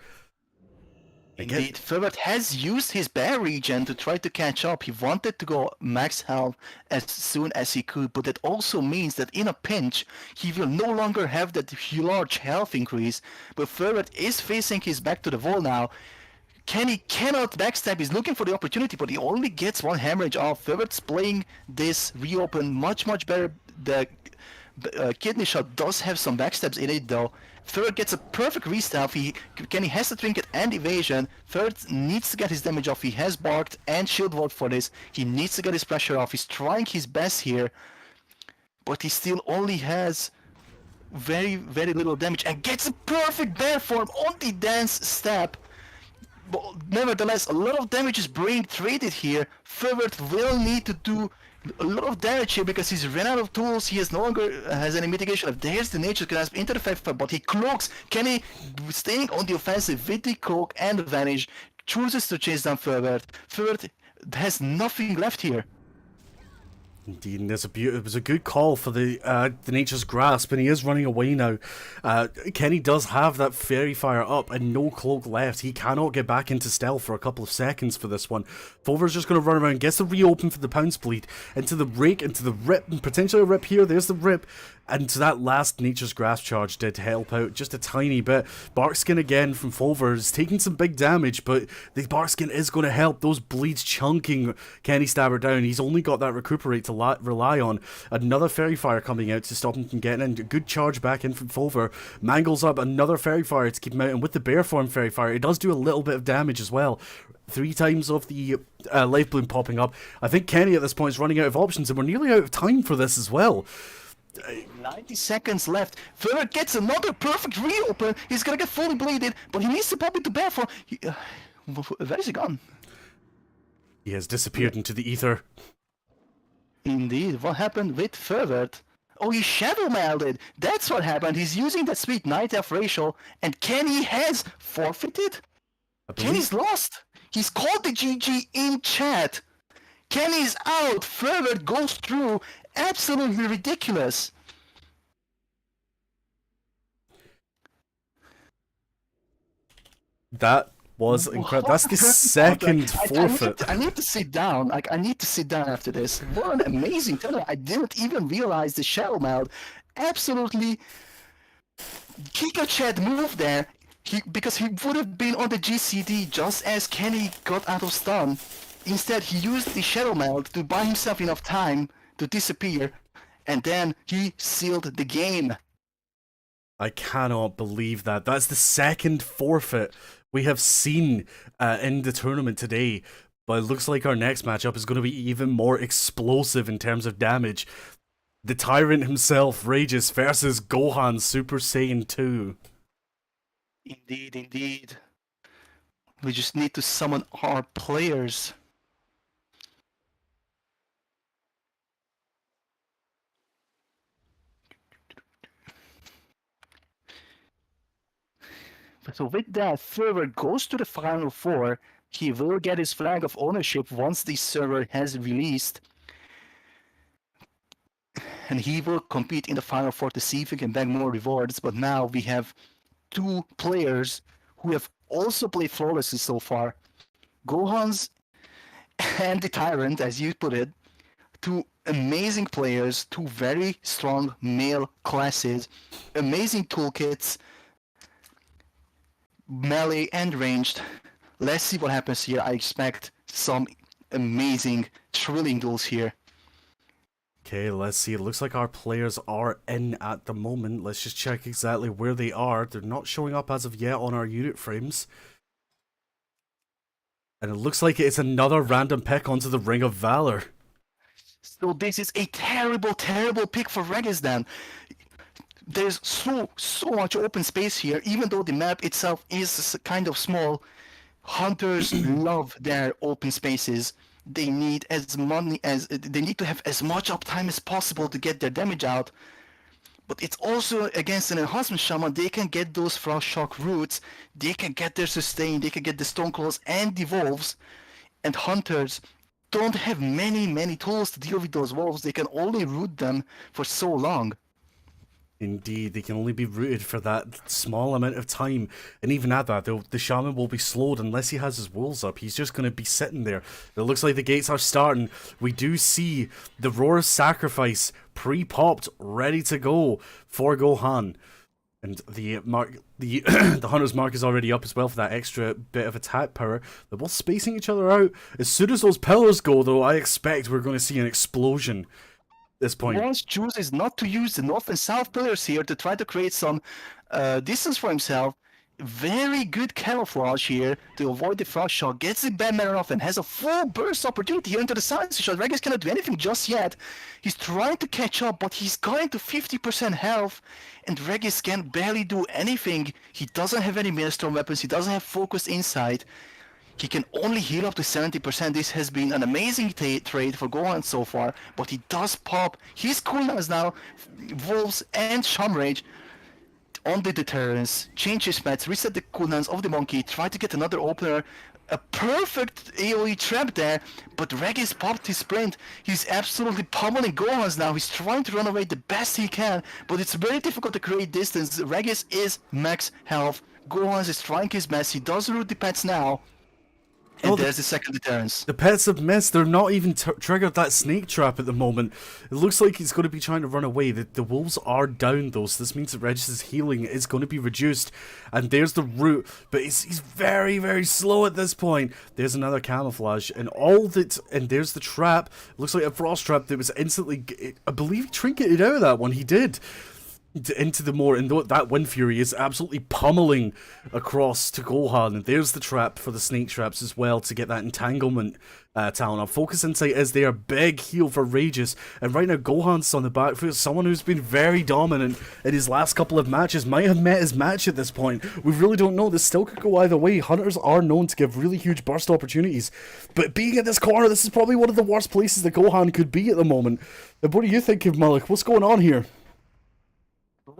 B: Indeed, Fulvar has used his bear regen to try to catch up. He wanted to go max health as soon as he could, but that also means that in a pinch, he will no longer have that large health increase. But Fulvar is facing his back to the wall now. Kenny cannot backstab, he's looking for the opportunity, but he only gets one hemorrhage off. Fulvar's playing this reopen much better. The kidney shot does have some backstabs in it though. Fulvar gets a perfect restaff. Kenny has the trinket and evasion. Fulvar needs to get his damage off. He has barked and shield ward for this. He needs to get his pressure off. He's trying his best here, but he still only has very little damage and gets a perfect bear form on the dance step. But nevertheless, a lot of damage is being traded here. Fulvar will need to do a lot of damage here because he's run out of tools. He no longer has any mitigation. There's the nature grasp into the 5, but he cloaks. Kenny, staying on the offensive with the cloak and the vanish, chooses to chase down Fulvar. Fulvar has nothing left here.
A: Indeed, and it was a good call for the Nature's Grasp, and he is running away now. Kenny does have that Fairy Fire up and no cloak left. He cannot get back into stealth for a couple of seconds for this one. Fulvar's just going to run around, gets the reopen for the Pounce Bleed, into the rake, into the rip, and potentially a rip here. There's the rip. And that last Nature's Grasp charge did help out just a tiny bit. Barkskin again from Fulvar is taking some big damage, but the Barkskin is going to help. Those bleeds chunking Kenny Stabber down. He's only got that recuperate to rely on. Another Fairy Fire coming out to stop him from getting in. A good charge back in from Fulvar. Mangles up another Fairy Fire to keep him out. And with the Bear Form Fairy Fire, it does do a little bit of damage as well. 3 times of the Life Bloom popping up. I think Kenny at this point is running out of options, and we're nearly out of time for this as well.
B: 90 seconds left. Fulvar gets another perfect reopen. He's gonna get fully bleeded, but he needs to pop into bear form. Where is he gone?
A: He has disappeared into the ether.
B: Indeed, what happened with Fulvar? Oh, he shadow melded. That's what happened. He's using that sweet night elf racial, and Kenny has forfeited. Kenny's lost. He's called the GG in chat. Kenny's out. Fulvar goes through. Absolutely ridiculous.
A: That was incredible. That's the second forfeit.
B: I need to sit down. I need to sit down after this. What an amazing turn. I didn't even realize the shadow meld. Absolutely Kika Chat move there. Because he would have been on the GCD just as Kenny got out of stun. Instead, he used the shadow meld to buy himself enough time to disappear, and then he sealed the game.
A: I cannot believe that. That's the second forfeit we have seen in the tournament today. But it looks like our next matchup is going to be even more explosive in terms of damage. The Tyrant himself, Regis, versus Gohan Super Saiyan 2.
B: Indeed. We just need to summon our players. So with that, Fulvar goes to the Final Four. He will get his flag of ownership once the server has released. And he will compete in the Final Four to see if he can bag more rewards. But now we have two players who have also played flawlessly so far. Gohan's and the Tyrant, as you put it, two amazing players, two very strong male classes, amazing toolkits, melee and ranged. Let's see what happens here. I expect some amazing, thrilling duels here.
A: Okay, let's see. It looks like our players are in at the moment. Let's just check exactly where they are. They're not showing up as of yet on our unit frames. And it looks like it's another random pick onto the Ring of Valor.
B: So this is a terrible, terrible pick for Regis then. There's so much open space here, even though the map itself is kind of small. Hunters love their open spaces. They need they need to have as much uptime as possible to get their damage out. But it's also against an enhancement shaman, they can get those frost shock roots, they can get their sustain, they can get the stone claws and the wolves. And hunters don't have many tools to deal with those wolves. They can only root them for so long.
A: Indeed, they can only be rooted for that small amount of time, and even at that, the shaman will be slowed unless he has his wolves up. He's just going to be sitting there. It looks like the gates are starting. We do see the Roar's Sacrifice pre-popped, ready to go for Gohan. And the Hunter's Mark is already up as well for that extra bit of attack power. They're both spacing each other out. As soon as those pillars go, though, I expect we're going to see an explosion. This point.
B: Gohan's chooses not to use the north and south pillars here to try to create some distance for himself. Very good camouflage here to avoid the frost shot. Gets the Batman off and has a full burst opportunity here into the silence shot. Regis cannot do anything just yet. He's trying to catch up, but he's going to 50% health, and Regis can barely do anything. He doesn't have any Maelstrom weapons. He doesn't have focused insight. He can only heal up to 70%. This has been an amazing trade for Gohan so far, but he does pop his cooldowns now, Wolves and Shamrage, on the deterrence, change his mats, reset the cooldowns of the monkey, try to get another opener. A perfect AoE trap there, but Regis popped his sprint. He's absolutely pummeling Gohan's now. He's trying to run away the best he can, but it's very difficult to create distance. Regis is max health. Gohan's is trying his best. He does root the pets now. And there's the second deterrence.
A: The pets have missed. They're not even triggered that snake trap at the moment. It looks like he's going to be trying to run away. The wolves are down though, so this means that Regis' healing is going to be reduced. And there's the root, but he's very slow at this point. There's another camouflage, and there's the trap. It looks like a frost trap that was instantly, I believe, he trinketed out of that one. He did. Into the moor, and that Wind Fury is absolutely pummeling across to Gohan, and there's the trap for the snake traps as well to get that entanglement talent. Our focus insight is there, big heal for Regis, and right now Gohan's on the back foot, someone who's been very dominant in his last couple of matches, might have met his match at this point. We really don't know, this still could go either way. Hunters are known to give really huge burst opportunities, but being in this corner, this is probably one of the worst places that Gohan could be at the moment. And what do you think of Mullich? What's going on here?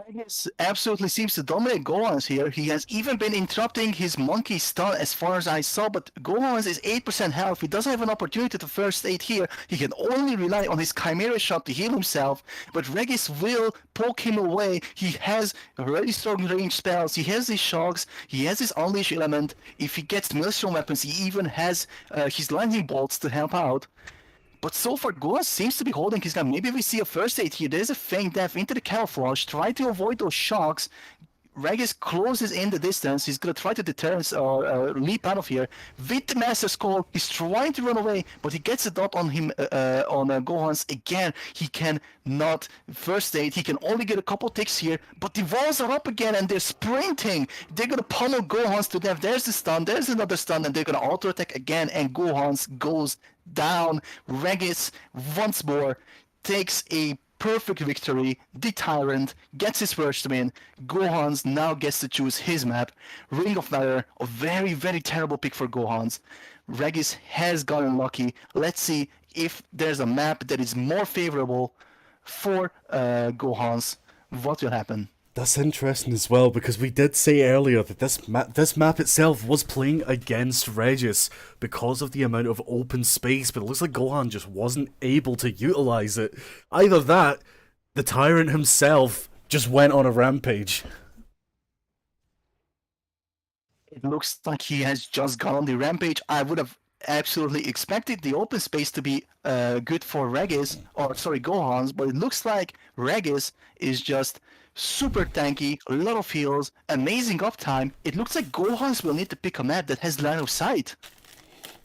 B: Regis absolutely seems to dominate Gohan's here. He has even been interrupting his monkey stun as far as I saw, but Gohan's is 8% health. He doesn't have an opportunity to first aid here. He can only rely on his Chimera shot to heal himself, but Regis will poke him away. He has really strong range spells. He has his shocks. He has his unleash element. If he gets Maelstrom weapons, he even has his lightning bolts to help out. But so far, Gohan seems to be holding his gun. Maybe we see a first aid here. There's a feint death into the camouflage. Try to avoid those shocks. Regis closes in the distance. He's going to try to deterrence or leap out of here. With the Master's Call, he's trying to run away, but he gets a dot on him, on Gohan's again. He can not first aid. He can only get a couple ticks here, but the walls are up again and they're sprinting. They're going to pummel Gohan's to death. There's the stun. There's another stun, and they're going to auto attack again, and Gohan's goes down. Regis once more takes a perfect victory. The Tyrant gets his first win. Gohan's now gets to choose his map. Ring of Valor, a very terrible pick for Gohan's. Regis has gotten lucky. Let's see if there's a map that is more favorable for Gohan's. What will happen?
A: That's interesting as well, because we did say earlier that this map itself was playing against Regis because of the amount of open space, but it looks like Gohan just wasn't able to utilize it. Either that, the Tyrant himself just went on a rampage.
B: It looks like he has just gone on the rampage. I would have absolutely expected the open space to be good for Regis, or sorry, Gohan's, but it looks like Regis is just super tanky, a lot of heals, amazing uptime. It looks like Gohan's will need to pick a map that has line of sight.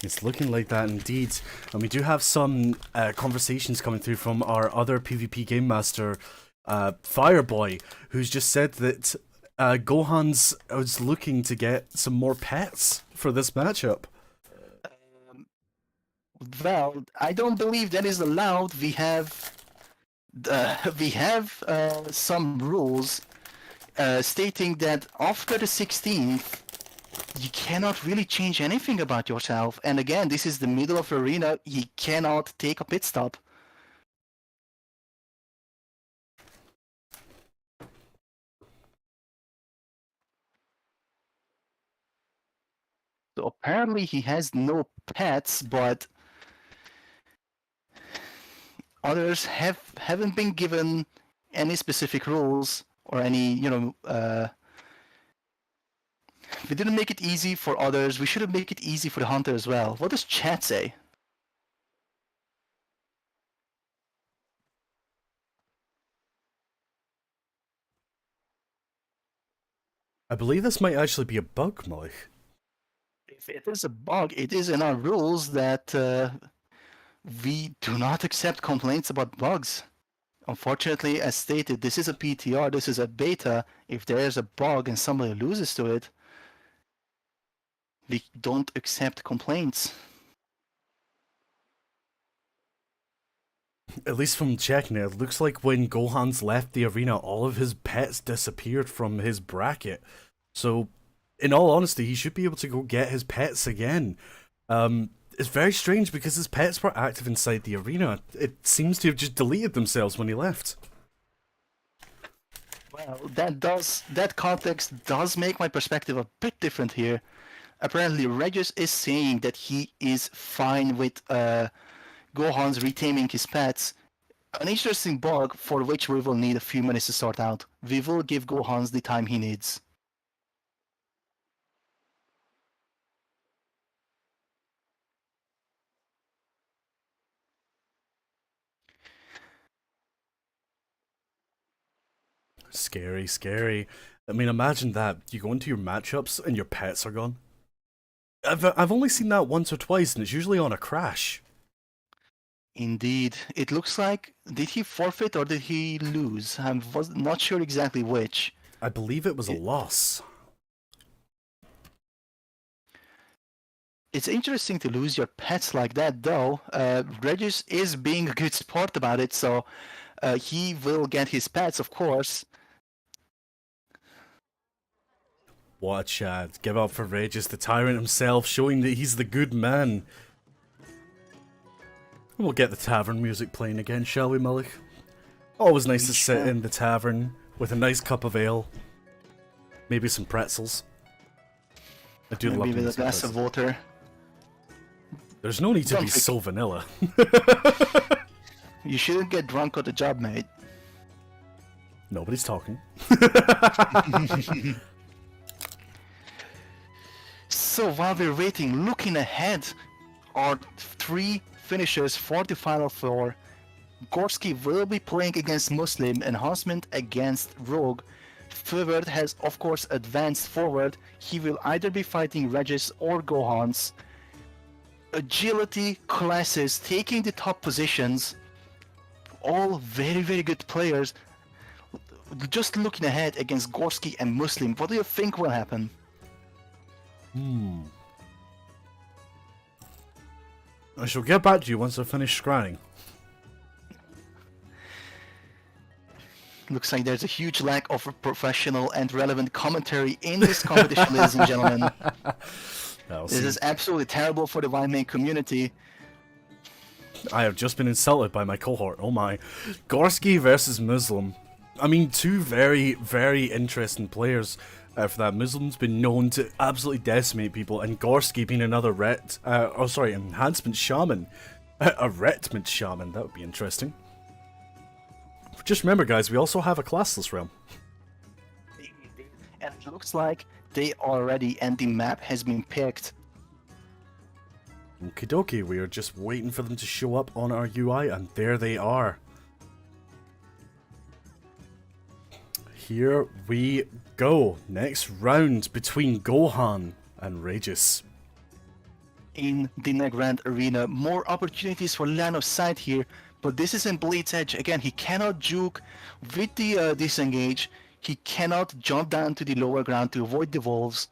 A: It's looking like that indeed. And we do have some conversations coming through from our other PvP Game Master, Fireboy, who's just said that Gohan's was looking to get some more pets for this matchup.
B: Well, I don't believe that is allowed. We have some rules stating that after the 16th, you cannot really change anything about yourself. And again, this is the middle of arena. You cannot take a pit stop. So apparently he has no pets, but others haven't been given any specific rules or any, we didn't make it easy for others. We should have made it easy for the hunter as well. What does chat say?
A: I believe this might actually be a bug, Mullich.
B: If it is a bug, it is in our rules that we do not accept complaints about bugs. Unfortunately, as stated, this is a PTR, this is a beta. If there is a bug and somebody loses to it, we don't accept complaints.
A: At least from checking it, it looks like when Gohan's left the arena, all of his pets disappeared from his bracket. So, in all honesty, he should be able to go get his pets again. It's very strange because his pets were active inside the arena. It seems to have just deleted themselves when he left.
B: Well, that context does make my perspective a bit different here. Apparently, Regis is saying that he is fine with Gohan's retaming his pets. An interesting bug for which we will need a few minutes to sort out. We will give Gohan's the time he needs.
A: Scary, scary. I mean, imagine that. You go into your matchups and your pets are gone. I've only seen that once or twice, and it's usually on a crash.
B: Indeed. It looks like, did he forfeit or did he lose? I was not sure exactly which.
A: I believe it was a loss.
B: It's interesting to lose your pets like that, though. Regis is being a good sport about it, so he will get his pets, of course.
A: What a chat. Give up for Regis, the Tyrant himself, showing that he's the good man. We'll get the tavern music playing again, shall we, Mullich? Always nice to sit in the tavern with a nice cup of ale. Maybe some pretzels. I do love
B: maybe with a glass of water.
A: There's no need to be so vanilla.
B: You shouldn't get drunk on the job, mate.
A: Nobody's talking.
B: So while we're waiting, looking ahead, are three finishers for the Final Four. Gorski will be playing against Muslim, Enhancement against Rogue. Fulvar has of course advanced forward. He will either be fighting Regis or Gohan's. Agility classes taking the top positions. All very, very good players. Just looking ahead against Gorski and Muslim, what do you think will happen?
A: I shall get back to you once I finish scrying.
B: Looks like there's a huge lack of professional and relevant commentary in this competition, ladies and gentlemen. This is absolutely terrible for the Whitemane community.
A: I have just been insulted by my cohort, oh my. Gorski versus Muslim. I mean, two very, very interesting players for that. Muslim's been known to absolutely decimate people, and Gorski being another enhancement shaman. A retment shaman, that would be interesting. Just remember, guys, we also have a classless realm.
B: And it looks like they already, and the map has been picked.
A: Okie dokie, we are just waiting for them to show up on our UI, and there they are. Here we go. Next round between Gohan and Regis.
B: In the Negrand Arena, more opportunities for line of sight here, but this is in Bleed's Edge. Again, he cannot juke with the disengage. He cannot jump down to the lower ground to avoid the wolves.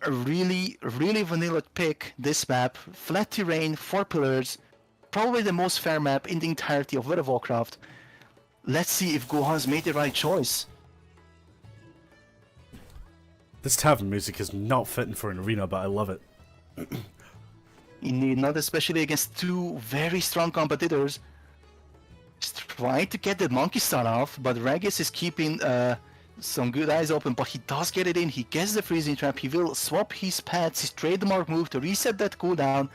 B: A really, really vanilla pick, this map. Flat terrain, 4 pillars. Probably the most fair map in the entirety of World of Warcraft. Let's see if Gohan's made the right choice.
A: This tavern music is not fitting for an arena, but I love it.
B: Indeed, not especially against two very strong competitors. He's trying to get the monkey start off, but Regis is keeping some good eyes open, but he does get it in. He gets the freezing trap. He will swap his pads, his trademark move to reset that cooldown.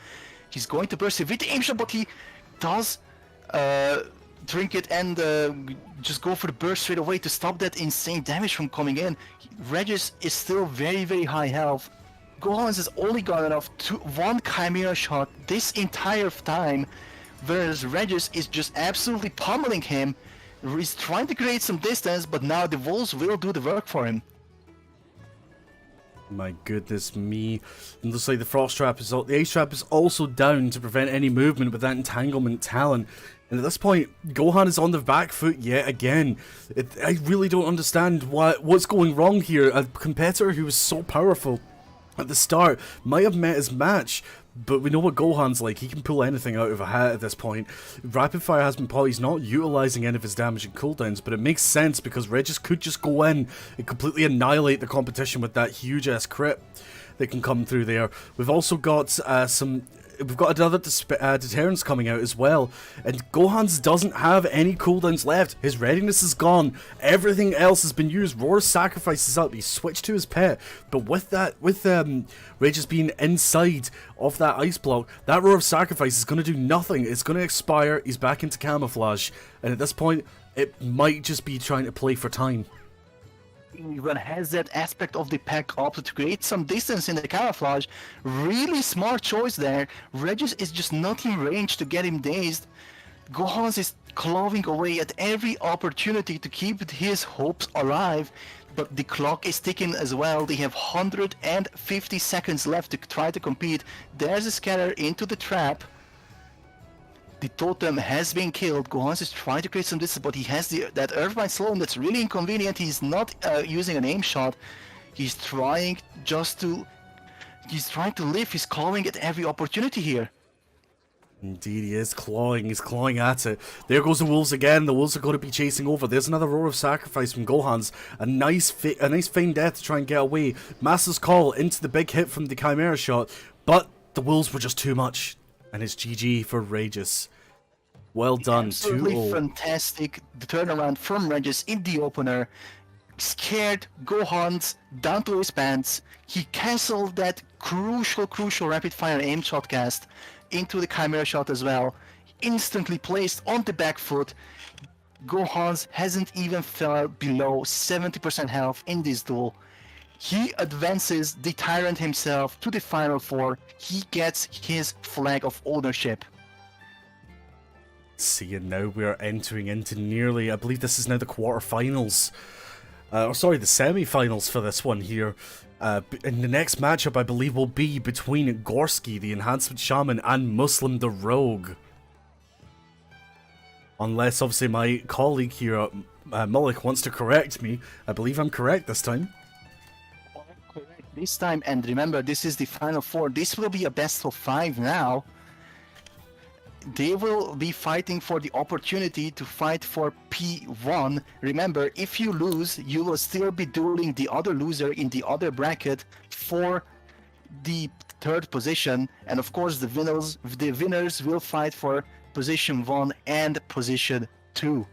B: He's going to burst it with the aim shot, but he does drink it and just go for the burst straight away to stop that insane damage from coming in. Regis is still very, very high health. Gohan's has only gotten off one Chimera shot this entire time, whereas Regis is just absolutely pummeling him. He's trying to create some distance, but now the wolves will do the work for him.
A: My goodness me. It looks like the Frost Trap is the Ace Trap is also down to prevent any movement with that entanglement talent. And at this point, Gohan is on the back foot yet again. I really don't understand what's going wrong here. A competitor who was so powerful at the start might have met his match, but we know what Gohan's like. He can pull anything out of a hat at this point. Rapid Fire has been polished, not utilizing any of his damage and cooldowns, but it makes sense because Regis could just go in and completely annihilate the competition with that huge ass crit that can come through there. We've also got we've got another deterrence coming out as well, and Gohan's doesn't have any cooldowns left. His readiness is gone. Everything else has been used. Roar's sacrifice is up. He switched to his pet, but with Regis being inside of that ice block, that Roar of Sacrifice is going to do nothing. It's going to expire. He's back into camouflage, and at this point, it might just be trying to play for time.
B: Even has that aspect of the pack up to create some distance in the camouflage. Really smart choice there. Regis is just not in range to get him dazed. Gohan is clawing away at every opportunity to keep his hopes alive, but the clock is ticking as well. They have 150 seconds left to try to compete. There's a scatter into the trap. The totem has been killed. Gohan is trying to create some distance, but he has that Earthbind Sloan that's really inconvenient. He's not using an aim shot. He's trying to live. He's clawing at every opportunity here.
A: Indeed, he is clawing. He's clawing at it. There goes the wolves again. The wolves are going to be chasing over. There's another Roar of Sacrifice from Gohan's. A nice feigned death to try and get away. Master's Call into the big hit from the Chimera shot, but the wolves were just too much. And it's GG for Regis. Well done, 2-0.
B: Absolutely fantastic the turnaround from Regis in the opener. Scared Gohan's down to his pants. He cancelled that crucial rapid fire aim shot cast into the Chimera shot as well. Instantly placed on the back foot. Gohan's hasn't even fell below 70% health in this duel. He advances the Tyrant himself to the Final Four. He gets his flag of ownership.
A: See, and now we are entering into nearly, I believe this is now the quarterfinals. The semi-finals for this one here. And the next matchup, I believe, will be between Gorski, the Enhancement Shaman, and Muslim, the Rogue. Unless, obviously, my colleague here, Mullich, wants to correct me. I believe I'm correct this time.
B: This time, and remember, this is the Final Four. This will be a best of 5 now. They will be fighting for the opportunity to fight for P1. Remember, if you lose, you will still be dueling the other loser in the other bracket for the 3rd position. And of course, the winners will fight for position 1 and position 2.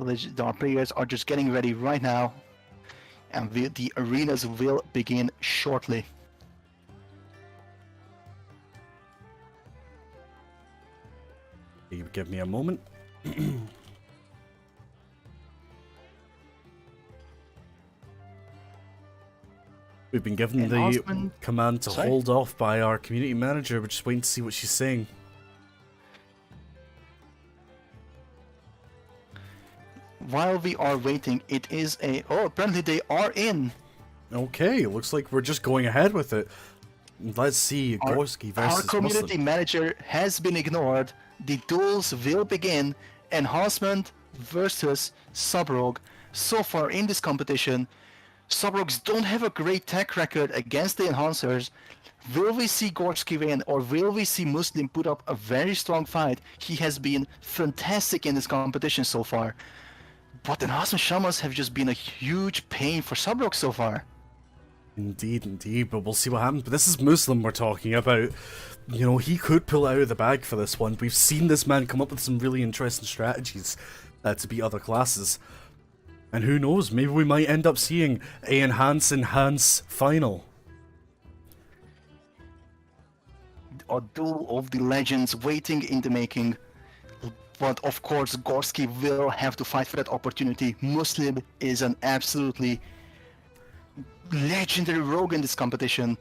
B: So our players are just getting ready right now, and the arenas will begin shortly.
A: You give me a moment. We've been given the command to hold off by our community manager. We're just waiting to see what she's saying.
B: While we are waiting, it is a... Oh, apparently they are in.
A: Okay, looks like we're just going ahead with it. Let's see, Gorski versus
B: Our community manager has been ignored. The duels will begin. Enhancement versus Subrogue. So far in this competition, Subrogues don't have a great tech record against the Enhancers. Will we see Gorski win, or will we see Muslim put up a very strong fight? He has been fantastic in this competition so far. But Enhancement Shamans have just been a huge pain for Subrogue so far.
A: Indeed, indeed, but we'll see what happens. But this is Muslim we're talking about. You know, he could pull out of the bag for this one. We've seen this man come up with some really interesting strategies to beat other classes. And who knows, maybe we might end up seeing a Enhance final.
B: A duel of the legends waiting in the making. But of course, Gorski will have to fight for that opportunity. Muslim is an absolutely legendary rogue in this competition.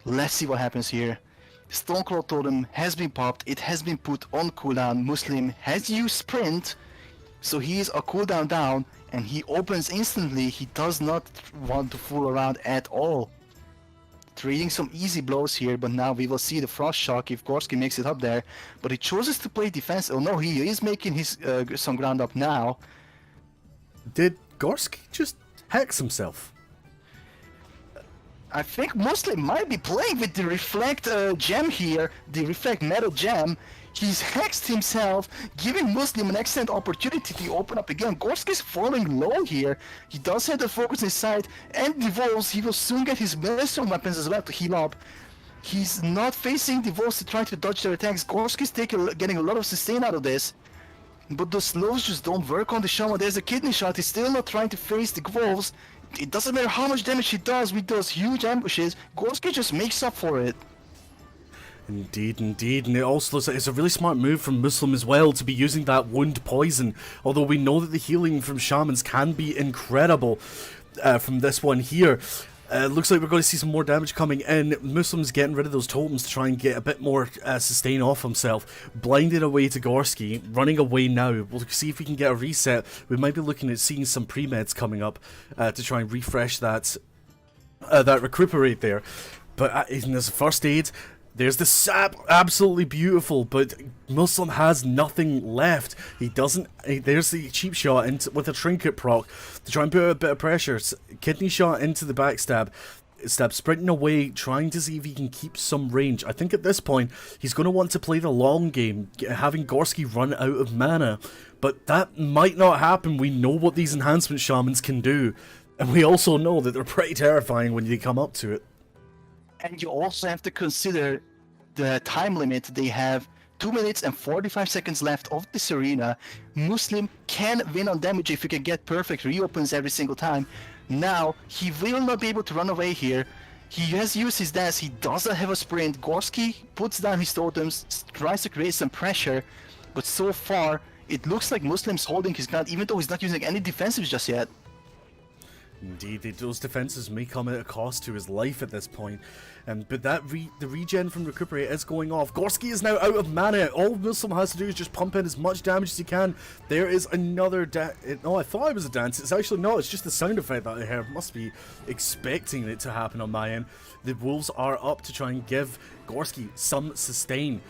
B: Let's see what happens here. Stoneclaw Totem has been popped. It has been put on cooldown. Muslim has used Sprint. So he is a cooldown down. And he opens instantly. He does not want to fool around at all. Trading some easy blows here, but now we will see the Frost Shock if Gorski makes it up there. But he chooses to play defense. Oh no, he is making his some ground up now.
A: Did Gorski just hex himself?
B: I think Muslim might be playing with the Reflect gem here, the Reflect Metal gem. He's hexed himself, giving Muslim an excellent opportunity to open up again. Gorski's falling low here. He does have the focus inside, and the Wolves, he will soon get his Maelstrom weapons as well to heal up. He's not facing the Wolves to try to dodge their attacks. Gorski's getting a lot of sustain out of this. But the slows just don't work on the Shaman. There's a kidney shot. He's still not trying to face the Wolves. It doesn't matter how much damage he does with those huge ambushes. Gorski just makes up for it.
A: Indeed, indeed, and it also looks like it's a really smart move from Muslim as well to be using that wound poison, although we know that the healing from Shamans can be incredible from this one here. Looks like we're going to see some more damage coming in. Muslim's getting rid of those totems to try and get a bit more sustain off himself. Blinded away to Gorski, running away now. We'll see if we can get a reset. We might be looking at seeing some pre-meds coming up to try and refresh that recuperate there. But in this first aid, there's the sap, absolutely beautiful, but Muslim has nothing left. He doesn't. There's the cheap shot with a trinket proc to try and put a bit of pressure. Kidney shot into the backstab. Sprinting away, trying to see if he can keep some range. I think at this point, he's going to want to play the long game, having Gorski run out of mana. But that might not happen. We know what these enhancement shamans can do. And we also know that they're pretty terrifying when you come up to it.
B: And you also have to consider the time limit. They have 2 minutes and 45 seconds left of this arena. Muslim can win on damage if you can get perfect reopens every single time. Now, he will not be able to run away here. He has used his dance. He doesn't have a sprint. Gorski puts down his totems, tries to create some pressure. But so far, it looks like Muslim's holding his ground, even though he's not using any defensives just yet.
A: Indeed, those defenses may come at a cost to his life at this point. But the regen from Recuperate is going off. Gorski is now out of mana. All Muslim has to do is just pump in as much damage as he can. There is another no, I thought it was a dance. It's actually not. It's just the sound effect that I heard. Must be expecting it to happen on my end. The Wolves are up to try and give Gorski some sustain.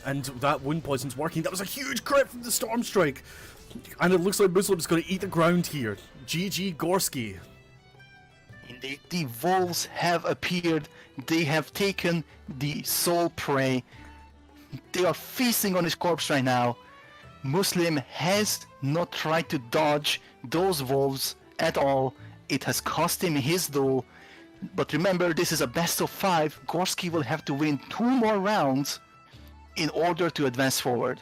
A: And that wound poison's working. That was a huge crit from the Storm Strike. And it looks like Muslim's going to eat the ground here. GG Gorski.
B: Indeed, the Wolves have appeared. They have taken the soul prey. They are feasting on his corpse right now. Muslim has not tried to dodge those Wolves at all. It has cost him his duel. But remember, this is a best of 5. Gorski will have to win 2 more rounds in order to advance forward.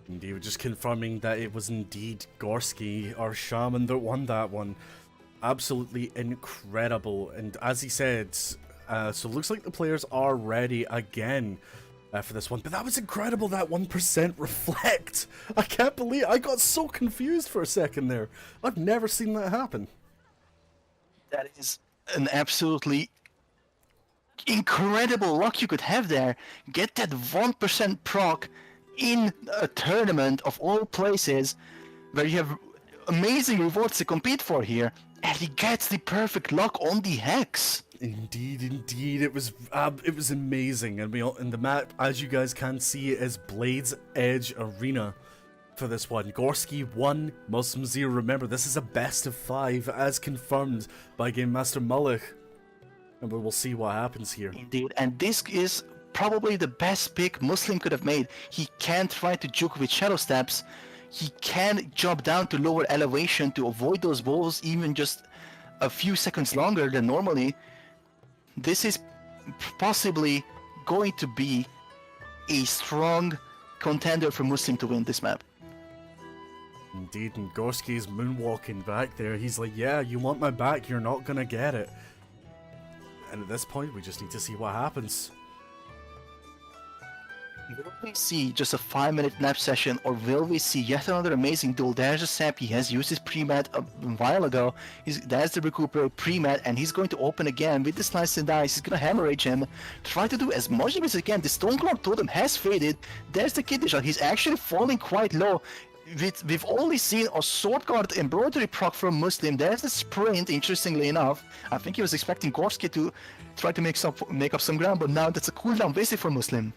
A: Indeed, we're just confirming that it was indeed Gorski, our shaman, that won that one. Absolutely incredible. And as he said, so it looks like the players are ready again for this one. But that was incredible, that 1% reflect. I can't believe I got so confused for a second there. I've never seen that happen.
B: That is an absolutely incredible luck you could have there. Get that 1% proc in a tournament of all places where you have amazing rewards to compete for here, and he gets the perfect luck on the hex.
A: Indeed, indeed, it was amazing, and the map, as you guys can see, is Blades Edge Arena for this one. Gorski 1, Muslim 0. Remember, this is a best of 5, as confirmed by Game Master Mullich, and we will see what happens here.
B: Indeed, and this is probably the best pick Muslim could have made. He can try to juke with shadow steps. He can jump down to lower elevation to avoid those walls even just a few seconds longer than normally. This is possibly going to be a strong contender for Muslim to win this map.
A: Indeed, and Gorski is moonwalking back there. He's like, yeah, you want my back, you're not gonna get it. And at this point, we just need to see what happens.
B: Will we see just a 5-minute nap session, or will we see yet another amazing duel? There's a sap, he has used his pre-mat a while ago. There's the recuperate pre-mat, and he's going to open again with the slice and dice. He's going to hemorrhage him, try to do as much damage as he can. The Stoneclaw Totem has faded. There's the kidney shot. He's actually falling quite low. We've only seen a sword guard embroidery proc from Muslim. There's the sprint, interestingly enough. I think he was expecting Gorski to try to make up some ground, but now that's a cooldown basic for Muslim.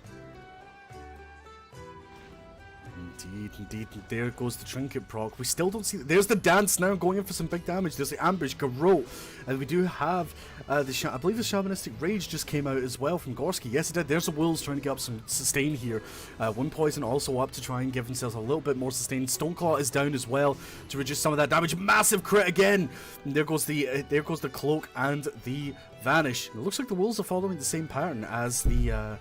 B: Indeed,
A: there goes the trinket proc. We still don't see. There's the dance now going in for some big damage. There's the ambush, Garrote, and we do have I believe the shamanistic rage just came out as well from Gorski. Yes, it did. There's the wolves trying to get up some sustain here. One poison also up to try and give themselves a little bit more sustain. Stoneclaw is down as well to reduce some of that damage. Massive crit again. And there goes the cloak and the vanish. It looks like the wolves are following the same pattern as the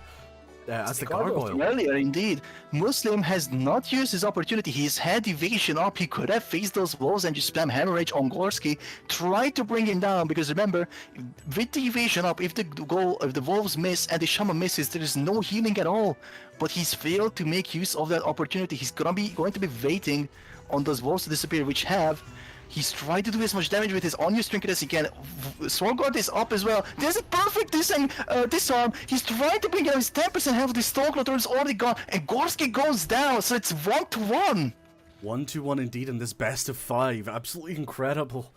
A: gargoyle.
B: Earlier, indeed. Muslim has not used his opportunity. He's had evasion up. He could have faced those walls and just spam hemorrhage on Gorski. Try to bring him down, because remember, with the evasion up, if the wolves miss and the shaman misses, there is no healing at all. But he's failed to make use of that opportunity. He's going to be waiting on those walls to disappear, which have. He's trying to do as much damage with his unused trinket as he can. Swordguard is up as well. There's a perfect disarm. He's trying to bring down his 10% health. The Stoneclaw Totem is already gone, and Gorski goes down, so it's 1-1.
A: 1-1 indeed in this best of 5. Absolutely incredible.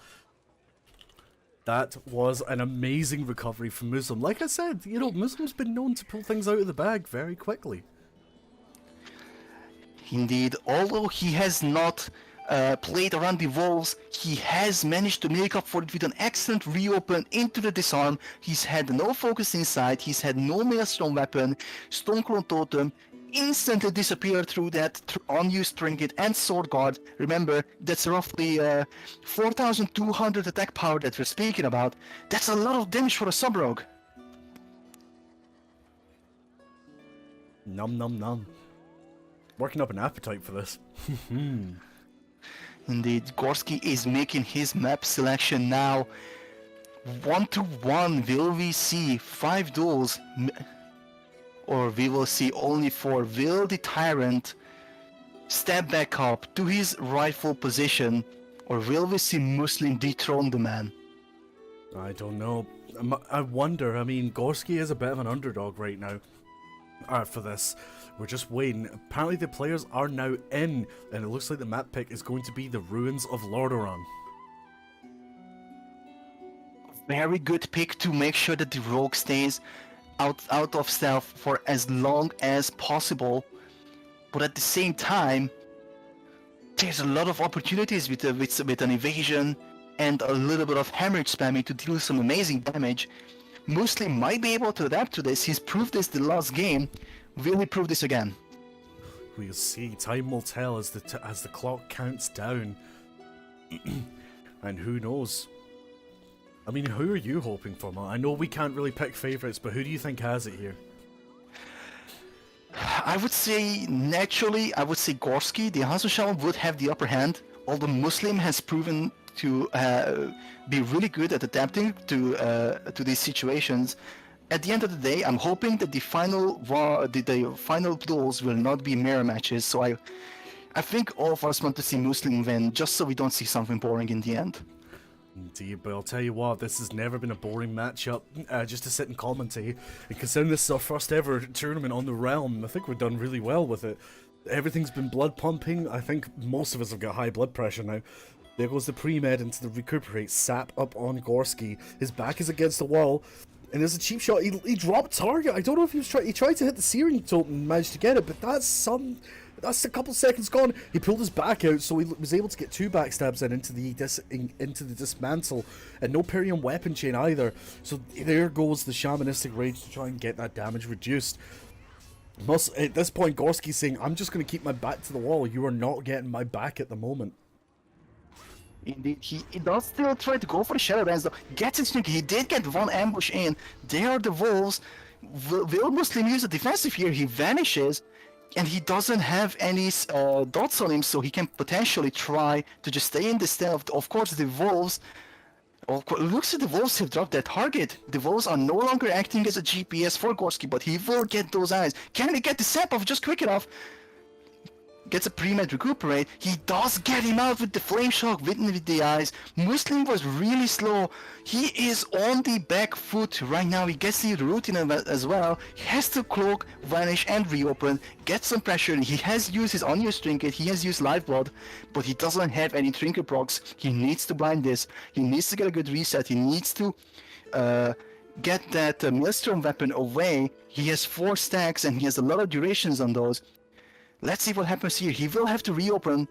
A: That was an amazing recovery from Muslim. Like I said, you know, Muslim's been known to pull things out of the bag very quickly.
B: Indeed, although he has not played around the walls, he has managed to make up for it with an excellent reopen into the disarm. He's had no focus inside, he's had no Maelstrom weapon. Stoneclaw Totem instantly disappeared through that unused trinket and sword guard. Remember, that's roughly 4,200 attack power that we're speaking about. That's a lot of damage for a sub-rogue.
A: Num num num. Working up an appetite for this.
B: Indeed, Gorski is making his map selection now. 1-1. Will we see 5 duels? Or we will see only 4. Will the Tyrant step back up to his rightful position? Or will we see Muslim dethrone the man?
A: I don't know. I wonder. I mean, Gorski is a bit of an underdog right now. For this. We're just waiting. Apparently the players are now in, and it looks like the map pick is going to be the Ruins of Lordaeron.
B: Very good pick to make sure that the rogue stays out of stealth for as long as possible. But at the same time, there's a lot of opportunities with an evasion and a little bit of hemorrhage spamming to deal some amazing damage. Muslim might be able to adapt to this. He's proved this the last game. Will he prove this again?
A: We'll see. Time will tell as the clock counts down. And who knows? I mean, who are you hoping for, man? I know we can't really pick favourites, but who do you think has it here?
B: I would say naturally, I would say Gorski, the Shell would have the upper hand, although Muslim has proven to be really good at adapting to these situations. At the end of the day, I'm hoping that the final duels will not be mirror matches. So I think all of us want to see Muslim win, just so we don't see something boring in the end.
A: Indeed, but I'll tell you what, this has never been a boring matchup, just to sit and commentate. And considering this is our first ever tournament on the Realm, I think we've done really well with it. Everything's been blood pumping. I think most of us have got high blood pressure now. There goes the pre-med into the recuperate, sap up on Gorski. His back is against the wall, and there's a cheap shot. He dropped target. I don't know if he tried to hit the Searing Totem and managed to get it, but that's a couple seconds gone. He pulled his back out, so he was able to get 2 backstabs into the dismantle, and no Podium weapon chain either. So there goes the shamanistic rage to try and get that damage reduced. At this point, Gorski's saying, "I'm just going to keep my back to the wall. You are not getting my back at the moment."
B: Indeed, he does still try to go for the Shadow Dance, though. Gets his sneak. He did get one ambush in. There are the wolves. Will Muslim use a defensive here? He vanishes. And he doesn't have any dots on him, so he can potentially try to just stay in the stealth. Of course, the wolves... looks like the wolves have dropped their target. The wolves are no longer acting as a GPS for Gorski, but he will get those eyes. Can he get the sap off just quick enough? Gets a pre-med recuperate. He does get him out with the flame shock, with the eyes. Muslim was really slow. He is on the back foot right now. He gets the routine as well. He has to cloak, vanish, and reopen. Get some pressure. He has used his unused trinket. He has used lifeblood, but he doesn't have any trinket procs. He needs to blind this. He needs to get a good reset. He needs to get that Maelstrom weapon away. He has 4 stacks and he has a lot of durations on those. Let's see what happens here. He will have to reopen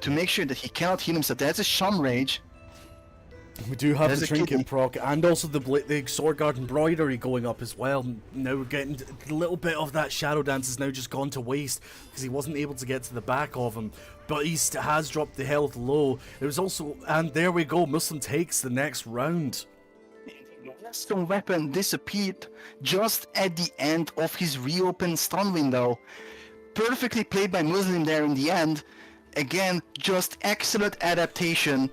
B: to make sure that he cannot heal himself. That's a Sham Rage.
A: We do have the trinket proc, and also the Sword Guard embroidery going up as well. Now we're getting a little bit of that Shadow Dance is now just gone to waste because he wasn't able to get to the back of him. But he has dropped the health low. There was also, and there we go. Muslim takes the next round.
B: Stone weapon disappeared just at the end of his reopened stun window. Perfectly played by Muslim there in the end. Again, just excellent adaptation.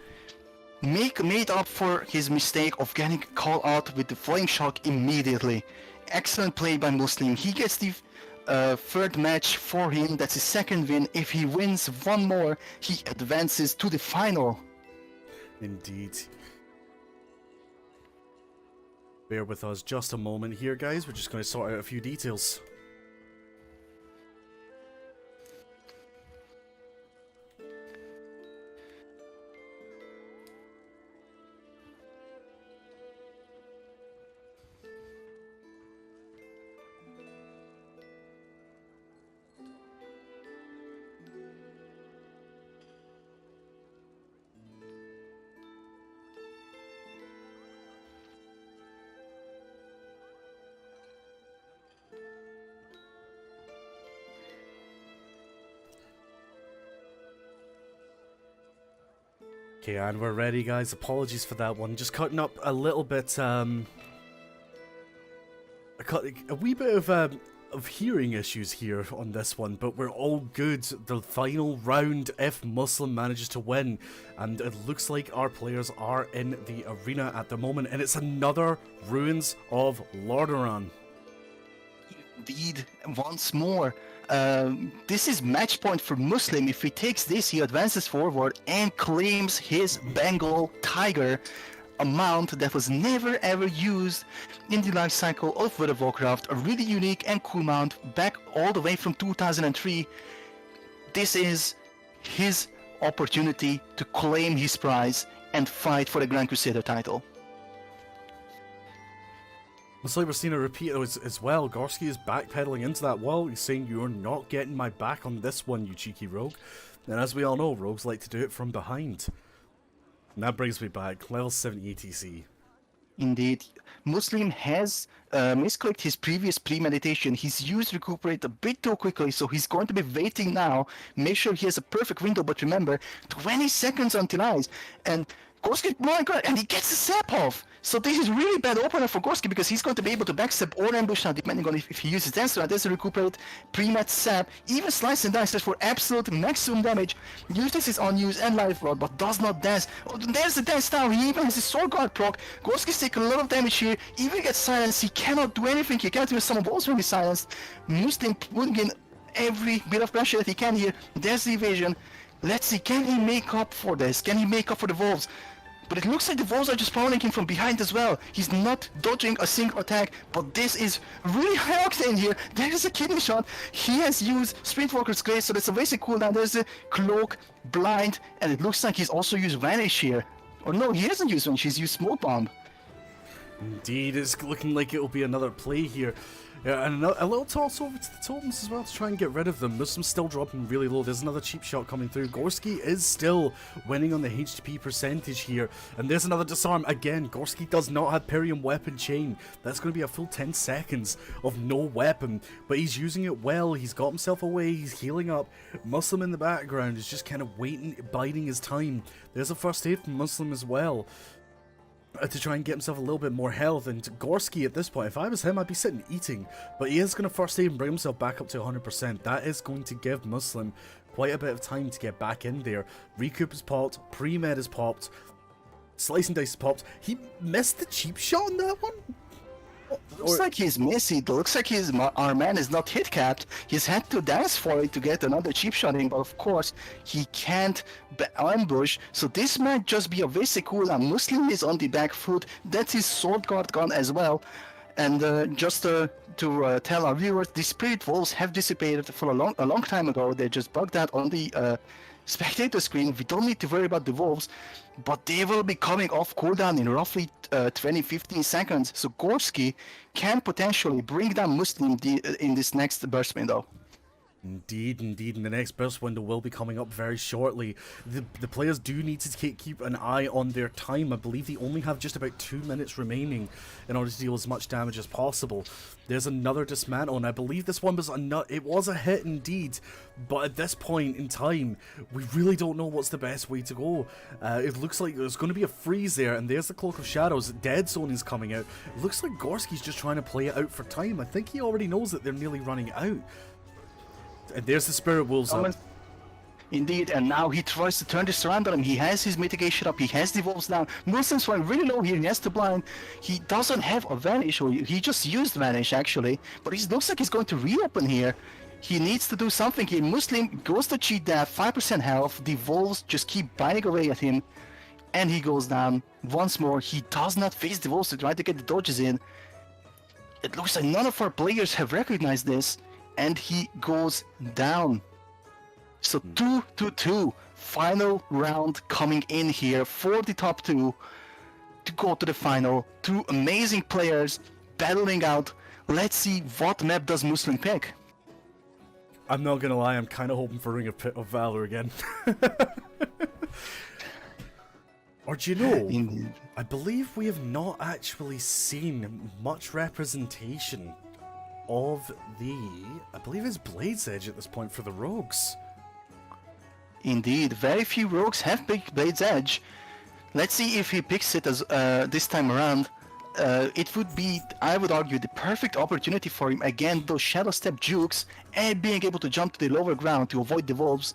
B: Made up for his mistake of getting called out with the flame shock immediately. Excellent play by Muslim. He gets the 3rd match for him. That's his 2nd win. If he wins one more, he advances to the final.
A: Indeed. Bear with us just a moment here, guys. We're just going to sort out a few details. Okay, and we're ready, guys. Apologies for that one. Just cutting up a little bit, a wee bit of hearing issues here on this one, but we're all good. The final round, if Muslim manages to win, and it looks like our players are in the arena at the moment, and it's another Ruins of Lordaeron.
B: Indeed, once more. This is match point for Muslim. If he takes this, he advances forward and claims his Bengal Tiger, a mount that was never ever used in the life cycle of World of Warcraft. A really unique and cool mount back all the way from 2003. This is his opportunity to claim his prize and fight for the Grand Crusader title.
A: Looks like we're seeing a repeat as well. Gorski is backpedaling into that wall. He's saying, "You're not getting my back on this one, you cheeky rogue." And as we all know, rogues like to do it from behind. And that brings me back. Level 70 ATC.
B: Indeed. Muslim has misclicked his previous premeditation. He's used Recuperate a bit too quickly, so he's going to be waiting now. Make sure he has a perfect window, but remember, 20 seconds until eyes. And Gorski, my god, and he gets the sap off! So this is really bad opener for Gorski because he's going to be able to backstep or ambush now, depending on if he uses dance. So there's a recuperate, pre-mat sap, even slice and dice for absolute maximum damage. Uses his unused and life rod, but does not dance. Oh, there's the dance now. He even has his sword guard proc. Gorski's taking a lot of damage here. Even gets silenced. He cannot do anything. He cannot even summon walls when he's silenced. Muslim putting in every bit of pressure that he can here. There's the evasion. Let's see, can he make up for this? Can he make up for the wolves? But it looks like the wolves are just pounding him from behind as well. He's not dodging a single attack, but this is really high octane here. There is a kidney shot. He has used Sprintwalker's Grace, so that's a basic cooldown. There's a Cloak, Blind, and it looks like he's also used Vanish here. Or no, he hasn't used Vanish, he's used Smoke Bomb.
A: Indeed, it's looking like it'll be another play here. Yeah, and a little toss over to the totems as well to try and get rid of them. Muslim's still dropping really low. There's another cheap shot coming through. Gorski is still winning on the HP percentage here. And there's another disarm. Again, Gorski does not have Podium weapon chain. That's going to be a full 10 seconds of no weapon. But he's using it well. He's got himself away. He's healing up. Muslim in the background is just kind of waiting, biding his time. There's a first aid from Muslim as well. To try and get himself a little bit more health. And Gorski at this point, if I was him, I'd be sitting eating, but he is going to first aid and bring himself back up to 100%. That is going to give Muslim quite a bit of time to get back in there. Recoup is popped, pre-med is popped, slice and dice is popped. He missed the cheap shot on that one.
B: Looks like he's missing. It looks like our man is not hit capped. He's had to dance for it to get another cheap shot in, but of course he can't ambush. So this might just be a basic cooldown. Muslim is on the back foot. That's his sword guard gone as well. And just to tell our viewers, the spirit wolves have dissipated for a long time ago. They just bugged out on the spectator screen. We don't need to worry about the wolves, but they will be coming off cooldown in roughly 20-15 seconds. So Gorski can potentially bring down Muslim in this next burst window.
A: Indeed, and the next burst window will be coming up very shortly. The players do need to keep an eye on their time. I believe they only have just about 2 minutes remaining in order to deal as much damage as possible. There's another dismantle, and I believe this one was it was a hit indeed, but at this point in time, we really don't know what's the best way to go. It looks like there's going to be a freeze there, and there's the Cloak of Shadows. Dead Zone is coming out. It looks like Gorski's just trying to play it out for time. I think he already knows that they're nearly running out. And there's the Spirit Wolves up.
B: Indeed, and now he tries to turn this around on him. He has his mitigation up, he has the wolves down. Muslim's flying really low here, he has to blind. He doesn't have a Vanish, or he just used Vanish actually, but it looks like he's going to reopen here. He needs to do something here. Muslim goes to cheat death, 5% health, the wolves just keep biting away at him, and he goes down once more. He does not face the wolves to try to get the dodges in. It looks like none of our players have recognized this, and he goes down. So 2-2, final round coming in here for the top two to go to the final. Two amazing players battling out. Let's see what map does Muslim pick.
A: I'm not gonna lie, I'm kind of hoping for Ring of Valor again. Or do you know,
B: Indeed.
A: I believe we have not actually seen much representation of I believe it's Blade's Edge at this point for the Rogues.
B: Indeed, very few rogues have picked Blade's Edge. Let's see if he picks it as this time around. It would be, I would argue, the perfect opportunity for him. Again, those Shadow Step jukes and being able to jump to the lower ground to avoid the wolves.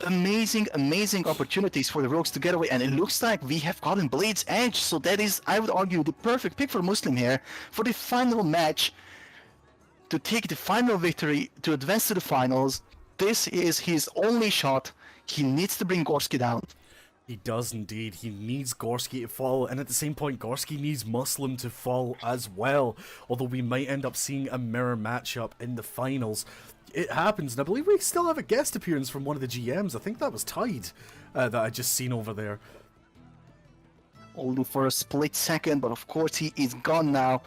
B: Amazing, amazing opportunities for the rogues to get away, and it looks like we have gotten Blade's Edge. So that is, I would argue, the perfect pick for Muslim here for the final match. To take the final victory, to advance to the finals. This is his only shot. He needs to bring Gorski down.
A: He does indeed. He needs Gorski to fall, and at the same point, Gorski needs Muslim to fall as well. Although we might end up seeing a mirror matchup in the finals. It happens, and I believe we still have a guest appearance from one of the GMs. I think that was Tide that I just seen over there.
B: Only for a split second, but of course he is gone now.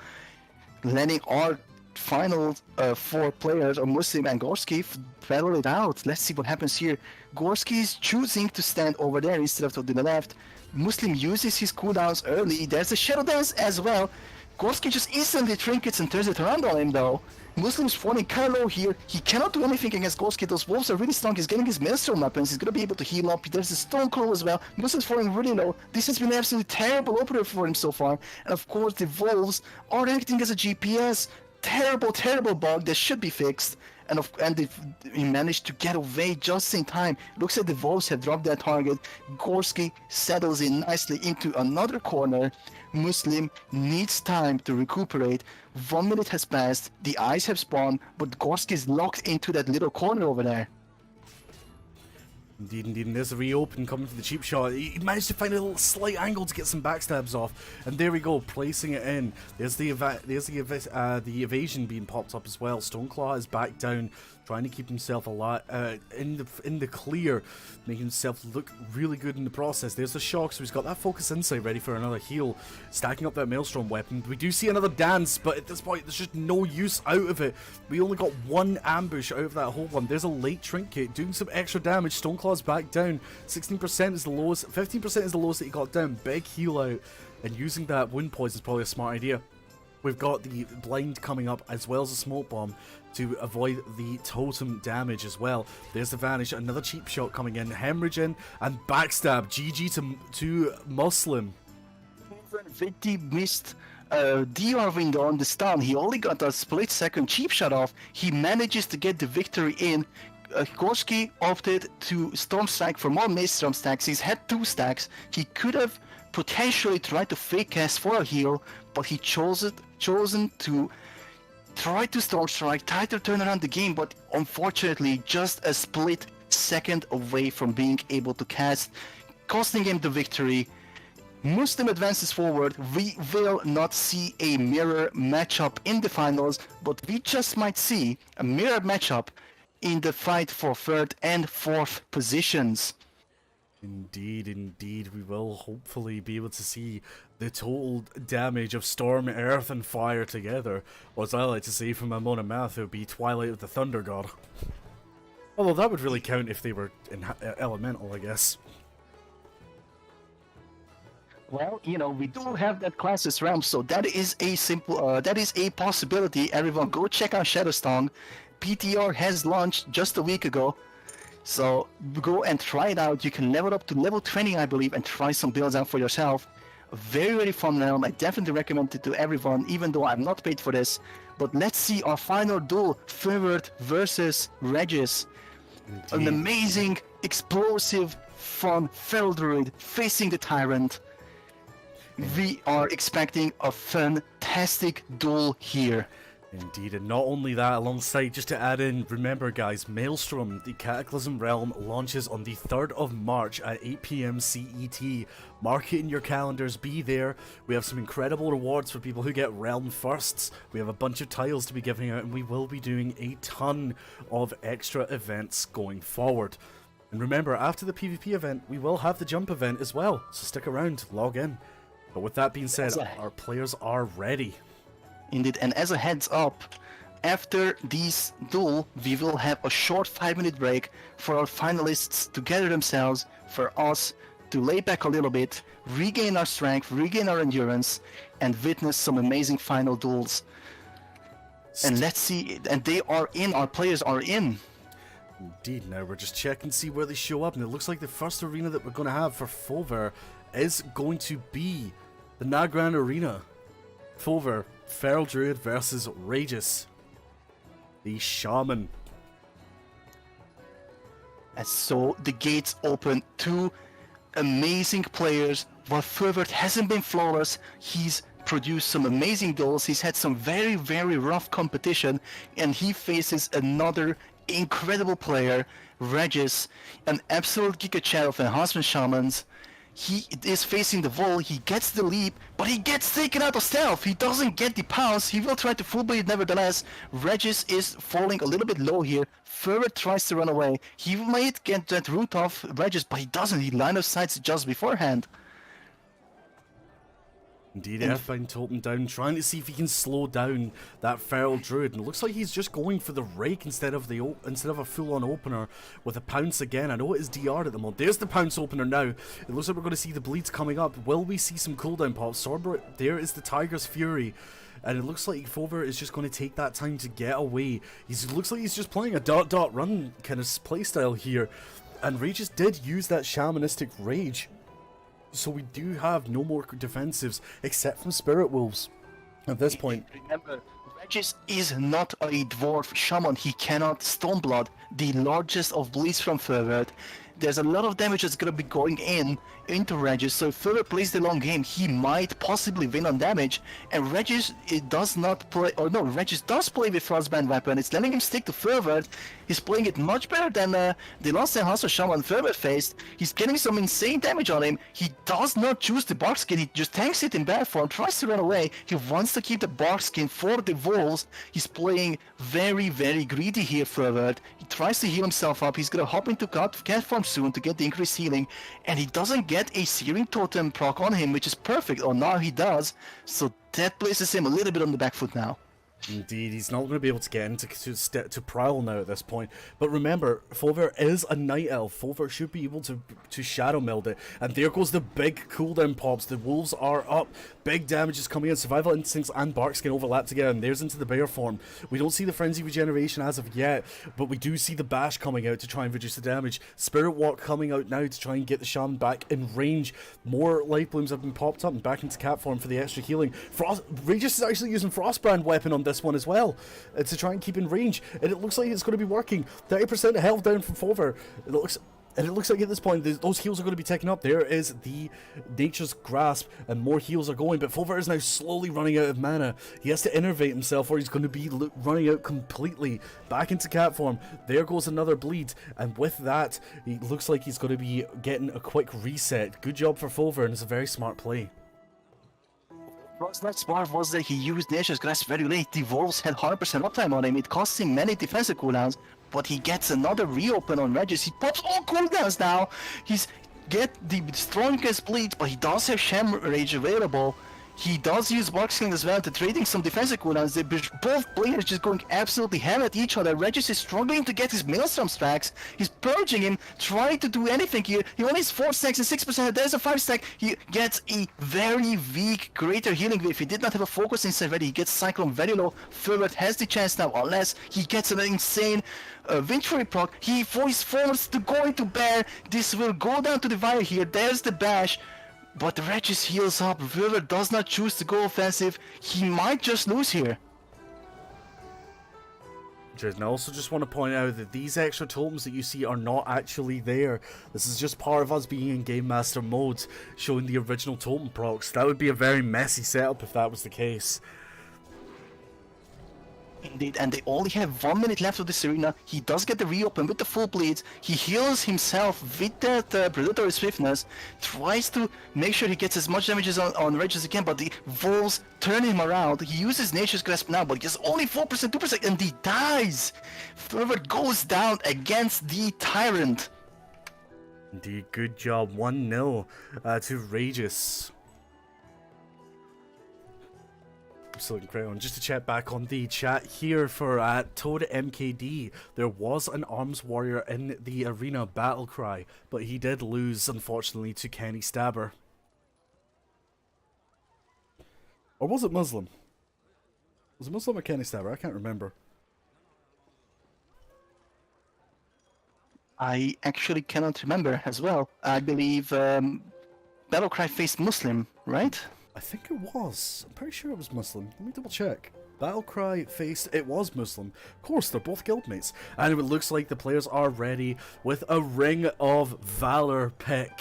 B: Letting our final four players, or Muslim and Gorski, battle it out. Let's see what happens here. Gorski is choosing to stand over there instead of to the left. Muslim uses his cooldowns early. There's a Shadow Dance as well. Gorski just instantly trinkets and turns it around on him though. Muslim's falling kind of low here. He cannot do anything against Gorski. Those wolves are really strong. He's getting his Maelstrom weapons. He's gonna be able to heal up. There's a Stoneclaw as well. Muslim's falling really low. This has been an absolutely terrible opener for him so far. And of course, the wolves are acting as a GPS. Terrible, terrible bug that should be fixed. And he managed to get away just in time. Looks like the wolves have dropped their target. Gorski settles in nicely into another corner. Muslim needs time to recuperate. 1 minute has passed. The eyes have spawned, but Gorski is locked into that little corner over there.
A: Indeed, indeed, and there's a reopen coming for the cheap shot. He managed to find a little slight angle to get some backstabs off, and there we go, placing it in. There's the evasion being popped up as well. Stoneclaw is back down, trying to keep himself alive in the clear, making himself look really good in the process. There's the shock, so he's got that focus insight ready for another heal, stacking up that Maelstrom weapon. We do see another dance, but at this point, there's just no use out of it. We only got one ambush out of that whole one. There's a late trinket doing some extra damage. Stoneclaw's back down. 16% is the lowest. 15% is the lowest that he got down. Big heal out, and using that wound poison is probably a smart idea. We've got the blind coming up as well as a smoke bomb to avoid the totem damage as well. There's the vanish, another cheap shot coming in, hemorrhaging and backstab. GG to Muslim.
B: Vitti missed DR window on the stun. He only got a split second cheap shot off. He manages to get the victory in. Gorski opted to Storm Strike for more Maelstrom stacks. He's had 2 stacks. He could have potentially tried to fake cast for a heal, but he chosen to try to Storm Strike, try to turn around the game, but unfortunately just a split second away from being able to cast, costing him the victory. Muslim advances forward. We will not see a mirror matchup in the finals, but we just might see a mirror matchup in the fight for 3rd and 4th positions.
A: Indeed, indeed, we will hopefully be able to see the total damage of Storm, Earth, and Fire together. Or as I like to say from my Mona Math, it would be Twilight of the Thunder God. Although that would really count if they were in Elemental, I guess.
B: Well, you know, we do have that classes realm, so that is a simple, that is a possibility. Everyone, go check out Shadowstone. PTR has launched just a week ago, so go and try it out. You can level up to level 20, I believe, and try some builds out for yourself. A very, very fun realm. I definitely recommend it to everyone, even though I'm not paid for this. But let's see our final duel, Fulvar versus Regis. Indeed. An amazing, explosive, fun Feral Druid facing the Tyrant. We are expecting a fantastic duel here.
A: Indeed, and not only that, alongside, just to add in, remember guys, Maelstrom, the Cataclysm Realm, launches on the 3rd of March at 8 PM CET. Mark it in your calendars, be there. We have some incredible rewards for people who get Realm firsts. We have a bunch of tiles to be giving out, and we will be doing a ton of extra events going forward. And remember, after the PvP event, we will have the jump event as well, so stick around, log in. But with that being said, our players are ready.
B: Indeed, and as a heads up, after this duel, we will have a short 5-minute break for our finalists to gather themselves, for us to lay back a little bit, regain our strength, regain our endurance, and witness some amazing final duels. And let's see, and they are in, our players are in.
A: Indeed, now we're just checking to see where they show up, and it looks like the first arena that we're going to have for Fulvar is going to be the Nagran Arena. Fulvar, Feral Druid versus Regis, the Shaman.
B: And so the gates open. 2 amazing players. While Fulvar hasn't been flawless, he's produced some amazing duels. He's had some very, very rough competition, and he faces another incredible player, Regis, an absolute Giga Chat of Enhancement Shamans. He is facing the wall, he gets the leap, but he gets taken out of stealth. He doesn't get the pounce, he will try to full bleed nevertheless. Regis is falling a little bit low here. Fulvar tries to run away. He might get that root off Regis, but he doesn't. He line of sights just beforehand.
A: Indeed, Earthbound Totem down, trying to see if he can slow down that Feral Druid, and it looks like he's just going for the Rake instead of a full-on opener with a Pounce again. I know it is DR'd at the moment. There's the Pounce opener now. It looks like we're going to see the bleeds coming up. Will we see some cooldown pops? Sorber, there is the Tiger's Fury. And it looks like Fulvar is just going to take that time to get away. Looks like he's just playing a dot-dot-run kind of playstyle here. And Regis did use that Shamanistic Rage. So we do have no more defensives except from Spirit Wolves at this point.
B: Remember, Regis is not a dwarf shaman. He cannot Stoneblood, the largest of bleeds from Fulvar. There's a lot of damage that's gonna be going into Regis, so if Fulvar plays the long game, he might possibly win on damage. And Regis, it does not play, or no, Regis does play with Frostband weapon. It's letting him stick to Fulvar. He's playing it much better than the last time House of Shaman Fulvar faced. He's getting some insane damage on him. He does not choose the bark skin. He just tanks it in bad form, tries to run away. He wants to keep the bark skin for the wolves. He's playing very, very greedy here, Fulvar. He tries to heal himself up. He's gonna hop into cat form soon to get the increased healing, and he doesn't get a Searing Totem proc on him, which is perfect. Or now he does, so that places him a little bit on the back foot now.
A: Indeed, he's not going to be able to get into to Prowl now at this point. But remember, Fulvar is a Night Elf. Fulvar should be able to Shadow Meld it. And there goes the big cooldown pops. The wolves are up. Big damage is coming in. Survival Instincts and Barkskin overlap together. And there's into the bear form. We don't see the Frenzy Regeneration as of yet, but we do see the Bash coming out to try and reduce the damage. Spirit Walk coming out now to try and get the Shaman back in range. More Life Blooms have been popped up and back into cat form for the extra healing. Regis is actually using Frostbrand weapon on this one as well to try and keep in range, and it looks like it's going to be working. 30% of health down from Fulvar. It looks like at this point those heals are going to be taken up. There is the Nature's Grasp, and more heals are going, but Fulvar is now slowly running out of mana. He has to innervate himself or he's going to be running out completely. Back into cat form. There goes another bleed, and with that, it looks like he's going to be getting a quick reset. Good job for Fulvar, and it's a very smart play.
B: What's not smart was that he used Nature's Grasp very late. The wolves had 100% uptime on him. It cost him many defensive cooldowns, but he gets another reopen on Regis. He pops all cooldowns now. He's get the strongest bleed, but he does have Sham Rage available. He does use Barkskin as well to trading some defensive cooldowns. Both players just going absolutely ham at each other. Regis is struggling to get his Maelstrom stacks. He's purging him, trying to do anything here. He only has 4 stacks and 6%. There's a 5 stack. He gets a very weak Greater Healing Wave. He did not have a focus inside ready. He gets Cyclone very low. Fulvar has the chance now, unless he gets an insane Wind Fury proc. He is forced to go into Bear. This will go down to the wire here. There's the Bash. But Regis heals up. Fulvar does not choose to go offensive. He might just lose here.
A: And I also just want to point out that these extra totems that you see are not actually there. This is just part of us being in Game Master mode, showing the original totem procs. That would be a very messy setup if that was the case.
B: Indeed, and they only have 1 minute left of this arena. He does get the reopen with the full bleeds. He heals himself with that predatory swiftness. Tries to make sure he gets as much damage on Regis as he can, but the wolves turn him around. He uses Nature's Grasp now, but he has only 4%, 2%, and he dies. Fulvar goes down against the Tyrant.
A: Indeed, good job. 1-0 to Regis. Absolutely incredible. And just to check back on the chat here for Toad MKD, there was an Arms Warrior in the arena battle cry, but he did lose, unfortunately, to Kenny Stabber. Or was it Muslim? Was it Muslim or Kenny Stabber? I can't remember.
B: I actually cannot remember as well. I believe Battlecry faced Muslim, right?
A: I think it was. I'm pretty sure it was Muslim. Let me double check. Battlecry faced, it was Muslim. Of course, they're both guildmates. And it looks like the players are ready with a Ring of Valor pick.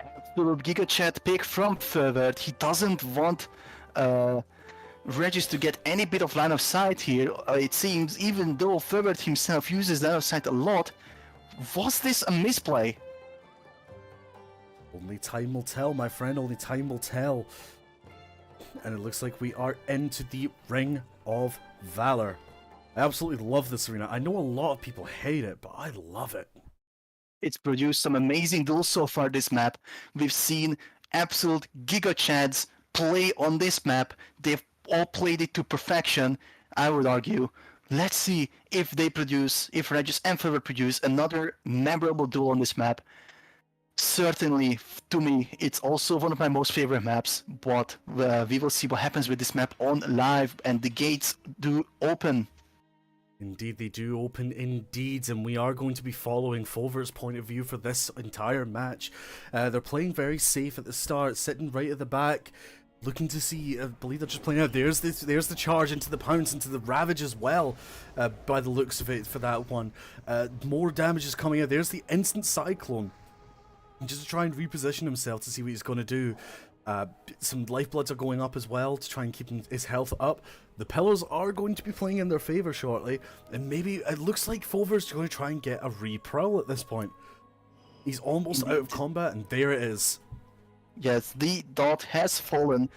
B: Absolute Giga Chat pick from Fulvar. He doesn't want Regis to get any bit of line of sight here. It seems, even though Fulvar himself uses line of sight a lot, was this a misplay?
A: Only time will tell, my friend. Only time will tell. And it looks like we are into the Ring of Valor. I absolutely love this arena. I know a lot of people hate it, but I love it.
B: It's produced some amazing duels so far this map. We've seen absolute Giga Chads play on this map. They've all played it to perfection, I would argue. Let's see if they produce, if Regis and Fulvar produce another memorable duel on this map. Certainly, to me, it's also one of my most favorite maps, but we will see what happens with this map on live, and the gates do open.
A: Indeed, they do open indeed, and we are going to be following Fulvar's point of view for this entire match. They're playing very safe at the start, sitting right at the back, looking to see, I believe they're just playing out. There's the charge into the pounce, into the ravage as well, by the looks of it for that one. More damage is coming out. There's the instant cyclone. Just to try and reposition himself to see what he's going to do. Some lifebloods are going up as well to try and keep his health up. The pillars are going to be playing in their favour shortly, and maybe it looks like Fulvar's going to try and get a re-prowl at this point. He's almost out of combat, and there it is.
B: Yes, the dot has fallen.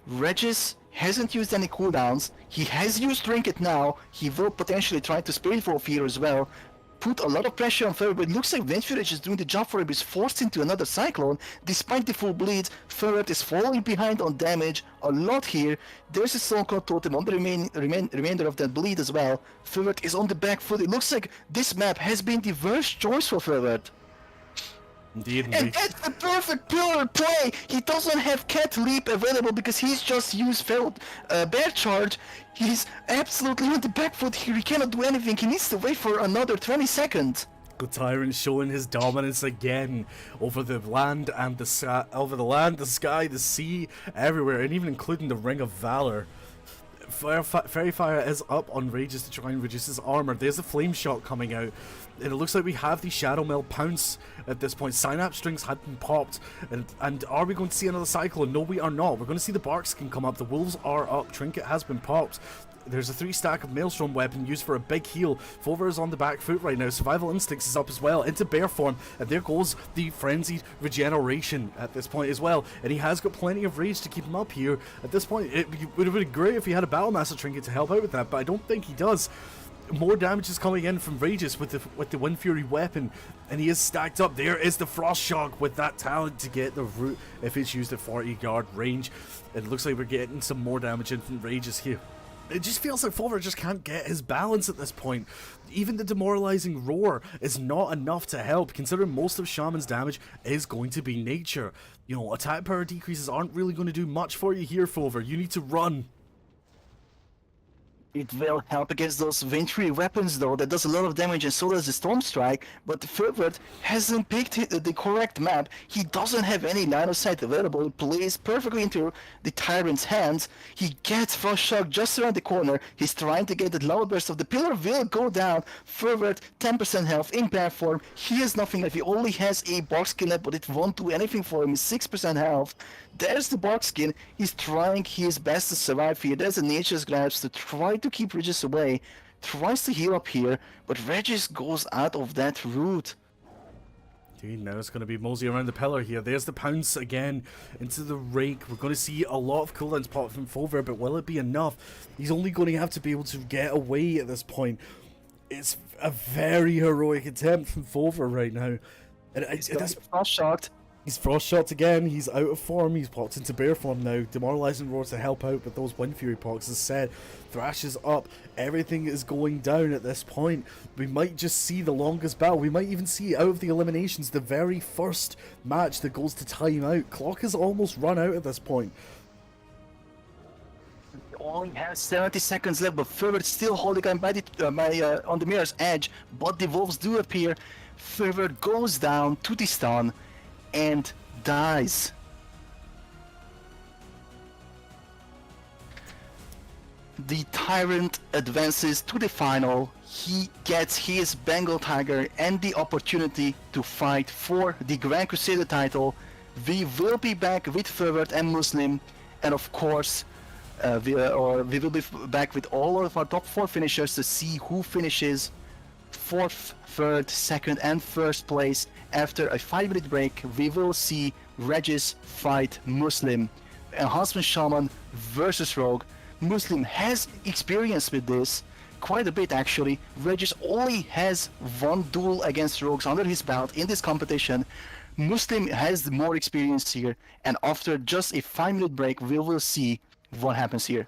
B: Regis hasn't used any cooldowns. He has used Trinket now. He will potentially try to Spirit Wolf here as well. Put a lot of pressure on Fulvar, but it looks like Ventfurious is doing the job for him. He's forced into another Cyclone. Despite the full bleeds, Fulvar is falling behind on damage a lot here. There's a Stone Cold Totem on the remainder of that bleed as well. Fulvar is on the back foot. It looks like this map has been the worst choice for Fulvar.
A: Indeed,
B: And that's the perfect pillar play! He doesn't have Cat Leap available because he's just used Feral Bear Charge. He's absolutely on the back foot here, he cannot do anything, he needs to wait for another 20 seconds.
A: The Tyrant showing his dominance again over the land and the sky, the sky, the sea, everywhere, and even including the Ring of Valor. Fairy Fire is up on Regis to try and reduce his armor. There's a flame shot coming out, and it looks like we have the Shadow Mill pounce at this point. Synapse strings had been popped, and are we going to see another Cyclone? No, we are not. We're going to see the Barkskin come up. The Wolves are up. Trinket has been popped. There's a 3-stack of Maelstrom weapon used for a big heal. Fulvar is on the back foot right now. Survival Instincts is up as well into bear form, and there goes the Frenzied Regeneration at this point as well. And he has got plenty of rage to keep him up here. At this point, it would have been great if he had a Battlemaster Trinket to help out with that, but I don't think he does. More damage is coming in from Regis with the Wind Fury weapon, and he is stacked up. There is the Frost Shock with that talent to get the root if it's used at 40-yard range. It looks like we're getting some more damage in from Regis here. It just feels like Fulvar just can't get his balance at this point. Even the demoralizing roar is not enough to help, considering most of Shaman's damage is going to be nature. You know, attack power decreases aren't really going to do much for you here, Fulvar. You need to run.
B: It will help against those Venturi weapons though, that does a lot of damage, and so does the Storm Strike, but Fulvar hasn't picked the correct map. He doesn't have any line of sight available. It plays perfectly into the Tyrant's hands. He gets Frost Shock just around the corner. He's trying to get the Lava Burst of the Pillar will go down. Fulvar, 10% health in bear form. He has nothing left. He only has a Barkskin left, but it won't do anything for him. He's 6% health. There's the Barkskin. He's trying his best to survive here. There's a Nature's Grasp to try to keep Regis away. Tries to heal up here, but Regis goes out of that route.
A: Dude, now it's going to be mosey around the pillar here. There's the pounce again into the rake. We're going to see a lot of cooldowns pop from Fulvar, but will it be enough? He's only going to have to be able to get away at this point. It's a very heroic attempt from Fulvar right now.
B: He's frost shocked.
A: He's frost shot again. He's out of form. He's popped into bear form now. Demoralizing roar to help out with those Wind Fury pox. As said, Thrash is up. Everything is going down at this point. We might just see the longest battle. We might even see out of the eliminations the very first match that goes to time out. Clock has almost run out at this point.
B: Only has 70 seconds left, but Fulvar still holding on by on the mirror's edge. But the wolves do appear. Fulvar goes down to the stun and dies. The Tyrant advances to the final. He gets his Bengal Tiger and the opportunity to fight for the Grand Crusader title. We will be back with Fulvar and Muslim, and of course we will be back with all of our top 4 finishers to see who finishes 4th, 3rd, 2nd and 1st place. After a 5-minute break, we will see Regis fight Muslim. Enhancement Shaman versus Rogue. Muslim has experience with this, quite a bit actually. Regis only has 1 duel against Rogues under his belt in this competition, Muslim has more experience here, and after just a 5-minute break, we will see what happens here.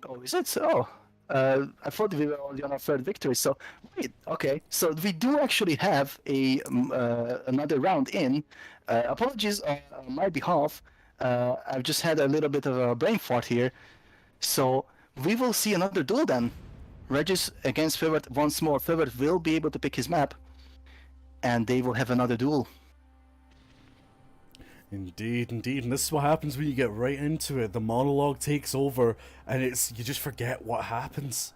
B: Oh, is it? So, I thought we were already on our third victory. So, wait, okay. So we do actually have a another round in. Apologies on my behalf. I've just had a little bit of a brain fart here. So we will see another duel then. Regis against Fulvar once more. Fulvar will be able to pick his map, and they will have another duel.
A: Indeed, indeed, and this is what happens when you get right into it. The monologue takes over, and you just forget what happens.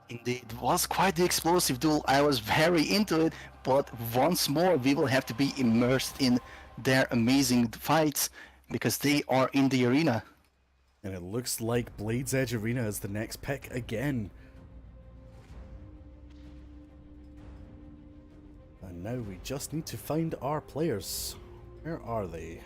B: Indeed, it was quite the explosive duel. I was very into it, but once more we will have to be immersed in their amazing fights because they are in the arena.
A: And it looks like Blade's Edge Arena is the next pick again. And now we just need to find our players. Where are they?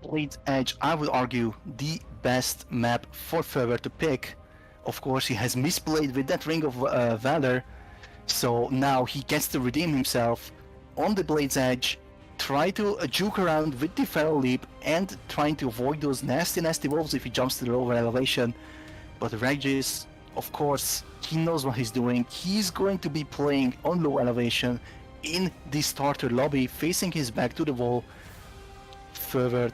B: Blade's Edge, I would argue, the best map for Fulvar to pick. Of course, he has misplayed with that Ring of Valor, so now he gets to redeem himself on the Blade's Edge, try to juke around with the Feral Leap and trying to avoid those nasty wolves if he jumps to the lower elevation. But Regis, of course, he knows what he's doing. He's going to be playing on low elevation in the starter lobby, facing his back to the wall, Fulvar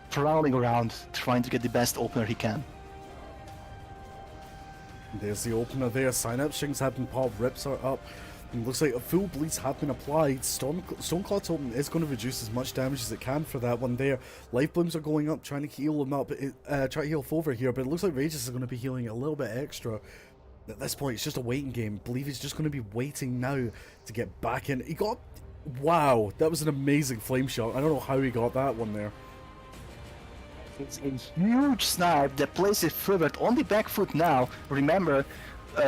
B: prowling around, trying to get the best opener he can.
A: There's the opener there. Sign-up strings have been popped, rips are up. It looks like a full bleeds have been applied. Stoneclaw's Totem is going to reduce as much damage as it can for that one there. Life blooms are going up, trying to heal him up, try to heal Fulvar here, but it looks like Regis is going to be healing a little bit extra. At this point, it's just a waiting game. I believe he's just going to be waiting now to get back in. He got... Wow, that was an amazing flame shot. I don't know how he got that one there.
B: It's a huge snipe that places Fulvar on the back foot now. Remember,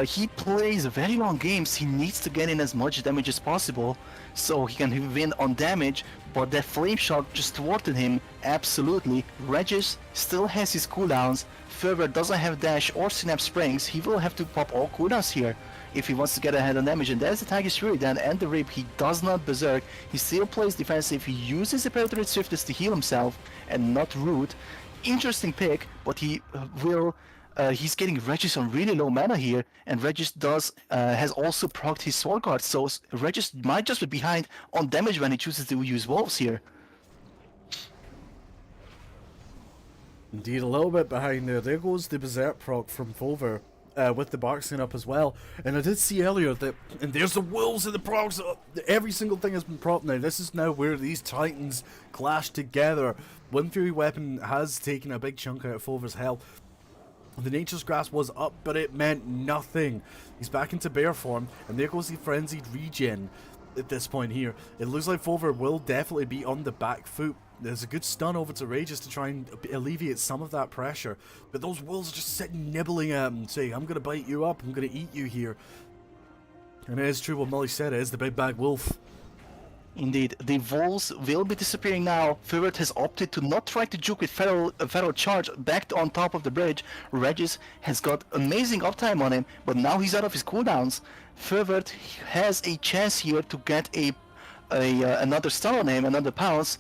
B: he plays very long games. He needs to get in as much damage as possible so he can win on damage, but that flame shot just thwarted him absolutely. Regis still has his cooldowns. Fulvar doesn't have dash or synapse springs. He will have to pop all cooldowns here if he wants to get ahead on damage, and there's the Zaggish Fury then and the Rip. He does not berserk. He still plays defensive. He uses the Predatory Swiftness to heal himself and not root. Interesting pick, but he will... he's getting Regis on really low mana here, and Regis has also procced his Sword Guard, so Regis might just be behind on damage when he chooses to use Wolves here.
A: Indeed, a little bit behind there. There goes the Berserk proc from Fulvar, with the Barkskin up as well. And I did see earlier that, and there's the Wolves and the procs, every single thing has been propped now. This is now where these Titans clash together. Wind Fury Weapon has taken a big chunk out of Fulvar's health. The Nature's Grasp was up, but it meant nothing. He's back into bear form, and there goes the Frenzied Regen at this point here. It looks like Fulvar will definitely be on the back foot. There's a good stun over to Regis to try and alleviate some of that pressure, but those wolves are just sitting nibbling at him, saying, I'm going to bite you up, I'm going to eat you here. And it is true what Mullich said, it is the big bag wolf.
B: Indeed, the wolves will be disappearing now. Fulvar has opted to not try to juke with feral charge back on top of the bridge. Regis has got amazing uptime on him, but now he's out of his cooldowns. Fulvar has a chance here to get another stun on him, another pounce.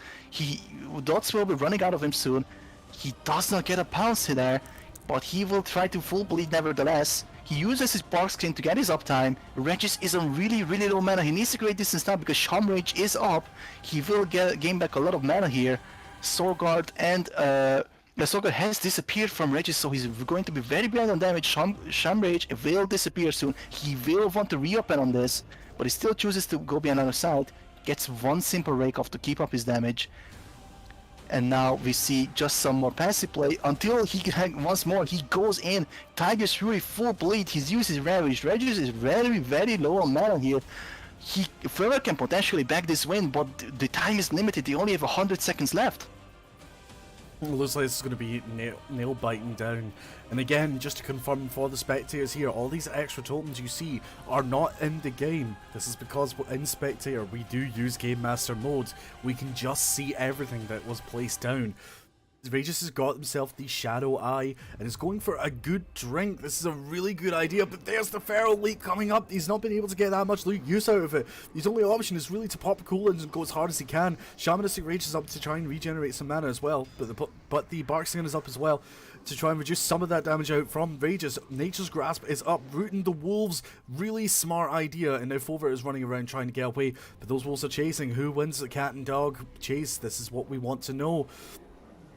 B: Dots will be running out of him soon. He does not get a pounce there, but he will try to full bleed nevertheless. He uses his Barkskin to get his uptime. Regis is on really low mana. He needs to create distance now because Sham Rage is up. He will gain back a lot of mana here. Sword Guard and the Sword Guard has disappeared from Regis, so he's going to be very behind on damage. Sham Rage will disappear soon. He will want to reopen on this, but he still chooses to go behind on the side. Gets one simple rake off to keep up his damage. And now we see just some more passive play until he can, once more he goes in. Tiger's Fury full bleed. He uses Ravage. Regis is very low on mana here. Fulvar can potentially back this win, but the time is limited. They only have 100 seconds left.
A: It looks like this is going to be nail biting down. And again, just to confirm for the spectators here, all these extra tokens you see are not in the game. This is because in Spectator we do use Game Master mode. We can just see everything that was placed down. Regis has got himself the Shadow Eye and is going for a good drink. This is a really good idea, but there's the Feral Leap coming up. He's not been able to get that much use out of it. His only option is really to pop coolers and go as hard as he can. Shamanistic Rage is up to try and regenerate some mana as well, but the Bark Skin is up as well to try and reduce some of that damage out from Regis. Nature's Grasp is up, rooting the wolves. Really smart idea, and now Fulvar is running around trying to get away, but those wolves are chasing. Who wins the cat and dog chase? This is what we want to know.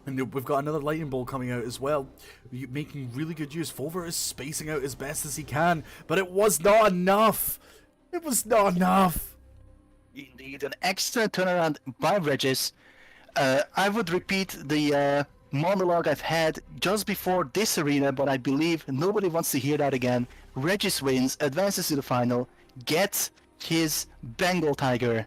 A: And we've got another Lightning Bolt coming out as well, making really good use. Fulvar is spacing out as best as he can, but it was not enough. It was not enough.
B: Indeed, an extra turnaround by Regis. I would repeat the monologue I've had just before this arena, but I believe nobody wants to hear that again. Regis wins, advances to the final, gets his Bengal Tiger.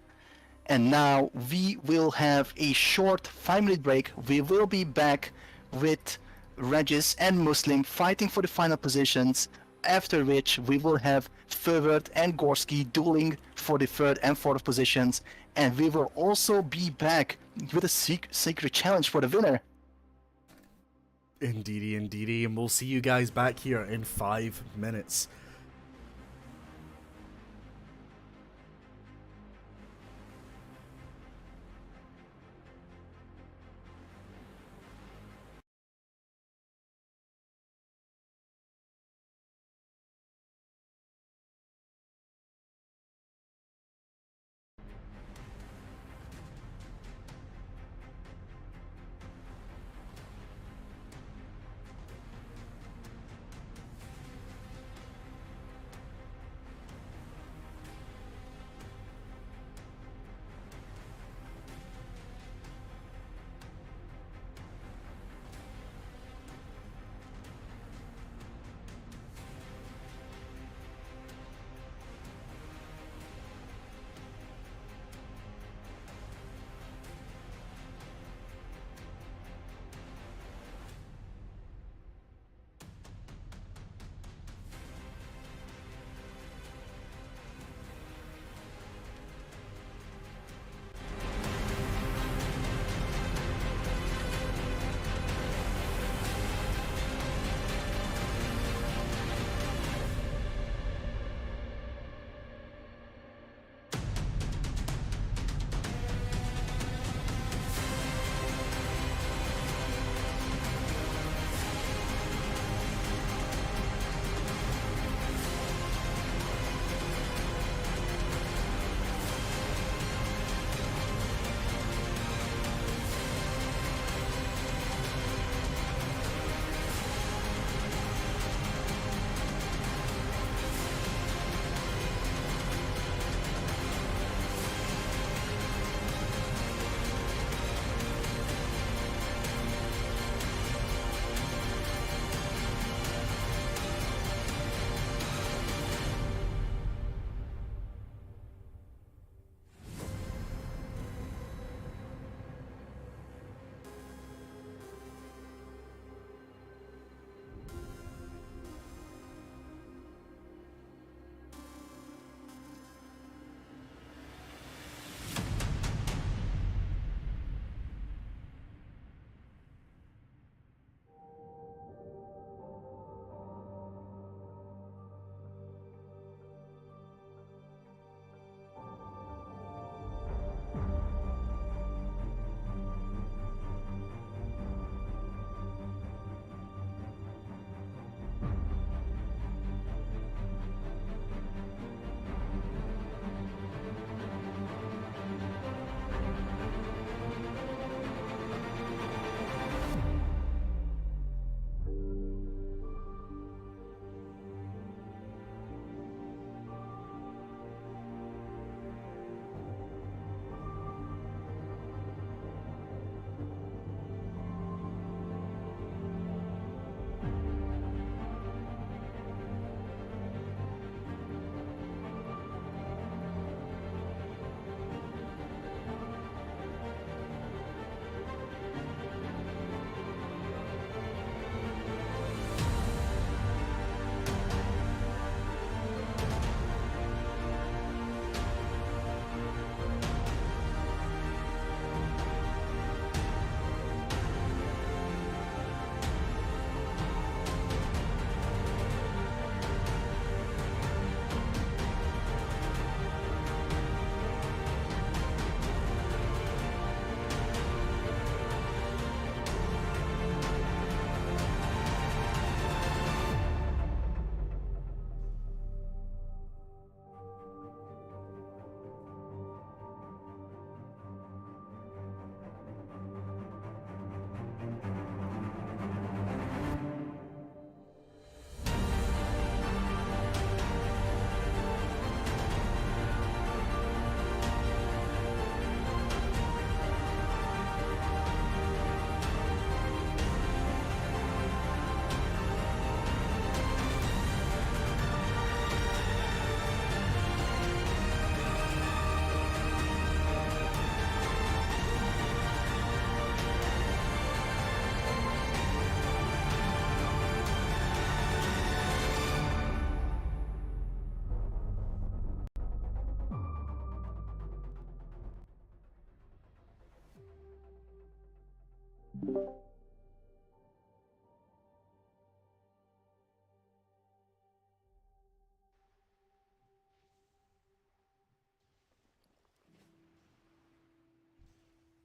B: And now we will have a short 5-minute break. We will be back with Regis and Muslim fighting for the final positions, after which we will have Fulvar and Gorski dueling for the 3rd and 4th positions, and we will also be back with a secret challenge for the winner.
A: Indeedy, indeedy, and we'll see you guys back here in 5 minutes.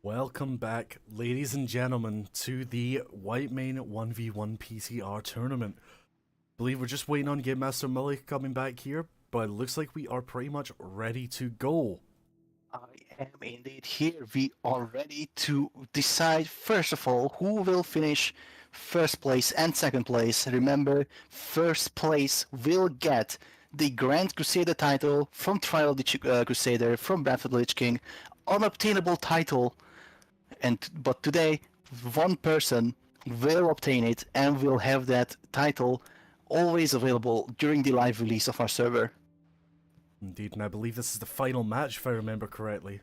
A: Welcome back, ladies and gentlemen, to the Whitemane 1v1 PTR tournament. Believe we're just waiting on Game Master Mullich coming back here, but it looks like we are pretty much ready to go.
B: I am indeed here. We are ready to decide, first of all, who will finish first place and second place. Remember, first place will get the Grand Crusader title from Trial of the Crusader, from Bradford Lich King, unobtainable title. But today, one person will obtain it and will have that title always available during the live release of our server.
A: Indeed, and I believe this is the final match, if I remember correctly.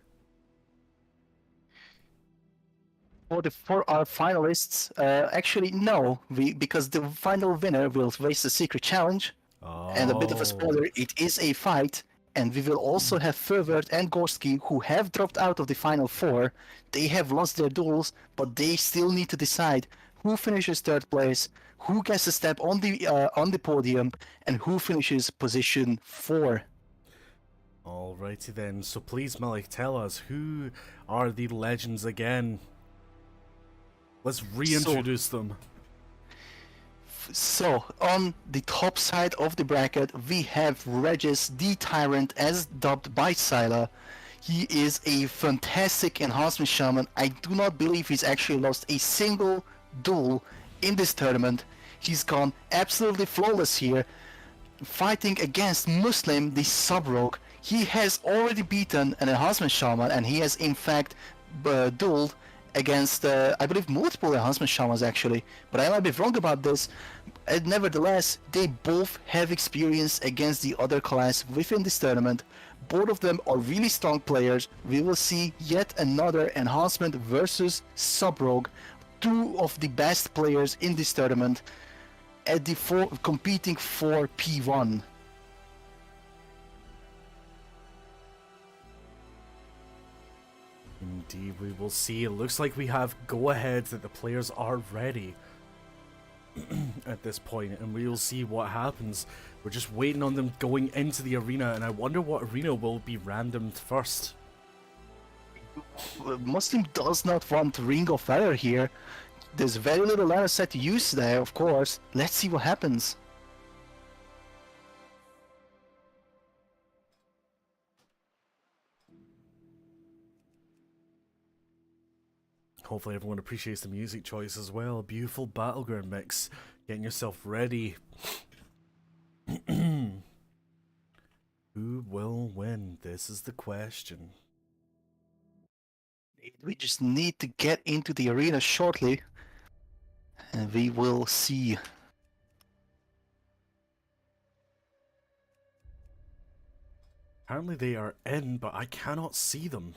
B: For our finalists, actually no, because the final winner will face the secret challenge. And a bit of a spoiler, it is a fight. And we will also have Fulvar and Gorski, who have dropped out of the final four. They have lost their duels, but they still need to decide who finishes third place, who gets a step on the podium, and who finishes position 4.
A: Alrighty then, so please Mullich, tell us, who are the legends again? Let's reintroduce them.
B: So, on the top side of the bracket, we have Regis, the Tyrant, as dubbed by Sylah. He is a fantastic enhancement shaman. I do not believe he's actually lost a single duel in this tournament. He's gone absolutely flawless here, fighting against Muslim, the sub-rogue. He has already beaten an enhancement shaman, and he has in fact dueled against, I believe, multiple enhancement shamans actually, but I might be wrong about this. And nevertheless, they both have experience against the other class within this tournament. Both of them are really strong players. We will see yet another enhancement versus sub-rogue, two of the best players in this tournament at the competing for P1.
A: Indeed, we will see. It looks like we have go-ahead that the players are ready at this point, and we will see what happens. We're just waiting on them going into the arena, and I wonder what arena will be randomed first.
B: Muslim does not want Ring of Valor here. There's very little ladder set to use there, of course. Let's see what happens.
A: Hopefully everyone appreciates the music choice as well. Beautiful battleground mix. Getting yourself ready. Who will win? This is the question.
B: We just need to get into the arena shortly, and we will see.
A: Apparently they are in, but I cannot see them.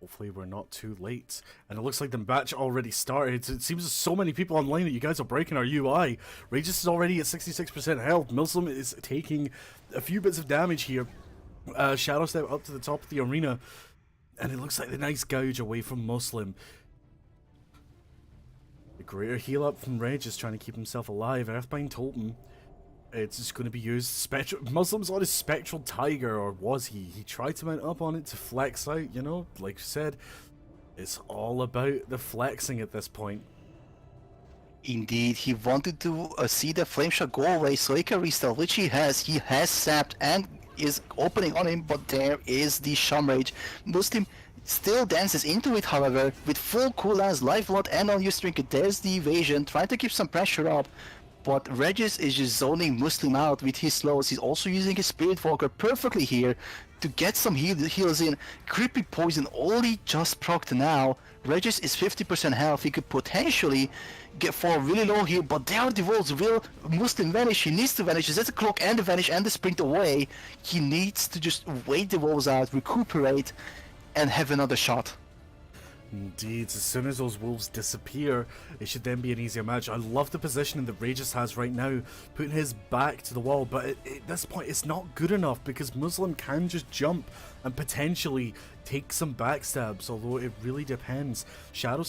A: Hopefully we're not too late. And it looks like the match already started. It seems there's so many people online that you guys are breaking our UI. Regis is already at 66% health. Muslim is taking a few bits of damage here. Shadow Step up to the top of the arena. And it looks like the nice gouge away from Muslim. The greater heal up from Regis trying to keep himself alive. Earthbind Totem. It's just going to be used. Muslim's on his Spectral Tiger, or was he? He tried to mount up on it to flex out, you know? Like you said, it's all about the flexing at this point.
B: Indeed, he wanted to see the flame shot go away so he can restart, which he has. He has sapped and is opening on him, but there is the Sham Rage. Muslim still dances into it, however, with full cooldowns, life lot, and unused trinket. There's the evasion, trying to keep some pressure up. But Regis is just zoning Muslim out with his slows. He's also using his Spirit Walker perfectly here to get some heals in. Creepy Poison only just procced now. Regis is 50% health. He could potentially get for a really low heal, but there are the wolves. Will Muslim vanish? He needs to vanish. There's the clock and the vanish and the sprint away. He needs to just wait the wolves out, recuperate, and have another shot.
A: Indeed, as soon as those wolves disappear, it should then be an easier match. I love the positioning that Regis has right now, putting his back to the wall, but at this point it's not good enough because Muslim can just jump and potentially take some backstabs, although it really depends. Shadow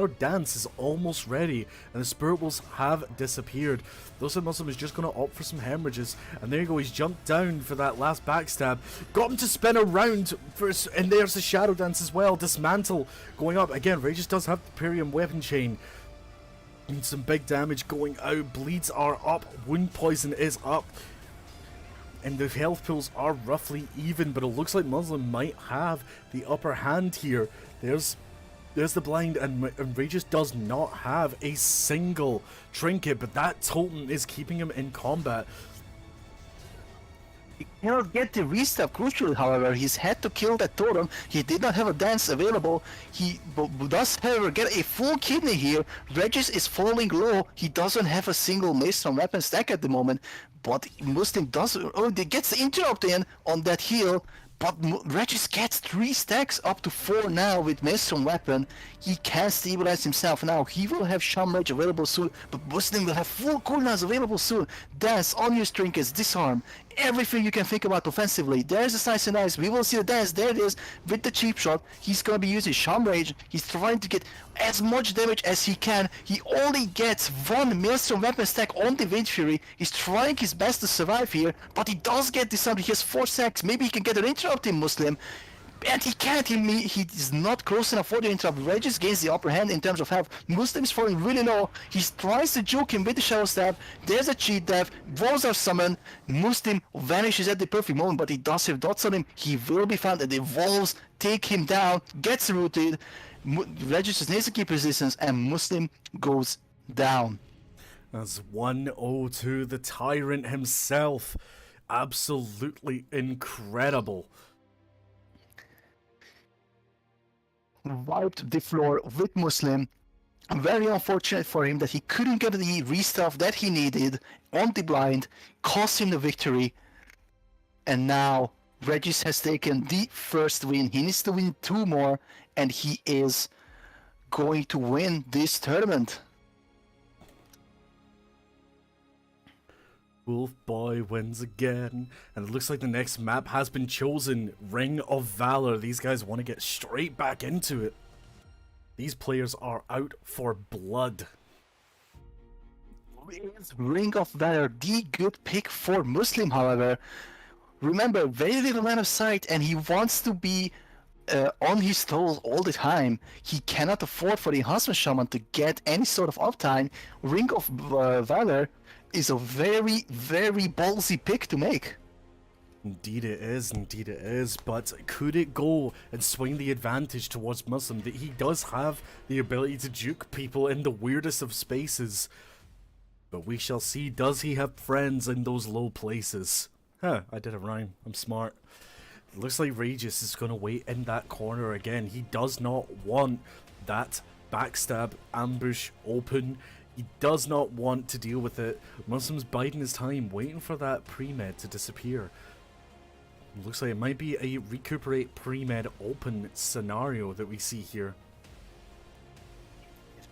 A: Dance is almost ready, and the Spirit Wolves have disappeared. Looks like Muslim is just going to opt for some hemorrhages, and there you go, he's jumped down for that last backstab. Got him to spin around, and there's the Shadow Dance as well. Dismantle going up. Again, Regis does have the Podium weapon chain. And some big damage going out. Bleeds are up. Wound poison is up. And the health pools are roughly even, but it looks like Muslim might have the upper hand here. There's the blind, and Regis does not have a single trinket, but that totem is keeping him in combat.
B: He cannot get the restart. Crucially, however, he's had to kill that totem. He did not have a dance available. He does, however, get a full kidney here. Regis is falling low. He doesn't have a single Maelstrom weapon stack at the moment, but Muslim gets the interrupt in on that heal. But Regis gets 3 stacks up to 4 now with Maelstrom weapon. He can stabilize himself now. He will have Sham Rage available soon, but Muslim will have full cooldowns available soon. Dance, unused trinkets, disarm, everything you can think about offensively. There's a Slice and Dice. We will see the dance. There it is with the cheap shot. He's going to be using Sham Rage. He's trying to get as much damage as he can. He only gets 1 Maelstrom weapon stack on the Wind Fury. He's trying his best to survive here, but he does get disarmed. He has 4 stacks. Maybe he can get an interrupt in Muslim. And he can't. He is not close enough for the interrupt. Regis gains the upper hand in terms of health. Muslim is falling really low. He tries to juke him with the Shadow Stab. There's a cheat death. Walls are summoned. Muslim vanishes at the perfect moment, but he does have dots on him. He will be found, and the walls take him down. Gets rooted. Regis needs to keep resistance, and Muslim goes down.
A: That's 1-0 the Tyrant himself. Absolutely incredible.
B: Wiped the floor with Muslim. Very unfortunate for him that he couldn't get the restuff that he needed on the blind, cost him the victory, and now Regis has taken the first win. He needs to win 2 more, and he is going to win this tournament.
A: Wolf Boy wins again, and it looks like the next map has been chosen. Ring of Valor. These guys want to get straight back into it. These players are out for blood.
B: Is Ring of Valor the good pick for Muslim, however? Remember, very little line of sight, and he wants to be on his toes all the time. He cannot afford for the Enhancement Shaman to get any sort of uptime. Ring of Valor is a very, very ballsy pick to make.
A: Indeed it is, but could it go and swing the advantage towards Muslim? That he does have the ability to juke people in the weirdest of spaces. But we shall see, does he have friends in those low places? Huh, I did a rhyme, I'm smart. It looks like Regis is going to wait in that corner again. He does not want that backstab, ambush, open. He does not want to deal with it. Muslim's biding his time, waiting for that pre-med to disappear. Looks like it might be a recuperate pre-med open scenario that we see here.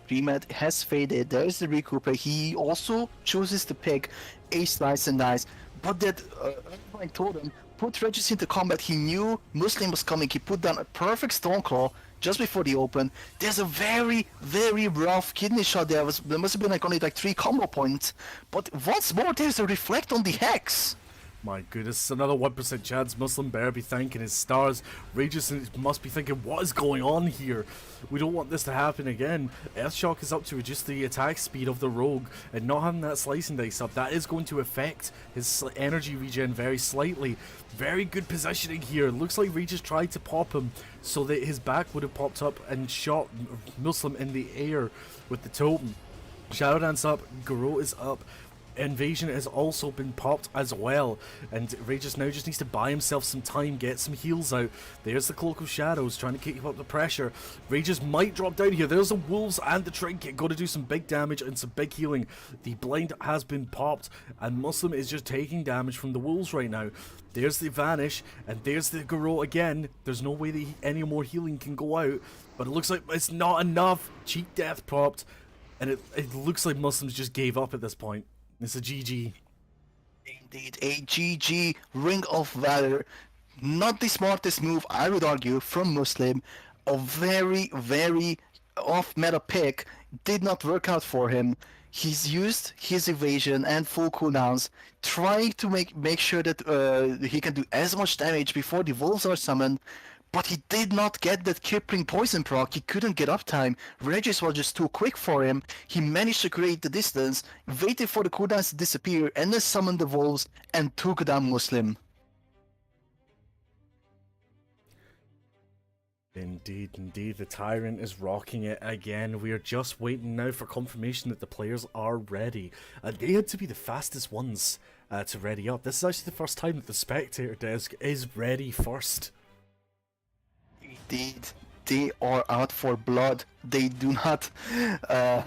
B: Pre-med has faded. There's the recuperate. He also chooses to pick a Slice and Dice, but that I told him, put Regis into combat. He knew Muslim was coming. He put down a perfect Stoneclaw just before the open. There's a very, very rough kidney shot there. There must have been only 3 combo points. But what's more, there's a reflect on the Hex.
A: My goodness, another 1% chance. Muslim better be thanking his stars. Regis must be thinking, what is going on here? We don't want this to happen again. Earthshock is up to reduce the attack speed of the rogue, and not having that slicing dice up, that is going to affect his energy regen very slightly. Very good positioning here. Looks like Regis tried to pop him so that his back would have popped up and shot Muslim in the air with the totem. Shadow Dance up, Garou is up. Invasion has also been popped as well, and Regis now just needs to buy himself some time, get some heals out. There's the Cloak of Shadows trying to keep up the pressure. Regis might drop down here. There's the Wolves and the Trinket. Got to do some big damage and some big healing. The blind has been popped, and Muslim is just taking damage from the Wolves right now. There's the Vanish, and there's the Garou again. There's no way that any more healing can go out, but it looks like it's not enough. Cheap death propped, and it looks like Muslims just gave up at this point. It's a GG.
B: Indeed, a GG. Ring of Valor Not the smartest move, I would argue, from Muslim. A very, very off-meta pick. Did not work out for him. He's used his evasion and full cooldowns, trying to make sure that he can do as much damage before the wolves are summoned. But he did not get that crippling poison proc. He couldn't get uptime. Regis was just too quick for him. He managed to create the distance, waited for the cooldowns to disappear, and then summoned the wolves and took down Muslim.
A: Indeed, indeed, the Tyrant is rocking it again. We are just waiting now for confirmation that the players are ready. They had to be the fastest ones to ready up. This is actually the first time that the Spectator desk is ready first.
B: Indeed, they are out for blood. They do not... well,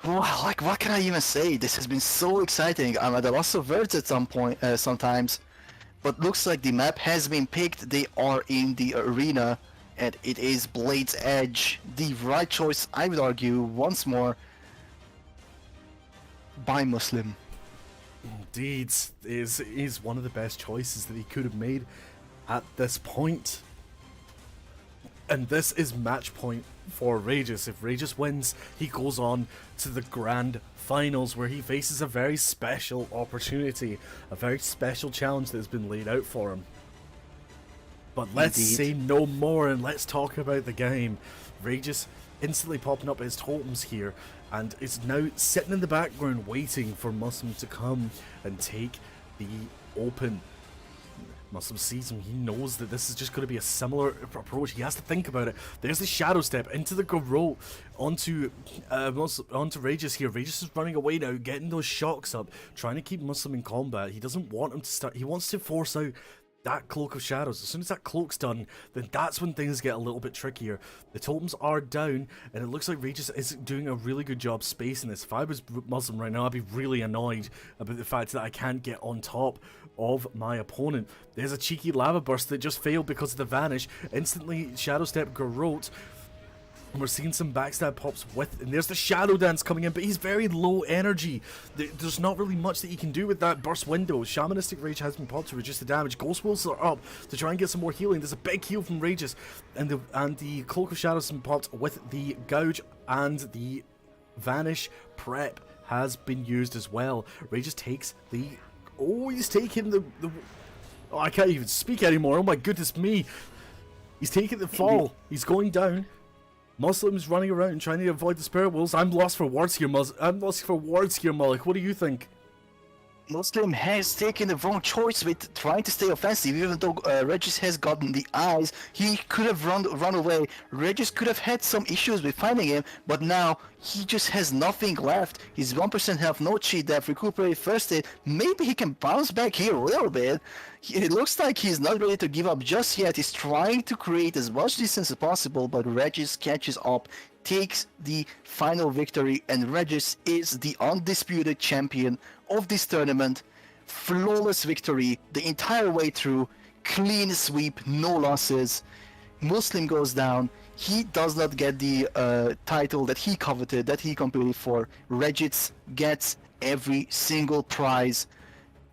B: like, what can I even say? This has been so exciting. I'm at a loss of words at some point, sometimes. But looks like the map has been picked. They are in the arena, and it is Blade's Edge. The right choice, I would argue, once more, by Muslim.
A: Indeed, is one of the best choices that he could have made at this point. And this is match point for Regis. If Regis wins, he goes on to the grand finals, where he faces a very special opportunity, a very special challenge that has been laid out for him. But let's say no more and let's talk about the game. Regis instantly popping up his totems here and is now sitting in the background waiting for Muslim to come and take the open. Muslim sees him, he knows that this is just going to be a similar approach. He has to think about it. There's the shadow step into the Garrote onto Regis here. Regis is running away now, getting those shocks up, trying to keep Muslim in combat. He doesn't want him to start, he wants to force out that Cloak of Shadows. As soon as that cloak's done, then that's when things get a little bit trickier. The totems are down, and it looks like Regis is doing a really good job spacing this. If I was Muslim right now, I'd be really annoyed about the fact that I can't get on top of my opponent. There's a cheeky lava burst that just failed because of the vanish. Instantly Shadow Step Garrote. And we're seeing some backstab pops with, and there's the Shadow Dance coming in, but he's very low energy. There's not really much that he can do with that burst window. Shamanistic Rage has been popped to reduce the damage. Ghost Wolves are up to try and get some more healing. There's a big heal from Regis, and the Cloak of Shadows has been popped with the Gouge, and the Vanish prep has been used as well. Regis takes the... Oh, he's taking the... Oh, I can't even speak anymore. Oh my goodness me. He's taking the fall. He's going down. Muslim's running around trying to avoid the Spirit Wolves. I'm lost for words here, Mullich. What do you think?
B: Muslim has taken the wrong choice with trying to stay offensive. Even though Regis has gotten the eyes, he could have run away. Regis could have had some issues with finding him, but now he just has nothing left. He's 1% health, no cheat death, recuperate first aid. Maybe he can bounce back here a little bit. It looks like he's not ready to give up just yet. He's trying to create as much distance as possible, but Regis catches up, takes the final victory, and Regis is the undisputed champion of this tournament. Flawless victory the entire way through, clean sweep, no losses. Muslim goes down. He does not get the title that he coveted, that he competed for. Regis gets every single prize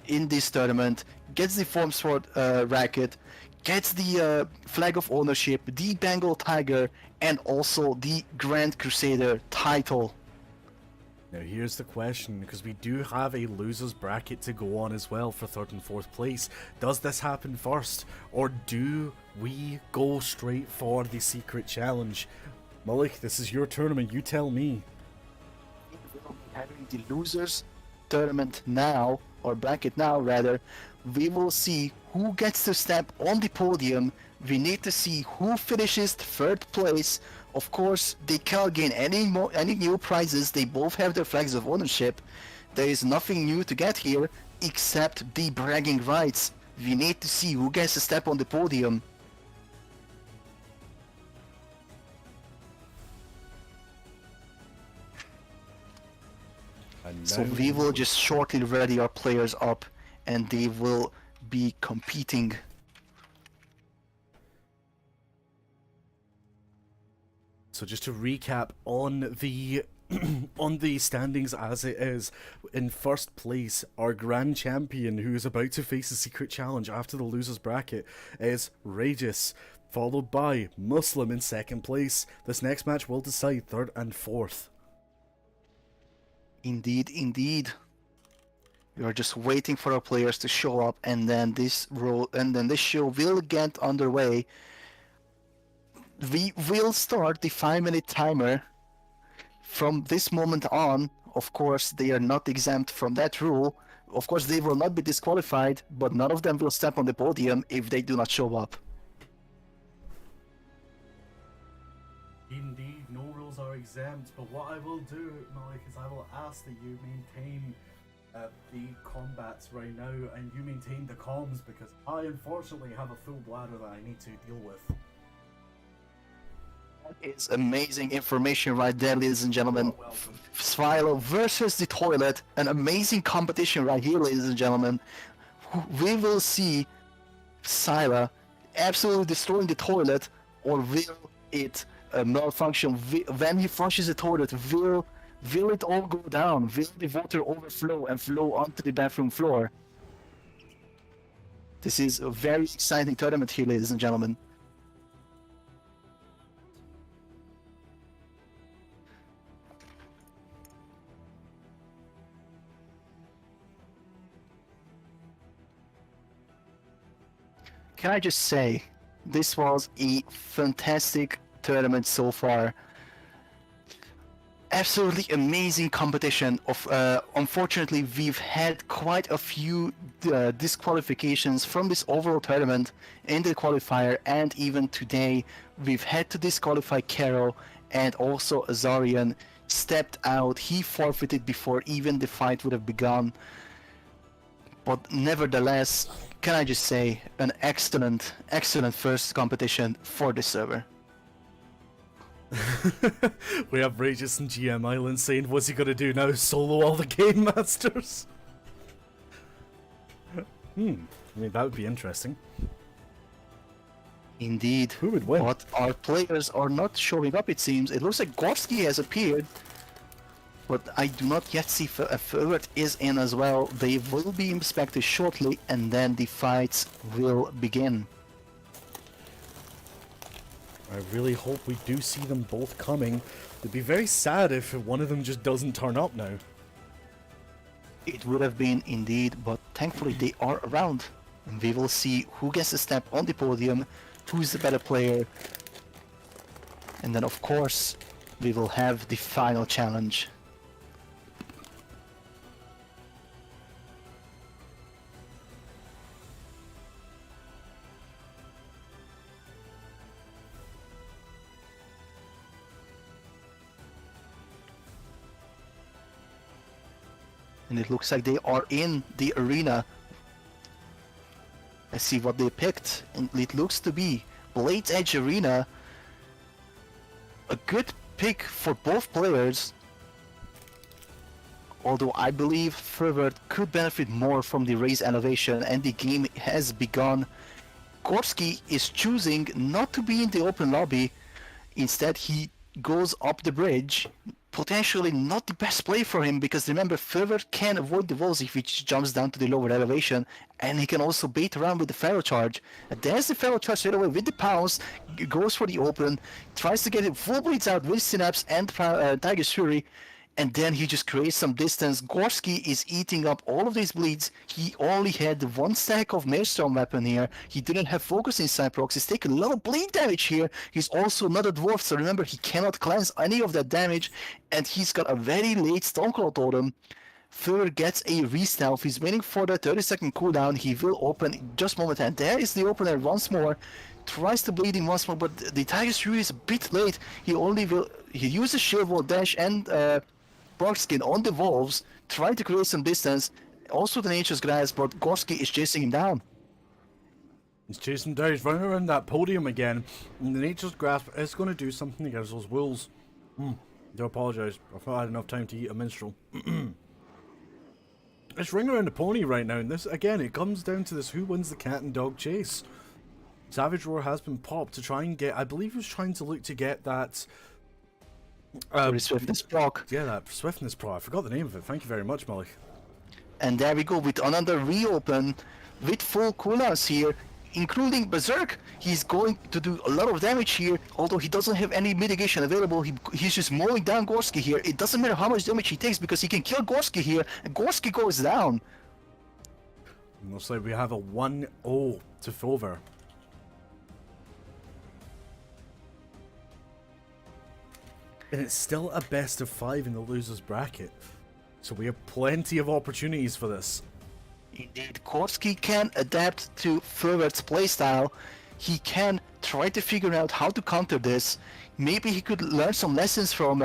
B: in this tournament, gets the Form Sword racket, gets the Flag of Ownership, the Bengal Tiger, and also the Grand Crusader title.
A: Now here's the question, because we do have a losers bracket to go on as well for 3rd and 4th place. Does this happen first, or do we go straight for the secret challenge? Mullich, this is your tournament, you tell me.
B: Having the losers tournament now, or bracket now rather, we will see who gets to step on the podium. We need to see who finishes 3rd place. Of course, they cannot gain any new prizes. They both have their flags of ownership. There is nothing new to get here except the bragging rights. We need to see who gets to step on the podium. So we will just shortly ready our players up, and they will be competing.
A: So just to recap on the on the standings as it is, in first place, our grand champion who is about to face a secret challenge after the losers bracket is Regis, followed by Muslim in second place. This next match will decide third and fourth.
B: Indeed, indeed. We are just waiting for our players to show up, and then this show will get underway. We will start the 5-minute timer. From this moment on, of course, they are not exempt from that rule. Of course, they will not be disqualified, but none of them will step on the podium if they do not show up.
A: Indeed, no rules are exempt, but what I will do, Mullich, is I will ask that you maintain the combats right now, and you maintain the comms, because I unfortunately have a full bladder that I need to deal with.
B: That is amazing information right there, ladies and gentlemen. Sylah versus the toilet, an amazing competition right here, ladies and gentlemen. We will see Sylah absolutely destroying the toilet, or will it malfunction? When he flushes the toilet, will it all go down? Will the water overflow and flow onto the bathroom floor? This is a very exciting tournament here, ladies and gentlemen. Can I just say, this was a fantastic tournament so far. Absolutely amazing competition. Unfortunately, we've had quite a few disqualifications from this overall tournament in the qualifier, and even today we've had to disqualify Kero, and also Azarian stepped out. He forfeited before even the fight would have begun. But nevertheless, can I just say, an excellent first competition for this server.
A: We have Regis and GM Island saying, what's he gonna do now? Solo all the game masters? I mean, that would be interesting.
B: Indeed.
A: Who would win?
B: But our players are not showing up, it seems. It looks like Gorski has appeared, but I do not yet see Fulvar is in as well. They will be inspected shortly, and then the fights will begin.
A: I really hope we do see them both coming. It'd be very sad if one of them just doesn't turn up now.
B: It would have been indeed, but thankfully they are around. And we will see who gets a step on the podium, who's the better player. And then of course, we will have the final challenge. And it looks like they are in the arena. Let's see what they picked. And it looks to be Blades Edge Arena. A good pick for both players. Although I believe Fulvar could benefit more from the raise elevation, and the game has begun. Gorski is choosing not to be in the open lobby. Instead he goes up the bridge. Potentially not the best play for him, because remember, Fulvar can avoid the walls if he jumps down to the lower elevation, and he can also bait around with the Pharaoh charge. And there's the Pharaoh charge straight away with the pounce, goes for the open, tries to get it full bleeds out with Synapse and Tiger's Fury, and then he just creates some distance. Gorski is eating up all of these bleeds. He only had one stack of Maelstrom weapon here. He didn't have focus inside procs. He's taking a lot of bleed damage here. He's also not a dwarf, so remember, he cannot cleanse any of that damage. And he's got a very late Stoneclaw Totem. Fulvar gets a re-stealth. He's waiting for the 30-second cooldown. He will open just a moment, and there is the opener once more. Tries to bleed in once more, but the Tiger's Fury is a bit late. He uses Shield Wall Dash and Skin on the wolves, try to create some distance. Also the Nature's Grass, but Gorski is chasing him down.
A: He's chasing him down, he's running around that podium again. And the Nature's Grasp is going to do something against those wolves. Do apologise, I've not had enough time to eat a minstrel. It's ring around the pony right now, and this, again, it comes down to this who wins the cat and dog chase. Savage Roar has been popped to try and get, I believe he was trying to look to get that
B: For his swiftness proc.
A: Yeah, that swiftness pro. I forgot the name of it. Thank you very much, Mullich.
B: And there we go with another reopen with full cooldowns here, including Berserk. He's going to do a lot of damage here, although he doesn't have any mitigation available. He's just mowing down Gorski here. It doesn't matter how much damage he takes because he can kill Gorski here, and Gorski goes down.
A: Looks like we have a 1-0 to Fulvar. And it's still a best of 5 in the losers bracket. So we have plenty of opportunities for this.
B: Indeed, Gorski can adapt to Fulvar's playstyle. He can try to figure out how to counter this. Maybe he could learn some lessons from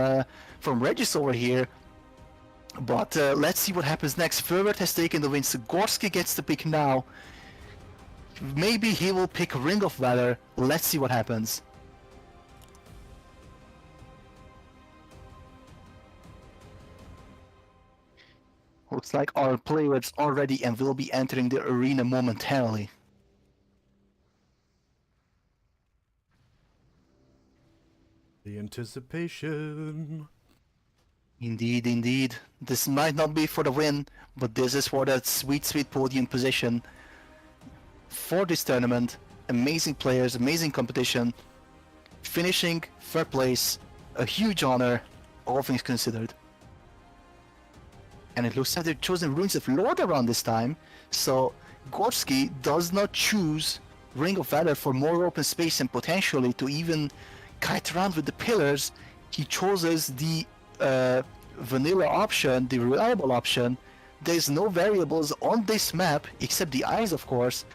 B: Regis over here. But let's see what happens next. Fulvar has taken the win, so Gorski gets the pick now. Maybe he will pick Ring of Valor. Let's see what happens. Looks like our players are ready and will be entering the arena momentarily.
A: The anticipation.
B: Indeed, indeed. This might not be for the win, but this is for that sweet, sweet podium position. For this tournament, amazing players, amazing competition. Finishing third place, a huge honor, all things considered. And it looks like they've chosen Ruins of Lord around this time, so Gorski does not choose Ring of Valor for more open space and potentially to even kite around with the pillars. He chooses the vanilla option, the reliable option. There's no variables on this map except the eyes, of course.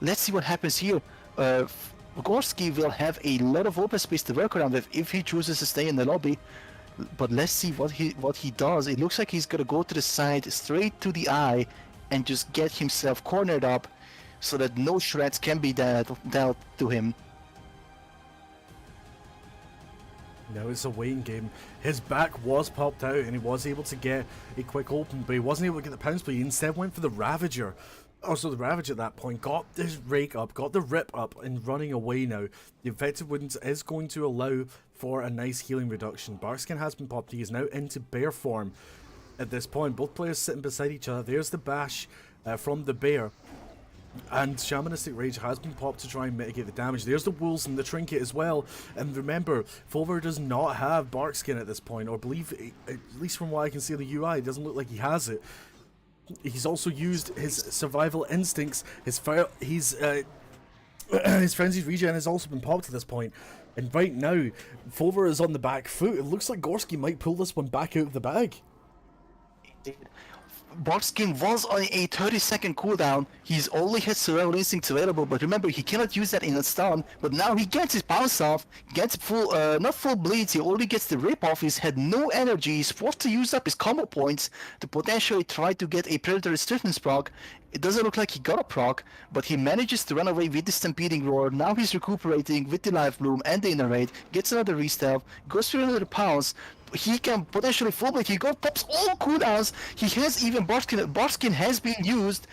B: Let's see what happens here. Gorski will have a lot of open space to work around with if he chooses to stay in the lobby. But let's see what he does. It looks like he's gonna go to the side, straight to the eye, and just get himself cornered up, so that no shreds can be dealt to him.
A: Now it's a waiting game. His back was popped out and he was able to get a quick open, but he wasn't able to get the pounce, but he instead went for the Ravager. Also, the Ravage at that point got his rake up, got the rip up, and running away now. The Infected Wounds is going to allow for a nice healing reduction. Barkskin has been popped. He is now into bear form at this point. Both players sitting beside each other. There's the bash from the bear. And Shamanistic Rage has been popped to try and mitigate the damage. There's the Wolves and the Trinket as well. And remember, Fulvar does not have Barkskin at this point, or believe, at least from what I can see of the UI, it doesn't look like he has it. He's also used his survival instincts. His Frenzied Regen has also been popped at this point. And right now, Fulvar is on the back foot. It looks like Gorski might pull this one back out of the bag.
B: Indeed. Barkskin was on a 30-second cooldown. He's only had survival instincts available, but remember, he cannot use that in a stun. But now he gets his bounce off, gets full, not full bleeds, he only gets the rip off. He's had no energy, he's forced to use up his combo points to potentially try to get a Predatory Stiffness proc. It doesn't look like he got a proc, but he manages to run away with the Stampeding Roar. Now he's recuperating with the Life Bloom and the Innervate, gets another Restyle, goes for another Pounce. He can potentially full blade. He pops all cooldowns. He has even Barkskin has been used.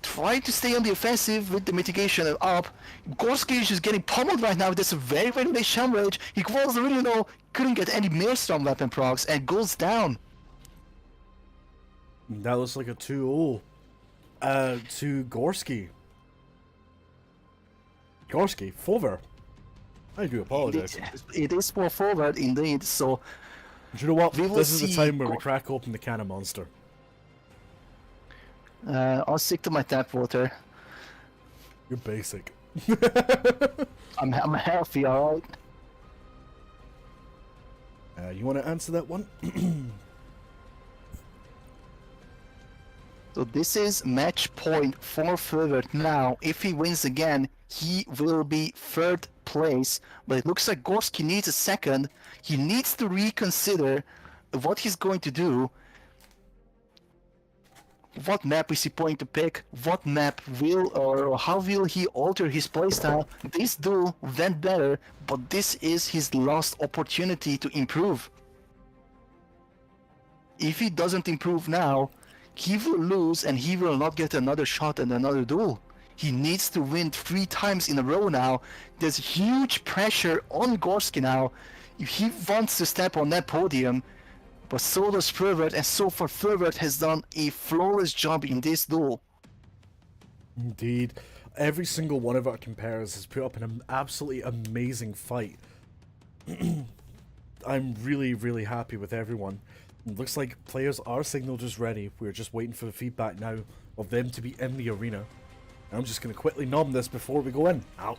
B: Trying to stay on the offensive with the mitigation up. Gorski is just getting pummeled right now. That's a very, very nice Sham Rage. He was really low, couldn't get any Maelstrom weapon procs, and goes down.
A: That looks like a 2-0 to Gorski. Gorski, Fulvar. I do apologize.
B: It is for forward indeed, so...
A: Do you know what? This is the time where we crack open the can of Monster.
B: I'll stick to my tap water.
A: You're basic.
B: I'm healthy, alright?
A: You want to answer that one?
B: So this is match point for Fulvar now. If he wins again, he will be third place. But it looks like Gorski needs a second. He needs to reconsider what he's going to do. What map is he going to pick? What map will, or how will he alter his playstyle? This duel went better, but this is his last opportunity to improve. If he doesn't improve now, he will lose and he will not get another shot at another duel. He needs to win 3 times in a row now. There's huge pressure on Gorski now. He wants to step on that podium, but so does Fulvar, and so far Fulvar has done a flawless job in this duel.
A: Indeed. Every single one of our competitors has put up an absolutely amazing fight. I'm really, really happy with everyone. It looks like players are signaled as ready. We're just waiting for the feedback now of them to be in the arena. And I'm just going to quickly nom this before we go in. Ow.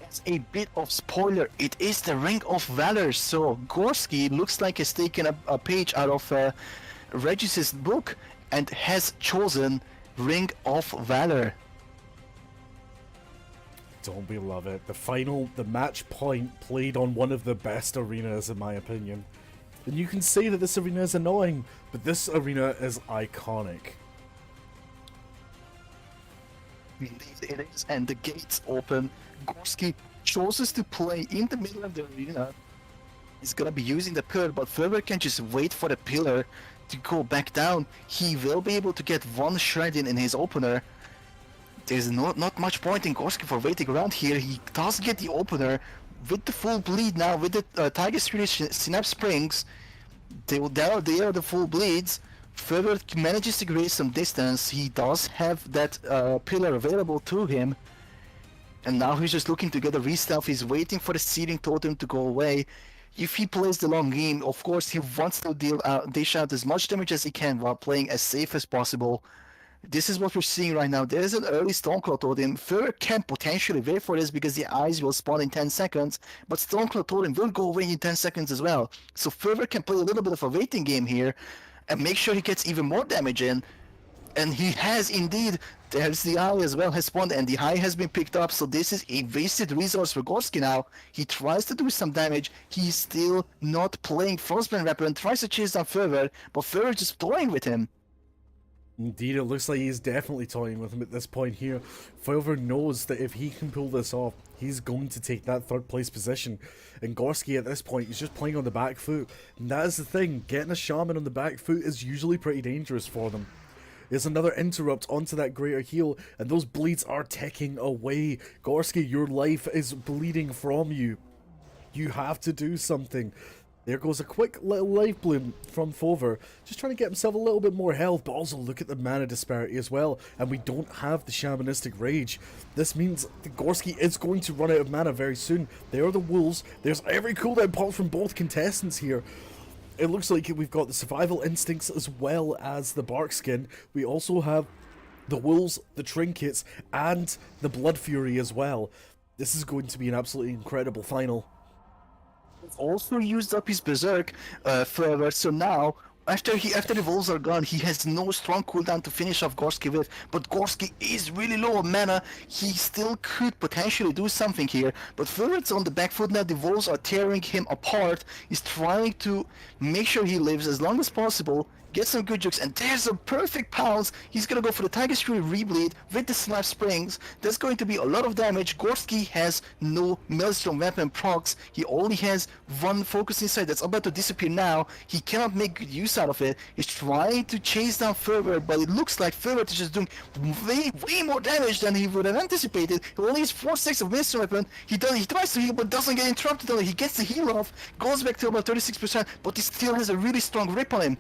B: As a bit of spoiler, it is the Ring of Valor, so Gorski looks like has taken a page out of Regis's book and has chosen Ring of Valor.
A: Don't we love it? The match point played on one of the best arenas in my opinion. And you can say that this arena is annoying, but this arena is iconic.
B: Indeed it is, and the gates open. Gorski chooses to play in the middle of the arena. He's gonna be using the pillar, but Fulvar can just wait for the pillar to go back down. He will be able to get one shred in his opener. There's not much point in Gorski for waiting around here. He does get the opener with the full bleed now, with the Tiger Spirit Synapse Springs. They are the full bleeds. Fulvar manages to create some distance. He does have that pillar available to him. And now he's just looking to get a re-stealth. He's waiting for the Searing Totem to go away. If he plays the long game, of course he wants to dish out as much damage as he can while playing as safe as possible. This is what we're seeing right now. There is an early Stoneclaw Totem. Fulvar can potentially wait for this because the eyes will spawn in 10 seconds, but Stoneclaw Totem will go away in 10 seconds as well. So Fulvar can play a little bit of a waiting game here and make sure he gets even more damage in. And he has indeed. There's the eye as well has spawned, and the eye has been picked up, so this is a wasted resource for Gorski now. He tries to do some damage. He's still not playing Frostbrand Weapon, tries to chase down Fulvar, but Fulvar just toying with him.
A: Indeed, it looks like he's definitely toying with him at this point here. Fulvar knows that if he can pull this off, he's going to take that third place position. And Gorski at this point is just playing on the back foot. And that is the thing, getting a shaman on the back foot is usually pretty dangerous for them. There's another interrupt onto that greater heal, and those bleeds are ticking away. Gorski, your life is bleeding from you. You have to do something. There goes a quick little life bloom from Fulvar, just trying to get himself a little bit more health, but also look at the mana disparity as well, and we don't have the Shamanistic Rage. This means that Gorski is going to run out of mana very soon. There are the wolves, there's every cooldown pop from both contestants here. It looks like we've got the Survival Instincts as well as the Bark Skin. We also have the wolves, the trinkets, and the Blood Fury as well. This is going to be an absolutely incredible final.
B: Also used up his Berserk forever, so now after the wolves are gone, he has no strong cooldown to finish off Gorski with, but Gorski is really low on mana. He still could potentially do something here, but Fulvar's on the back foot now. The wolves are tearing him apart. He's trying to make sure he lives as long as possible, get some good jukes, and there's a perfect pounce. He's gonna go for the Tiger's Fury Rebleed with the Snap Springs. There's going to be a lot of damage. Gorski has no Maelstrom Weapon procs. He only has one Focus Insight that's about to disappear now. He cannot make good use out of it. He's trying to chase down Fulvar, but it looks like Fulvar is just doing way more damage than he would have anticipated. He only has 4 stacks of Maelstrom Weapon. He tries to heal, but doesn't get interrupted. He gets the heal off, goes back to about 36%, but he still has a really strong rip on him.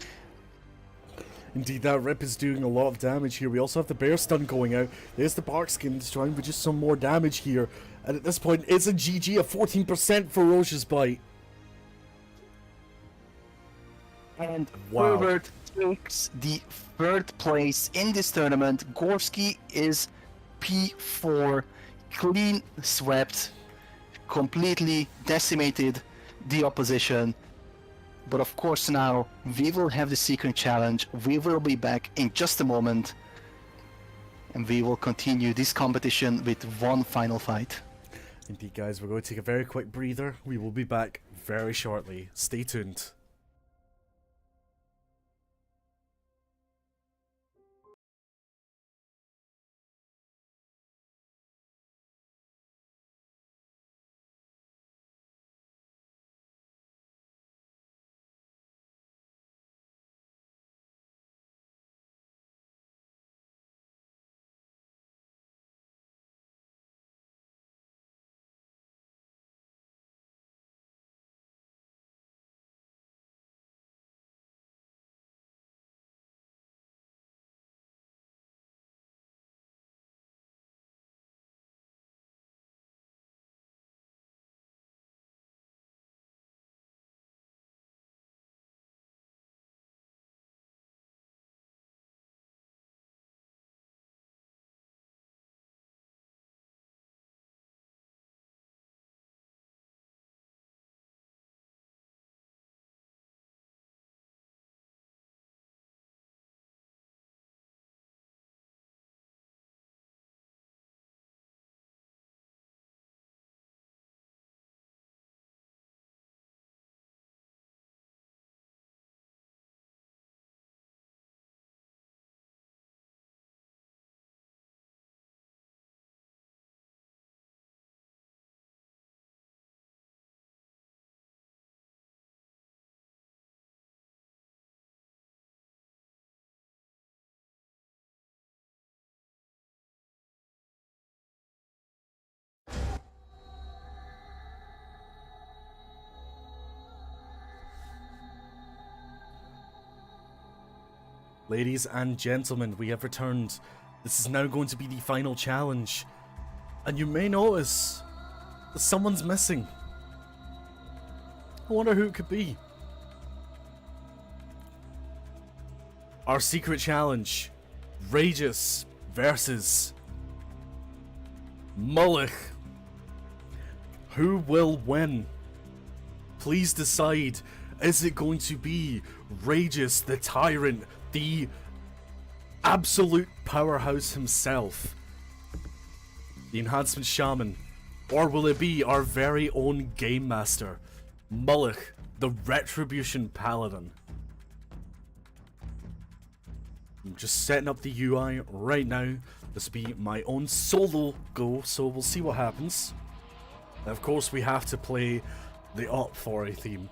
A: Indeed, that rip is doing a lot of damage here. We also have the bear stun going out. There's the bark skin trying with just some more damage here. And at this point, it's a GG of 14% Ferocious Bite.
B: And
A: wow.
B: Fulvar takes the third place in this tournament. Gorski is P4, clean swept, completely decimated the opposition. But of course now, we will have the secret challenge. We will be back in just a moment. And we will continue this competition with one final fight.
A: Indeed guys, we're going to take a very quick breather. We will be back very shortly. Stay tuned. Ladies and gentlemen, we have returned. This is now going to be the final challenge. And you may notice that someone's missing. I wonder who it could be. Our secret challenge, Regis versus Mullich. Who will win? Please decide. Is it going to be Regis, the tyrant, the absolute powerhouse himself, the enhancement shaman, or will it be our very own game master, Mullich, the retribution paladin? I'm just setting up the UI right now. This will be my own solo go, so we'll see what happens. And of course, we have to play the Op 4 theme.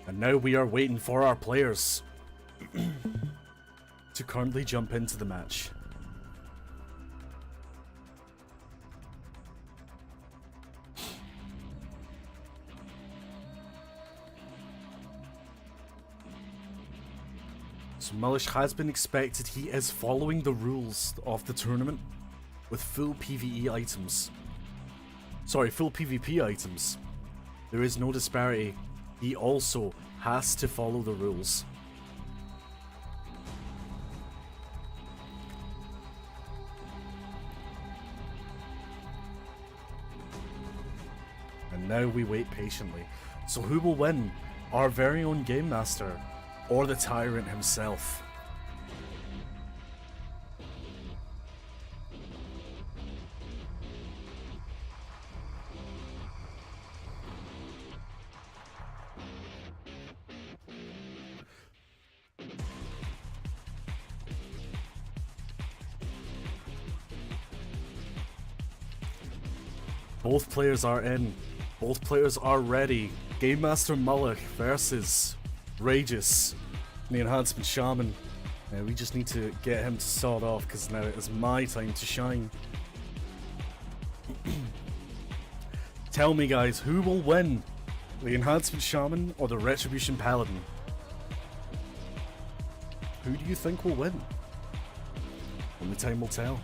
A: And now we are waiting for our players to currently jump into the match. So Mullich has been expected. He is following the rules of the tournament with full PvE items. Sorry, full PvP items. There is no disparity. He also has to follow the rules. And now we wait patiently. So who will win? Our very own Game Master or the Tyrant himself? Both players are in. Both players are ready. Game Master Mullich versus Regis, the enhancement shaman. Now we just need to get him to start off because now it is my time to shine. Tell me guys, who will win? The enhancement shaman or the retribution paladin? Who do you think will win? Only time will tell.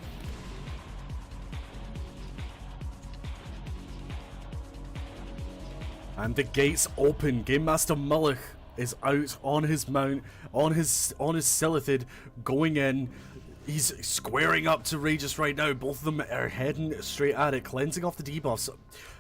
A: And the gates open. Game Master Mullich is out on his mount, on his Sylah, going in. He's squaring up to Regis right now. Both of them are heading straight at it, cleansing off the debuffs.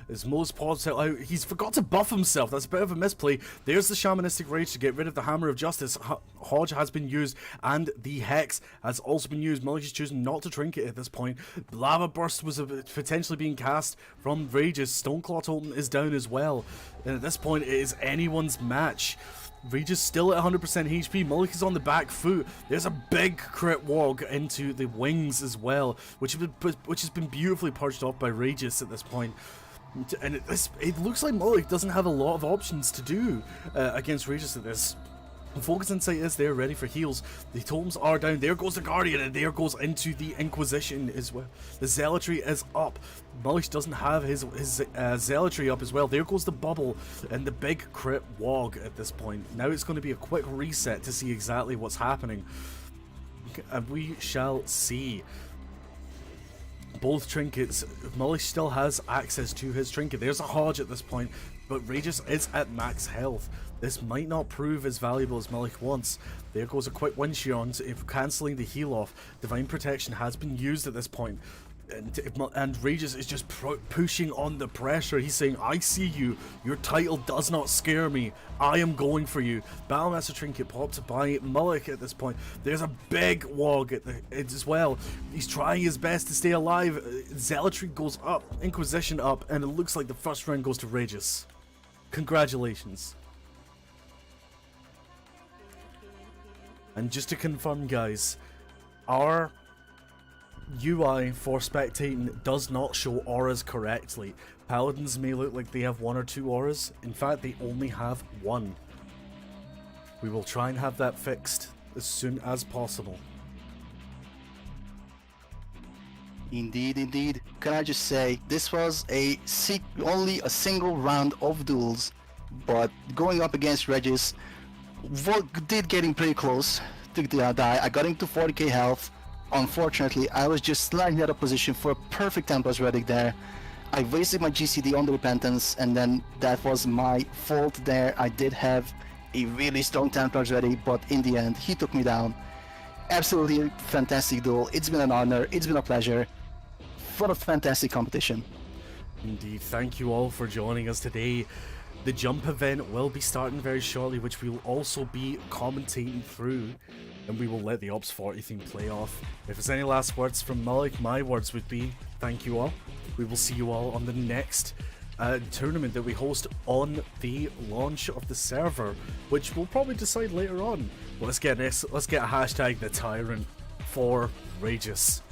A: As most pods out, he's forgot to buff himself. That's a bit of a misplay. There's the shamanistic rage to get rid of the hammer of justice. Hodge has been used, and the hex has also been used. Mullich is choosing not to trinket at this point. Lava burst was potentially being cast from Regis. Stoneclaw Totem is down as well, and at this point it is anyone's match. Regis still at 100% HP. Mullich is on the back foot. There's a big crit wog into the wings as well, which has been beautifully purged off by Regis at this point. And it looks like Mullich doesn't have a lot of options to do against Regis at this. Focus Insight is there, ready for heals. The totems are down. There goes the Guardian, and there goes into the Inquisition as well. The Zealotry is up. Mullich doesn't have his Zealotry up as well. There goes the Bubble and the big crit wog at this point. Now it's going to be a quick reset to see exactly what's happening. And we shall see. Both trinkets, Mullich still has access to his trinket. There's a Hodge at this point, but Regis is at max health. This might not prove as valuable as Mullich wants. There goes a quick wind shear on cancelling the heal off. Divine Protection has been used at this point. And Regis is just pushing on the pressure. He's saying, I see you. Your title does not scare me. I am going for you. Battlemaster Trinket popped by Mullich at this point. There's a big wog as well. He's trying his best to stay alive. Zealotry goes up. Inquisition up. And it looks like the first round goes to Regis. Congratulations. And just to confirm, guys, our UI for spectating does not show auras correctly. Paladins may look like they have one or two auras. In fact, they only have one. We will try and have that fixed as soon as possible.
B: Indeed, indeed. Can I just say, this was only a single round of duels, but going up against Regis did getting pretty close to die. I got into 40k health. Unfortunately, I was just slightly out of position for a perfect Templar's Relic there. I wasted my GCD on the Repentance, and then that was my fault there. I did have a really strong Templar's Ready, but in the end, he took me down. Absolutely fantastic duel. It's been an honor. It's been a pleasure. What a fantastic competition.
A: Indeed, thank you all for joining us today. The jump event will be starting very shortly, which we will also be commentating through, and we will let the Ops 40 theme play off. If there's any last words from Mullich, my words would be thank you all. We will see you all on the next tournament that we host on the launch of the server, which we'll probably decide later on. But let's get a hashtag the Tyrant for Regis.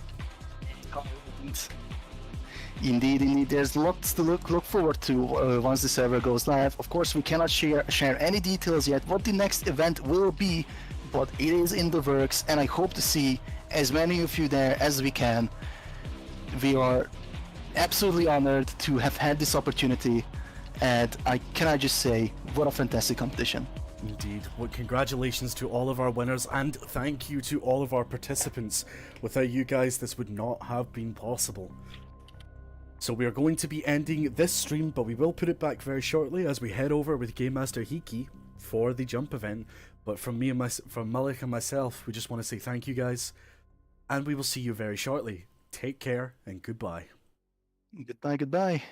B: Indeed, indeed. There's lots to look forward to once the server goes live. Of course, we cannot share any details yet what the next event will be, but it is in the works, and I hope to see as many of you there as we can. We are absolutely honored to have had this opportunity, and can I just say, what a fantastic competition.
A: Indeed. Well, congratulations to all of our winners, and thank you to all of our participants. Without you guys, this would not have been possible. So we are going to be ending this stream, but we will put it back very shortly as we head over with Game Master Hiki for the jump event. But from Mullich and myself, we just want to say thank you guys, and we will see you very shortly. Take care and goodbye.
B: Goodbye.